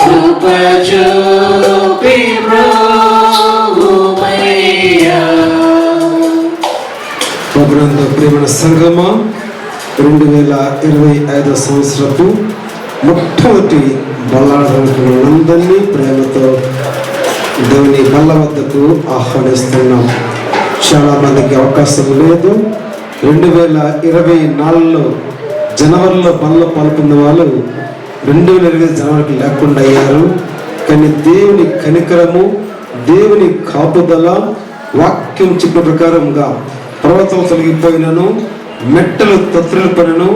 కృప చూపి బ్రోమయ్యా. ప్రభునందు ప్రియమైన సంగమా, 2025 సంవత్సరపు మొట్టమొదటి బల్లాడదనుకున్నందరినీ ప్రేమతో దేవుని బల్ల వద్దకు ఆహ్వానిస్తున్నాం. చాలా మందికి అవకాశం లేదు. 2024లో జనవరిలో బల్ల పాల్గొన్న వాళ్ళు 2020 జనవరికి లేకుండా అయ్యారు. కానీ దేవుని కనికరము, దేవుని కాపుదల, వాక్యం చెప్పిన ప్రకారంగా పర్వతం తొలగిపోయినను, మెట్టలు తత్రులపడినను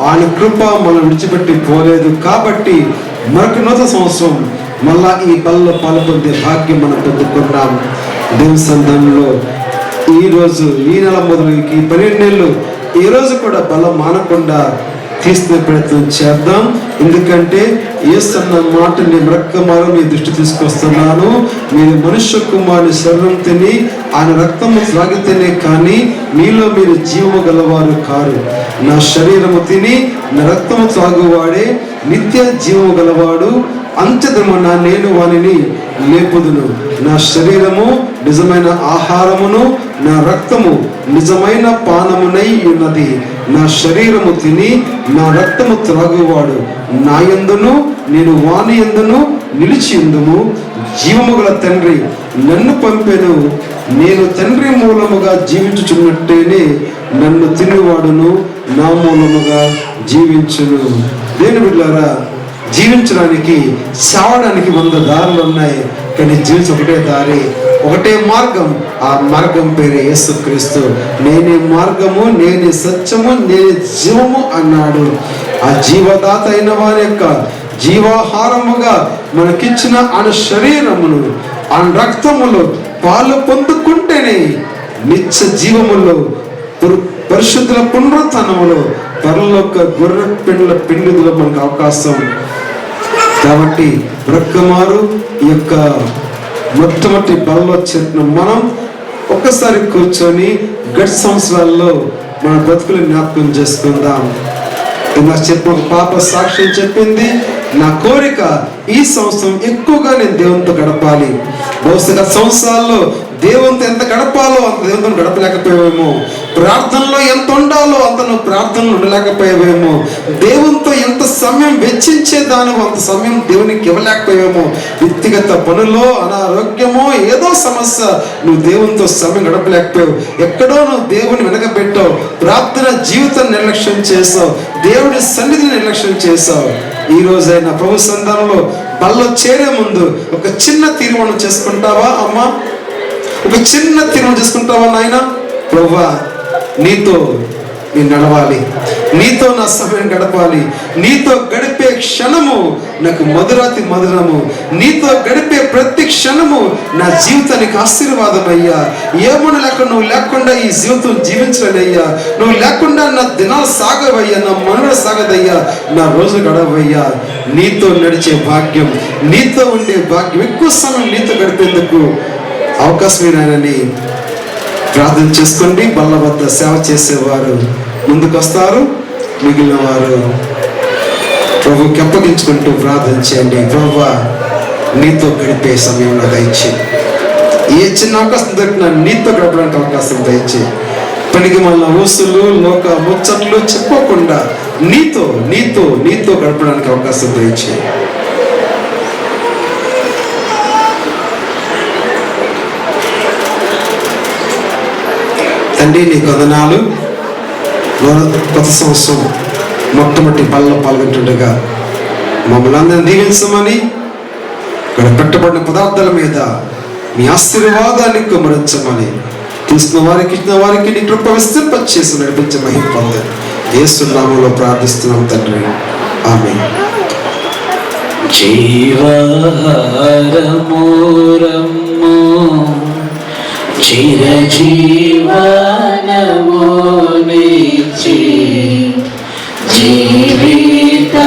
ఆయన కృప మనం విడిచిపెట్టి పోలేదు. కాబట్టి మరొక నూతన సంవత్సరం మళ్ళా ఈ బలలో పాల్పొందే భాగ్యం మనం పొందుకున్నాం. దేవుని సంధానంలో ఈరోజు ఈ నెల మొదలు ఈ 12 నెలలు ఈ రోజు కూడా బలం మానకుండా తీసుకునే ప్రయత్నం చేద్దాం. ఎందుకంటే యేసు అన్న మాటని మరొక్కమారు మీ దృష్టి తీసుకొస్తున్నాను. మీరు మనుష్య కుమారుని శరీరం తిని ఆయన రక్తము త్రాగితేనే కానీ మీలో మీరు జీవము గలవారు కారు. నా శరీరము తిని నా రక్తము త్రాగువాడే నిత్య జీవము గలవాడు. అంత్యదినమున నేను వానిని లేపుదును. నా శరీరము నిజమైన ఆహారమును, నా రక్తము నిజమైన పానమునై ఉన్నది. నా శరీరము తిని నా రక్తము త్రాగువాడు నా యందును నేను వాని యందును నిలిచి ఉందుము. జీవము గల తండ్రి నన్ను పంపెను. నేను తండ్రి మూలముగా జీవించుచున్నట్టేనే నన్ను తినివాడును నా మూలముగా జీవించును. దేని బిడ్డలారా, జీవించడానికి సావడానికి 100 దారులు ఉన్నాయి. కానీ జీవించ ఒకటే దారి, ఒకటే మార్గం. ఆ మార్గం పేరే యేసుక్రీస్తు. నేనే మార్గము, నేనే సత్యము, నేనే జీవము అన్నాడు. ఆ జీవదాత అయిన వారి యొక్క జీవాహారముగా మనకిచ్చిన ఆయన శరీరమును, ఆయన రక్తములో పాలు పొందుకుంటేనే నిత్య జీవములో, పరిశుద్ధుల పునరుత్థానములో, పరలోక గొర్రె పిల్లల పిండిలో మనకు అవకాశం. కాబట్టి బ్రక్కమారు ఈ యొక్క మొట్టమొదటి బలలో చేరిన మనం ఒక్కసారి కూర్చొని గత సంవత్సరాల్లో మన బ్రతుకులు జ్ఞాపకం చేసుకుందాం. నాకు చెప్పిన ఒక పాప సాక్ష్యం చెప్పింది, నా కోరిక ఈ సంవత్సరం ఎక్కువగా నేను దేవునితో గడపాలి. బహుశా గత సంవత్సరాల్లో దేవునితో ఎంత గడపాలో అంత దేవునితో గడపలేకపోయామేమో. ప్రార్థనలో ఎంత ఉండాలో అంత నువ్వు ప్రార్థనలు ఉండలేకపోయావేమో, దేవునితో ఎంత సమయం వెచ్చించేదానివో అంత సమయం దేవునికి ఇవ్వలేకపోయావేమో, వ్యక్తిగత పనుల్లో అనారోగ్యమో ఏదో సమస్య నువ్వు దేవునితో సమయం గడపలేకపోయావు, ఎక్కడో నువ్వు దేవుని వెనకబెట్టావు, ప్రార్థన జీవితాన్ని నిర్లక్ష్యం చేసావు, దేవుడి సన్నిధిని నిర్లక్ష్యం చేసావు. ఈ రోజైనా ప్రభు సంధానంలో బల్లో చేరే ముందు ఒక చిన్న తీర్మానం చేసుకుంటావా అమ్మా? ఒక చిన్న తీర్మానం చేసుకుంటావా నాయన? ప్రభువా, నీతో నేను నడవాలి, నీతో నా సమయం గడపాలి, నీతో గడిపే క్షణము నాకు మధురాతి మధురము, నీతో గడిపే ప్రతి క్షణము నా జీవితానికి ఆశీర్వాదమయ్యా. ఏమన్నా లేకుండా నువ్వు లేకుండా ఈ జీవితం జీవించలేనయ్యా, నువ్వు లేకుండా నా దినాలు సాగవయ్యా, నా మనుగడ సాగదయ్యా, నా రోజు గడవయ్యా. నీతో నడిచే భాగ్యం, నీతో ఉండే భాగ్యం, ఎక్కువ సమయం నీతో గడిపేందుకు అవకాశమేనని ప్రార్థన చేసుకోండి. బల్ల వద్ద సేవ చేసేవారు ముందుకు వస్తారు, మిగిలిన వారు ప్రభుకి అప్పగించుకుంటూ ప్రార్థన చేయండి. ప్రభువా, నీతో గడిపే సమయంలో దయచే, ఏ చిన్న అవకాశం దొరికినా నీతో గడపడానికి అవకాశం దయచే. పనికి మళ్ళీ ఊసులు లోక ముచ్చట్లు చెప్పుకోకుండా నీతో నీతో నీతో గడపడానికి అవకాశం దయచే. తండ్రి, నీకు వందనాలు. కొత్త సంవత్సరం మొట్టమొదటి బల్లో పాల్గొంటుండగా మమ్మల్ని అందరినీ దీవించమని, ఇక్కడ పెట్టబడిన పదార్థాల మీద మీ ఆశీర్వాదాన్ని కుమరించమని, తీసుకున్న వారికి ఇచ్చిన వారికి నీ కృప విస్తరింపచేసి నడిపించే మహిమ పొందని యేసు నామములో ప్రార్థిస్తున్నాం తండ్రి, ఆమేన్. జీవహారమోరమ్మో చిరజీవనము నిచ్చి జీవితాక్షుగా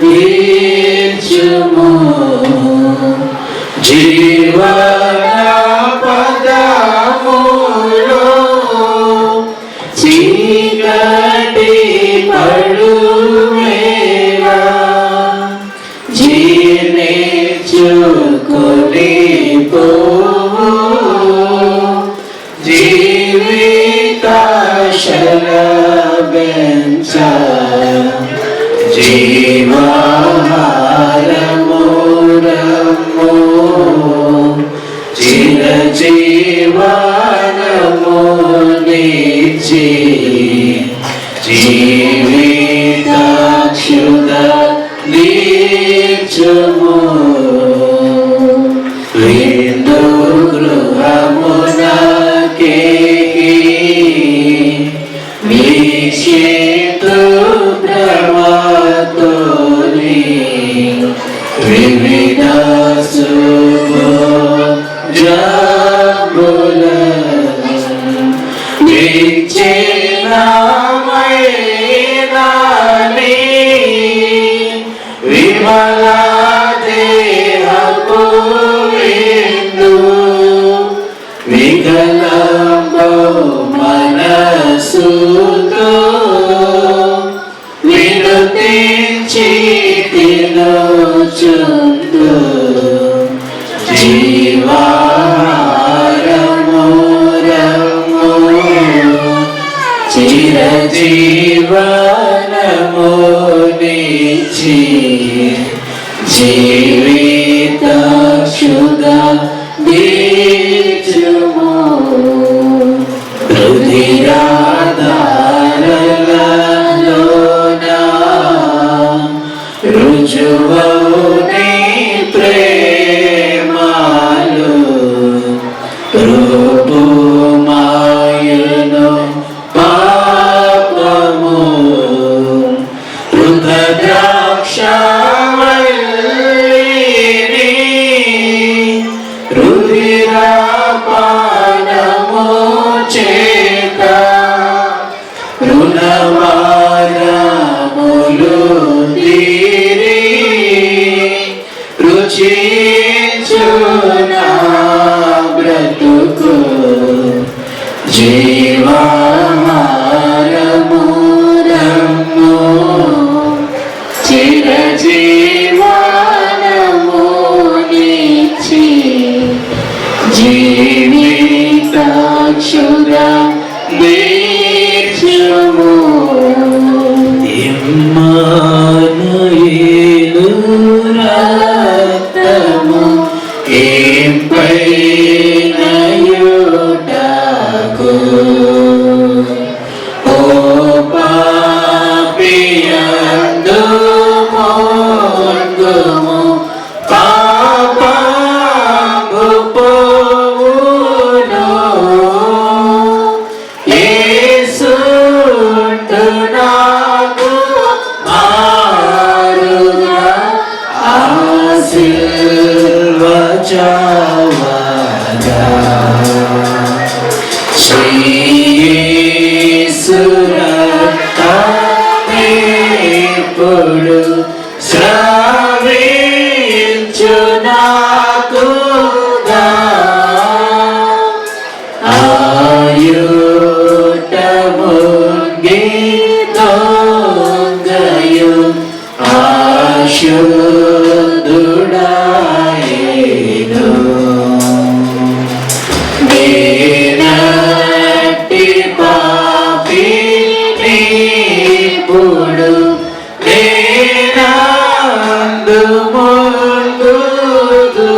తీర్చుము, జీవన పదములో చీకటి పడువేళ జీర్ణించుకొని పోవు జీవితాశలబెంచ జీవహారమో రమ్మో చిరజీవనము నిచ్చి జీవితాక్షుగా తీర్చుము, విందు గృహమునకేకి వీక్షితు భ్రమతోని వివిధ శుభోజములను నిశ్చయమైనని విమల దేహపు విందు, వికలంబో మనసుతో వినుతించి తినుచుందు, జీవహారమో రమ్మో చిరజీవనము నిచ్చి జీవితాక్షుగా తీర్చుము, రుధిరాధారలలోన రుజువౌని ప్రేమలు రూపుమాయును పాపము, రుద్రాక్షవల్లిని రుధిరపానము చేత రుణవారములు తీరి రుచించునా బ్రతుకు, జీవహారమో రమ్మో చిరజీవనము నిచ్చి జీవితాక్షుగా దొంగయు అశుద్ధుడాయేను. నేనట్టి పాపిని ఇప్పుడు నేనందు ముందుదు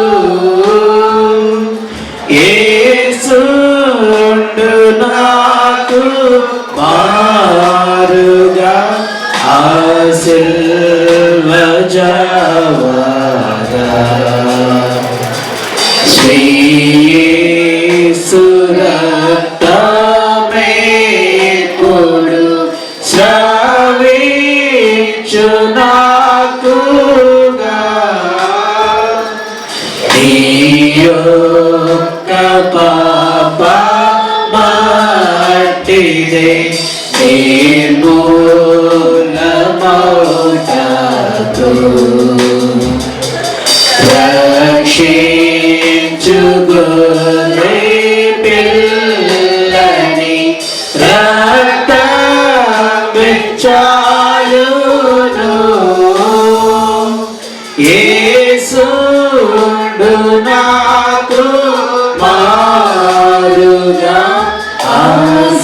యేసుండు నాకు మారుగా ఆ సిల్వ జవాగా శ్రీ యేసు రక్తమే ఇప్పుడు స్రవించు నాకుగా నీ యొక్క పాప మట్టిదే నిర్మూలమౌటకు రక్షించు గొర్రె పిల్లని రక్తమే చాలును. యేసుండు నాకు మారుగా ఆ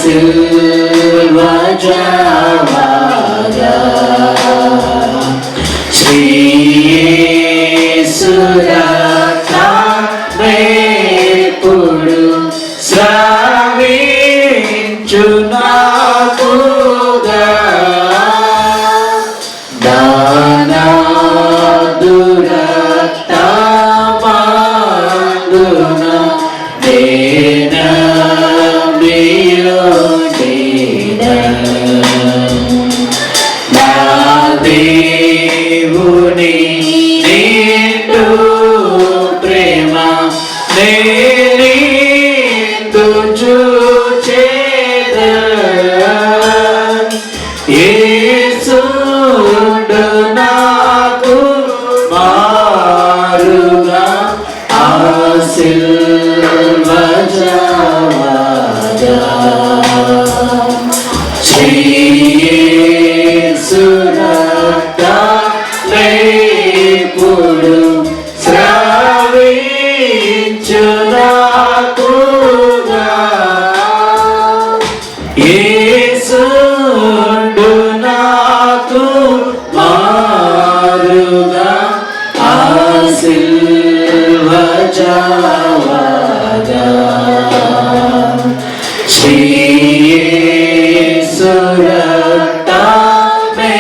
సిల్వ జవాగా శ్రీ యేసు రక్తమే ఇప్పుడు స్రవించు నాకుగా దానదురక్తమందున నా దేవుని నిండు ప్రేమ నేనిందు చూచెదన్. యేసుండు నాకు మారుగా ఆ సిల్వ జవాగా శ్రీ యేసు రక్తమే ఇప్పుడు స్రవించు నాకుగా యేసుండు నాకు మారుగా ఆ సిల్వ జవాగా శ్రీ యేసు రక్తమే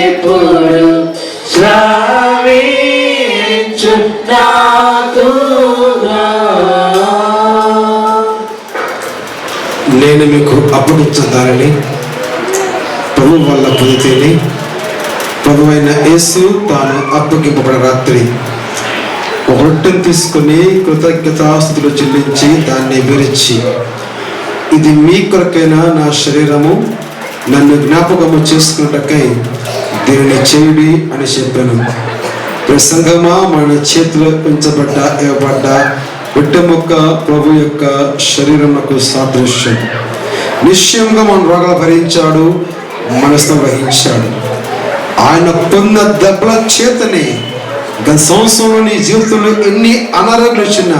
ఇప్పుడు స్రవించు నాకుగా. నేను మీకు అప్పగించుతానని ప్రభు వల్ల పొందితేనే ప్రభువైన యేసు తాను అప్పగింపబడిన రాత్రి ఒక రొట్టెను తీసుకుని కృతజ్ఞతాస్తుతులు చెల్లించి దాన్ని విరిచి, ఇది మీ కొరకైన నా శరీరము, నన్ను జ్ఞాపకము చేసుకున్నటకై దీనిని చేయుడి అని చెప్పాను. ప్రసంగమా మన చేతిలో ఇవ్వబడ్డ రొట్టె ముక్క ప్రభు యొక్క శరీరమునకు సాదృశ్యం. నిశ్చయంగా మన రోగాలు భరించాడు, మనసును వహించాడు. ఆయన పొందిన దెబ్బల చేతనే గత సంవత్సరంలో నీ జీవితంలో ఎన్ని అనారోగ్యాలు వచ్చినా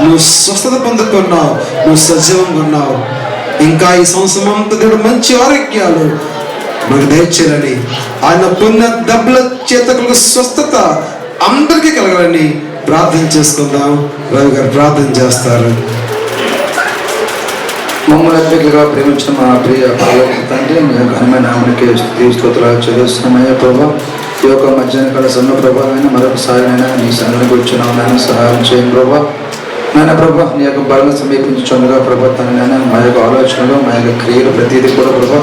నువ్వు స్వస్థత పొందుకున్నావు, నువ్వు సజీవంగా ఉన్నావు. ఇంకా ఈ సంవత్సరం అంతా దేవుడు మంచి ఆరోగ్యాలు మనకు దయచేయాలని, ఆయన పొందిన దెబ్బల చేత కలిగే స్వస్థత అందరికీ కలగాలని ప్రార్థన చేసుకుందాం. రవి గారు ప్రార్థన చేస్తారు. మమ్మల్ని అత్యధికంగా ప్రేమించిన మా ప్రియ పరలోక తండ్రి, మీ యొక్క ఘనమైన నామమునకే స్తుతులు చెల్లిస్తున్నామయ్యా ప్రభా. ఈ యొక్క మధ్యాహ్న కాల సమయ ప్రభావమైన మరొకసారి అయినా నీ సన్నిధికి వచ్చినావు నాయన, సహాయం చేయండి ప్రభా. నాయన ప్రభా, నీ యొక్క బలను సమీపించుండగా ప్రభా తనైనా మా యొక్క ఆలోచనలు, మా యొక్క క్రియలు ప్రతిదీ కూడా ప్రభా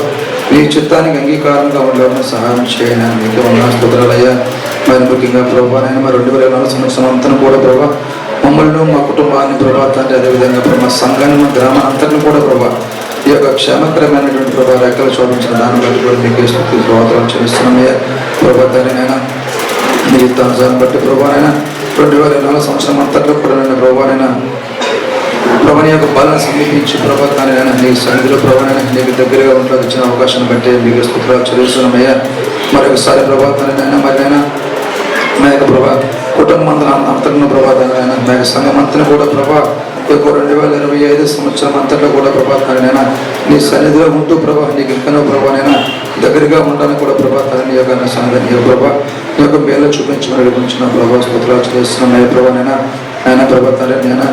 నీ చిత్తానికి అంగీకారంగా ఉండేవారిని సహాయం చేయండి. మీకు ఉన్న స్తోత్రాలయ్యా. మరి ముఖ్యంగా ప్రభా నైనా మా 2004 సంవత్సరం అంతా కూడా ప్రభా మమ్మల్ని, మా కుటుంబాన్ని ప్రభా తండ్రి, అదేవిధంగా ప్రభా మా సంఘాన్ని, మా గ్రామాన్ని కూడా ప్రభా ఈ యొక్క క్షేమకరమైనటువంటి ప్రభా రెక్కలు చూపించిన దాన్ని బట్టి కూడా మీకు స్తోత్రాలు చెల్లిస్తున్నామయ్యా ప్రభా తండ్రినైనా. మీ చిత్తానుసారం బట్టి ప్రభానైనా 2004 సంవత్సరం అంతట్లో కూడా నేను ప్రభానైనా ప్రభు నీ యొక్క బలను సమీపించి ప్రభా తానైనా నీ సన్నిధిలో ప్రభానైనా నీకు దగ్గరగా ఉంటుంది ఇచ్చిన అవకాశాన్ని బట్టి మీకు స్తోత్రాలు చెల్లిస్తున్నామయ్యా. మరొకసారి ప్రభా తానైనా మరినైనా మా యొక్క ప్రభా కుటుంబం అంతటిన ప్రభా తానైనా మా యొక్క సంఘం అంతని కూడా ప్రభా 2025 సంవత్సరం అంతట్లో కూడా ప్రభా తానైనా నీ సన్నిధిలో ఉంటూ ప్రభా నీకు ఇంకనో ప్రభానైనా దగ్గరగా ఉండడానికి కూడా ప్రభా తాని యొక్క సన్నిధి నీ ప్రభా నీ యొక్క మేలు చూపించమని అడుగుతున్న ప్రభా స్తోత్రాలు చెల్లిస్తున్నాం. ప్రభానైనా ఆయన ప్రభాతాన్ని నేను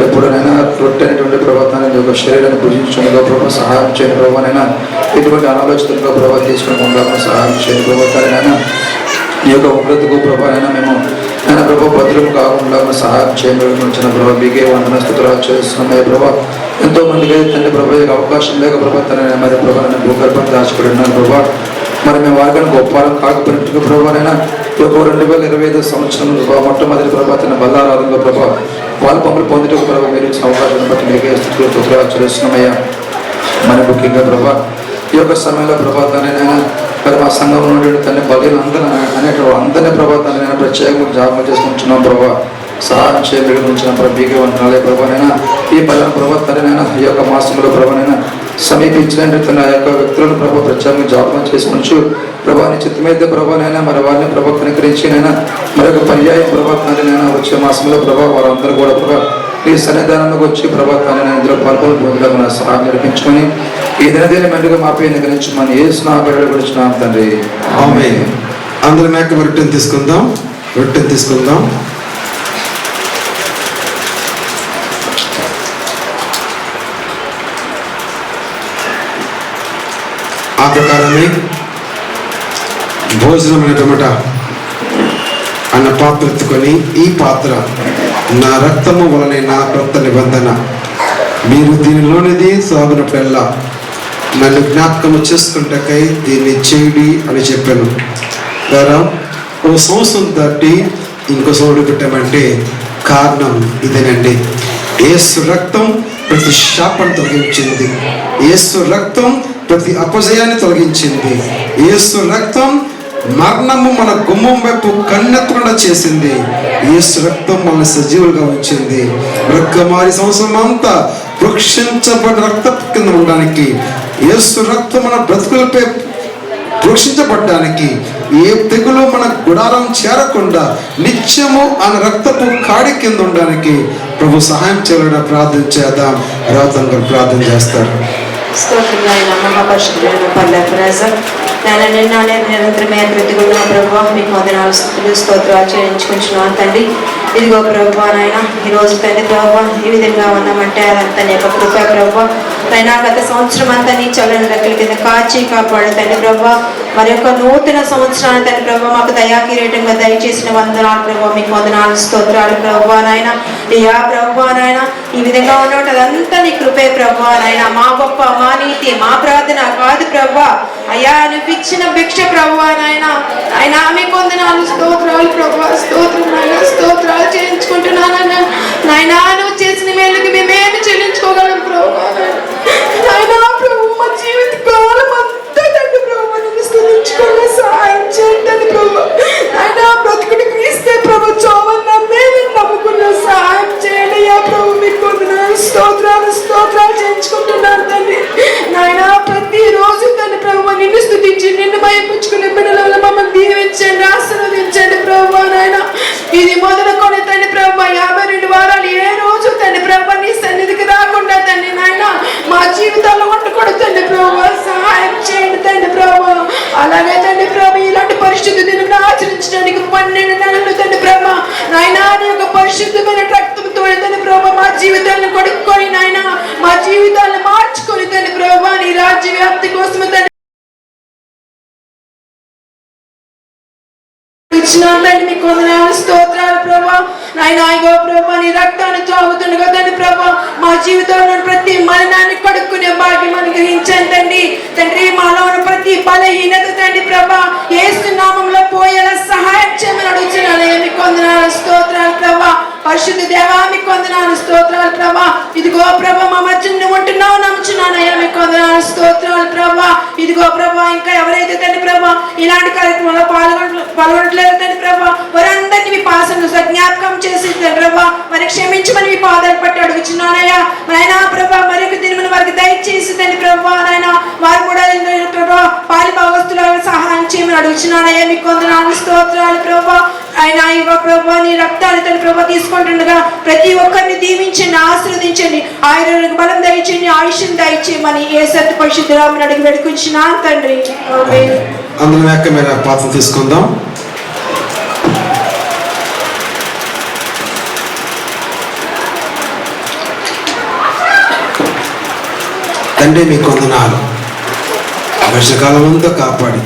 ఎప్పుడైనా రొట్టె అనేటువంటి ప్రభాతాన్ని యొక్క శరీరాన్ని పూజించడంలో ప్రభావ సహాయం చేయని ప్రభావైనా ఎటువంటి అనాలోచితంగా ప్రభావ తీసుకుని సహాయం చేయని ప్రభాతాన్ని ఈ యొక్క ఉగ్రతకు ప్రభావైనా మేము ఆయన ప్రభావ భద్రం కాకుండా సహాయం చేయబడిన ప్రభావ మీకే వందన స్థుతులు చేస్తున్నాయి. ప్రభావ ఎంతో మందికి తండ్రి ప్రభావ అవకాశం లేక ప్రభాతాన్ని మరి ప్రభావాన్ని భూగర్భం దాచిపడి ఉన్నారు ప్రభావ. మరి మేము వారికైనా గొప్పవారం కాకపోయినట్టుగా ప్రభావైనా ఈ యొక్క 2025 సంవత్సరంలో ప్రభావ మొట్టమొదటి ప్రభాతాన్ని బల్లారాధంలో ప్రభావ వాళ్ళ పనులు పొందటకు ప్రభావ మీరు ఇచ్చిన అవకాశాన్ని బట్టి మీకే స్థుతులు చేస్తున్నామయ్యా. మరి ముఖ్యంగా ప్రభావ ఈ యొక్క సమయంలో ప్రభాతాన్ని మరి మా సంఘంలో ఉన్నటువంటి తల్లి బలీలు అందరినీ ప్రభాతాన్ని ప్రత్యేకంగా జాగ్రత్త చేసుకుంటున్నాం ప్రభావ. సహాయం చేయబడి ఉంచిన మీకే వంటనాలే ప్రభావైనా ఈ పదన ప్రభాతాన్ని ఈ యొక్క మాసంలో ప్రభావైనా సమీపించిన తన యొక్క వ్యక్తులను ప్రభావ ప్రత్యేకంగా జాగ్రత్త చేసుకుంటూ ప్రభాని చిత్తమైతే ప్రభానైనా మరి వారిని ప్రభావ కనుకరించినైనా మరొక పర్యాయం ప్రభాతాన్ని వచ్చే మాసంలో ప్రభావ వారందరూ కూడా ప్రభావ ఈ సన్నిధానంలోకి వచ్చి ప్రభాతాన్ని ఇందులో పాల్గొని సహాయం నడిపించుకొని ఈ దినదిన మెండుగా మా పేరు గురించి మన ఏ స్నాపేట గురించి తండ్రి ఆమేన్. అందరి మేక రొట్టెని తీసుకుందాం. ఆ ప్రకారమే భోజనం అనేటమాట అన్న పాత్ర ఎత్తుకొని ఈ పాత్ర నా రక్తము వలనే నా క్రొత్త నిబంధన, మీరు దీనిలోనిది సాగునప్పుడల్లా నన్ను జ్ఞాపకము చేసుకుంటకై దీన్ని చేయుడి అని చెప్పాను. ద్వారా ఓ సంవత్సరం దాటి ఇంకో సోడు పెట్టామంటే కారణం ఇదేనండి. యేసు రక్తం ప్రతి శాపాన్ని తొలగించింది. యేసు రక్తం ప్రతి అపజయాన్ని తొలగించింది. యేసు రక్తం మరణము మన గుమ్మం వైపు కన్నెత్తకుండా చేసింది. యేసు రక్తం మన సజీవులుగా ఉంచింది. రక్తమారి సంవత్సరం అంతా వృక్షించబడిన రక్త కింద ఉండడానికి, యేసు రక్తం మన బ్రతుకులపై వృక్షించబడ్డానికి, ఏ తెగులు మన గుడారం చేరకుండా నిత్యము ఆయన రక్తపు కాడి కింద ఉండడానికి ప్రభు సహాయం చేయాలని ప్రార్థన చేద్దాం. రాతంగా ప్రార్థన చేస్తారు. నేను నిన్న నిరంతరమే ప్రతిగుణ ప్రభావ మీకు వందనాలు స్తోత్రాలు చేయించుకుంటున్నాను తండ్రి. ఇదిగో ప్రభావ నాయన ఈరోజు తండ్రి ప్రభావ ఈ విధంగా ఉన్నామంటే అదంతా నీ యొక్క కృప ప్రభావ. అయినా గత సంవత్సరం అంతా నీ చల్లని రెక్కల కింద కాచి కాపాడు తండ్రి ప్రభావ. మరి యొక్క నూతన సంవత్సరాన్ని తండ్రి ప్రభావ మాకు దయాకిరీటంగా దయచేసిన వందనాలు ప్రభావ, మీకు వందనాలు స్తోత్రాలు ప్రభావ నాయన. యా ప్రభావ నాయన ఈ విధంగా ఉన్నట్టు అదంతా నీ కృపే ప్రభావ నాయన. మా గొప్ప మా నీతి మా ప్రార్థన కాదు ప్రభావ, అయ్యా నువ్వు ఇచ్చిన భిక్ష ప్రభువా నాయన. ఆయన మీకు వందనాలు స్తోత్రాలు ప్రభువా, స్తోత్రాలు చేయించుకుంటున్నానన్న నాయన. నువ్వు చేసిన మేలుకి మేమేమి చెల్లించుకోగలం ప్రభువా నాయన. ప్రభు మా జీవిత కాలం అంతా తండ్రి ప్రభు నిన్ను స్తుతించుకోవాలి సహాయం చేయండి ప్రభు నాయన. బ్రతుకుడు క్రీస్తే ప్రభు చోవన్న మేము నమ్ముకున్న సహాయం చేయండి అయ్యా ప్రభు. మీకు వందనాలు స్తోత్రాలు చేయించుకుంటున్నాను తండ్రి నాయన. ప్రతిరోజు తండ్రి ప్రభు నిన్ను స్తుతించి నిన్ను భయపించుకునే బిడ్డల మమ్మల్ని దీవించండి, ఆశీర్వదించండి ప్రభు నాయన. ఇది మొదలుకొని తండ్రి ప్రభు 52 వారాలు ఏ రోజు తండ్రి ప్రభు నీ సన్నిధికి రాకుండా తండ్రి నాయన మా జీవితాల్లో వండుకోడు తండ్రి ప్రభు సహాయం చేయండి తండ్రి ప్రభు. అలాగే తండ్రి ప్రభు ఇలాంటి పరిస్థితి దీన్ని ఆచరించడానికి 12 నెలలు తండ్రి ప్రభు నాయన నీ యొక్క పరిశుద్ధమైన రక్తంతో తండ్రి ప్రభు మా జీవితాలను కొడుక్కొని నాయన మా జీవితాలను మార్చుకొని తండ్రి ప్రభు నీ రాజ్య వ్యాప్తి కోసం తండ్రి ఇచ్చినండి. మీకు వందనాలు స్తోత్రాలు ప్రభా నాయన. ఇగో ప్రభా నీ రక్తాన్ని తాగుతుండగా తండ్రి ప్రభా మా జీవితంలో ప్రతి మలినాన్ని కడుక్కునే భాగ్యం అనుగ్రహించండి తండ్రి. మాలో ఉన్న ప్రతి బలహీనత తండ్రి ప్రభా యేసు నామములో పోయేలా సహాయం చేయమని అడుగుతున్నాను. మీకు వందనాలు స్తోత్రాలు ప్రభా. పరిశుద్ధ దేవా మీకు వందనాలు స్తోత్రాలు ప్రభా. ఇదిగో ప్రభా మా మధ్య ఉంటున్నావు నమ్ముచున్నానయ్యా. మీకు వందనాలు స్తోత్రాలు ప్రభా. ఇదిగో ప్రభా ఇంకా ఎవరైతే తండ్రి ప్రభా ఇలాంటి కార్యక్రమంలో పాల్గొనట్లేదు తండ్రి ప్రభా వారందరినీ మీ పాసను జ్ఞాపకం చేసి తండ్రి ప్రభా మరి క్షమించమని మీ పాదాలు పట్టి అడుగుచున్నానయ్యా నాయనా ప్రభా మరి ఒక దినమును వారికి దయచేసి తండ్రి ప్రభా నాయనా వారు కూడా ప్రభా పాలి భాగస్తులకు సహాయం చేయమని అడుగుచున్నానయ్యా మీకు వందనాలు స్తోత్రాలు ప్రభా ఆయన ఇవ్వ ప్రభా నీ రక్తాన్ని తండ్రి ప్రభా తీసుకుంటుండగా ప్రతి ఒక్కరిని దీవించండి ఆశీర్వదించండి ఆయుర్వేదిక బలం దయచేయండి ఆయుష్యం దయచేయమని యేసు పరిశుద్ధ నామమున అడిగి వేడుకుంటున్నాను తండ్రి ఆమేన్. అందరం యొక్క మీద పాత్ర తీసుకుందాం. తండ్రి మీకు వందనాలు, వర్షకాలం అంతా కాపాడి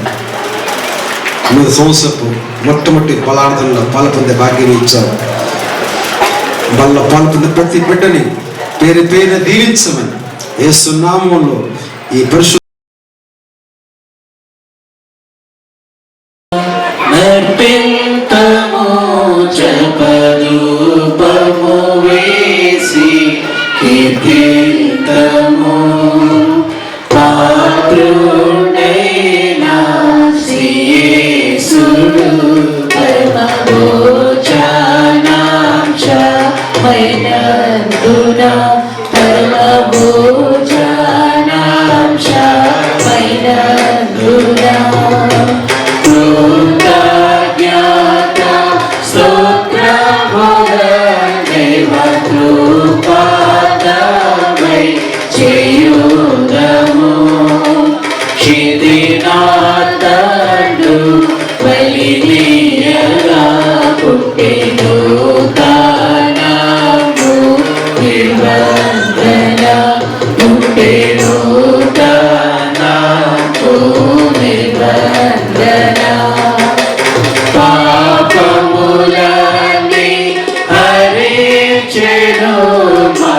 మీద సంవత్సరపు మొట్టమొదటి బలార్థంలో పాల్పొందే భాగ్యం ఇచ్చావు. వాళ్ళ పాల్పొందే ప్రతి బిడ్డని పేరు పేరు దీవించమని యేసు నామములో ఈ పరిశుద్ధ నర్పింతము జపరూపము వేసి కీర్తింతము పాత్రుడైనా యేసుడు పరమభోజనాంశమైనందున పరమభోజనాంశమైనందున కృతజ్ఞత స్తోత్రములనేవ కృపాదమై చేయుదము క్షితినాథుడు బలినీయగా పుట్టెను దానము నిబంధన పుట్టెను దానము నిబంధన పాపములన్నీ హరించెను మా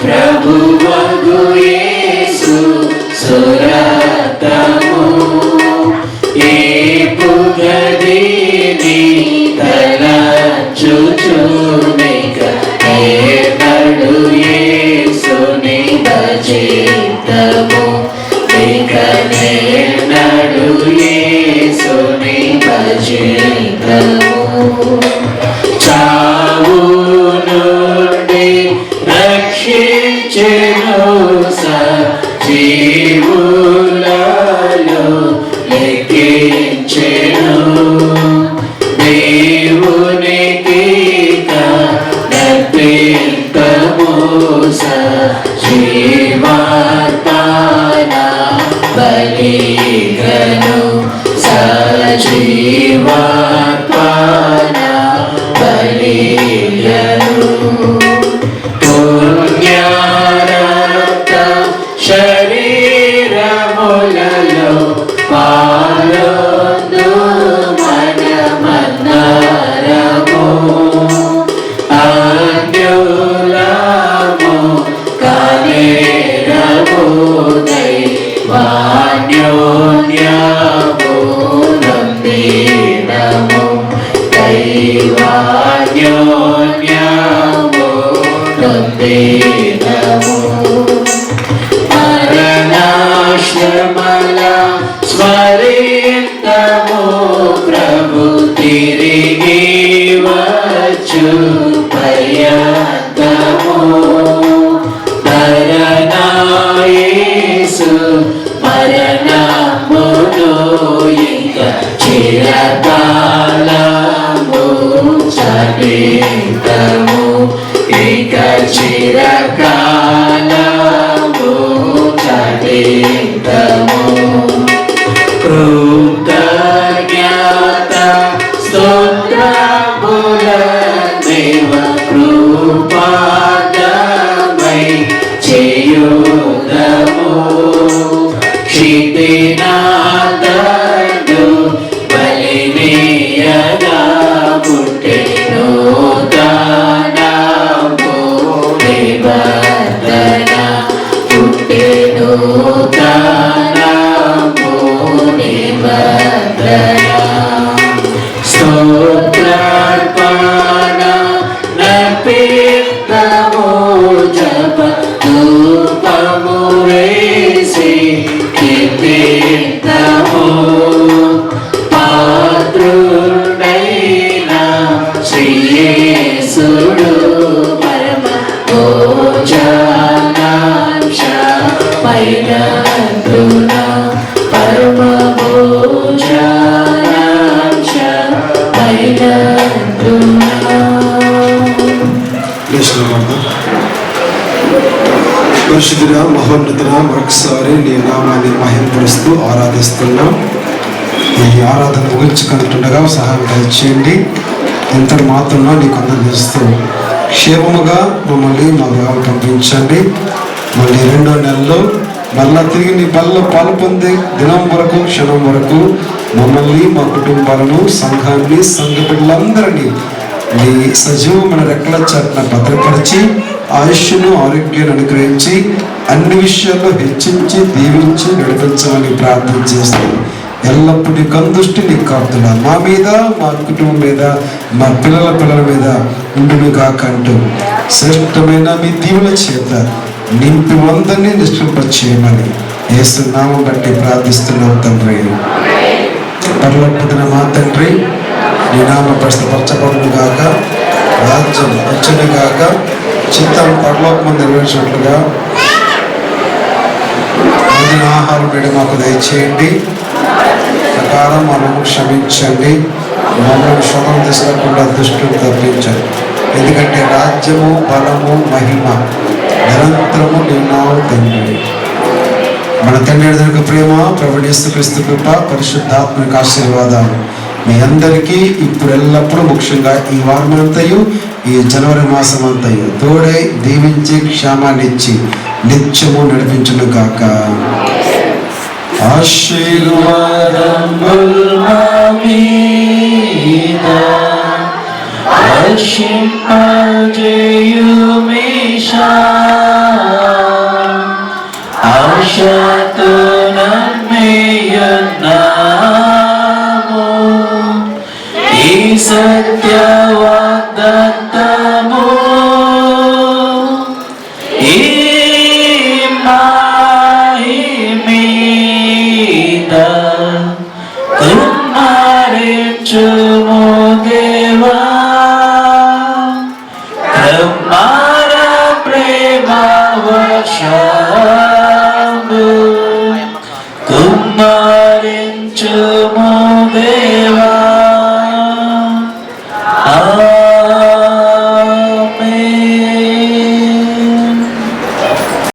ప్రభువగు యేసు సురతము ఏ పుగదిని తలచుచునిక ఏనడు యేసుని భజితము ఇక నేనడు యేసుని భజితము చావు నుండి రక్షించెను సజీవులలో లెక్కించెను దేవునికి నర్పింతము సజీవార్పణ బలిగను సజీవార్పణ బలిగను పుణ్యారత శరీరములలో పాలొందు మనమన్నరము అన్యులము కానేరము దైవాన్యోన్యము నందినము దైవాన్యోన్యము నందినము మరణాశ్రమల స్మరింతము ప్రభు తిరిగి వచ్చు పర్యంతము మరణాయేసు మరణమును ఇంక చిరకాలము చరితము ఇక చిరకాలము చరితము కృతజ్ఞత స్తోత్రములనే కనపరుస్తూ ఆరాధిస్తున్నాం. ఈ ఆరాధన ముగించుకుంటుండగా సహాయం దయచేయండి. ఇంతటి మాత్రం నీకు అందజేస్తూ క్షేమముగా మమ్మల్ని మా గ్రామం పంపించండి. మళ్ళీ 2వ నెలలో మళ్ళా తిరిగి నీ బల్లో పాలు పొందే దినం వరకు, క్షణం వరకు మమ్మల్ని, మా కుటుంబాలను, సంఘాన్ని, సంఘ బిడ్డలందరినీ నీ సజీవమైన రెక్కల చాటున భద్రపరిచి ఆయుష్ను, ఆరోగ్యాన్ని అనుగ్రహించి అన్ని విషయాల్లో హెచ్చించి దీవించి నడిపించాలని ప్రార్థన చేస్తాను. ఎల్లప్పుడూ నీ కందృష్టి, నీ కాపుదల మా మీద, మా కుటుంబం మీద, మా పిల్లల మీద ఉండునుగా కంటూ శ్రేష్టమైన మీ దీవుల చేత నింపి అందరినీ నిష్ఠింపచేయమని యేసు నామం బట్టి ప్రార్థిస్తున్నాం తండ్రి. పరలోకపుత్రుడ మా తండ్రి, నీ నామ ప్రస్తుతపరచబడును గాక, రాజ్యం వచ్చును గాక, చిత్తం పరలోకము నెరవేర్చినట్లుగా అందిన ఆహారం వేడి మాకు దయచేయండి. ప్రకారం మనము క్షమించండి, మమ్మల్ని శోధన తీసుకోకుండా దుష్టుని తప్పించండి. ఎందుకంటే రాజ్యము, బలము, మహిమ నిరంతరము నీవు తండ్రి. మన తండ్రి యొక్క ప్రేమ, ప్రభువైన యేసుక్రీస్తు కృప, పరిశుద్ధాత్మక ఆశీర్వాదాలు మీ అందరికీ ఇప్పుడు ఎల్లప్పుడూ, ముఖ్యంగా ఈ వారమంతయు, ఈ జనవరి మాసం అంతయు తోడై దీవించి క్షేమాన్ని ఇచ్చి నిత్యము నడిపించును గాక. ఆశీర్వాదముల్ మా మీద వర్షింపజేయుమీశా, ఆశతో నమ్మియున్నాము ఈ సత్య వాగ్దత్తము. ఈ మాయి మీద కుమ్మరించుము దేవా, బ్రహ్మార ప్రేమ వర్షము కుమ్మరించుము దేవా.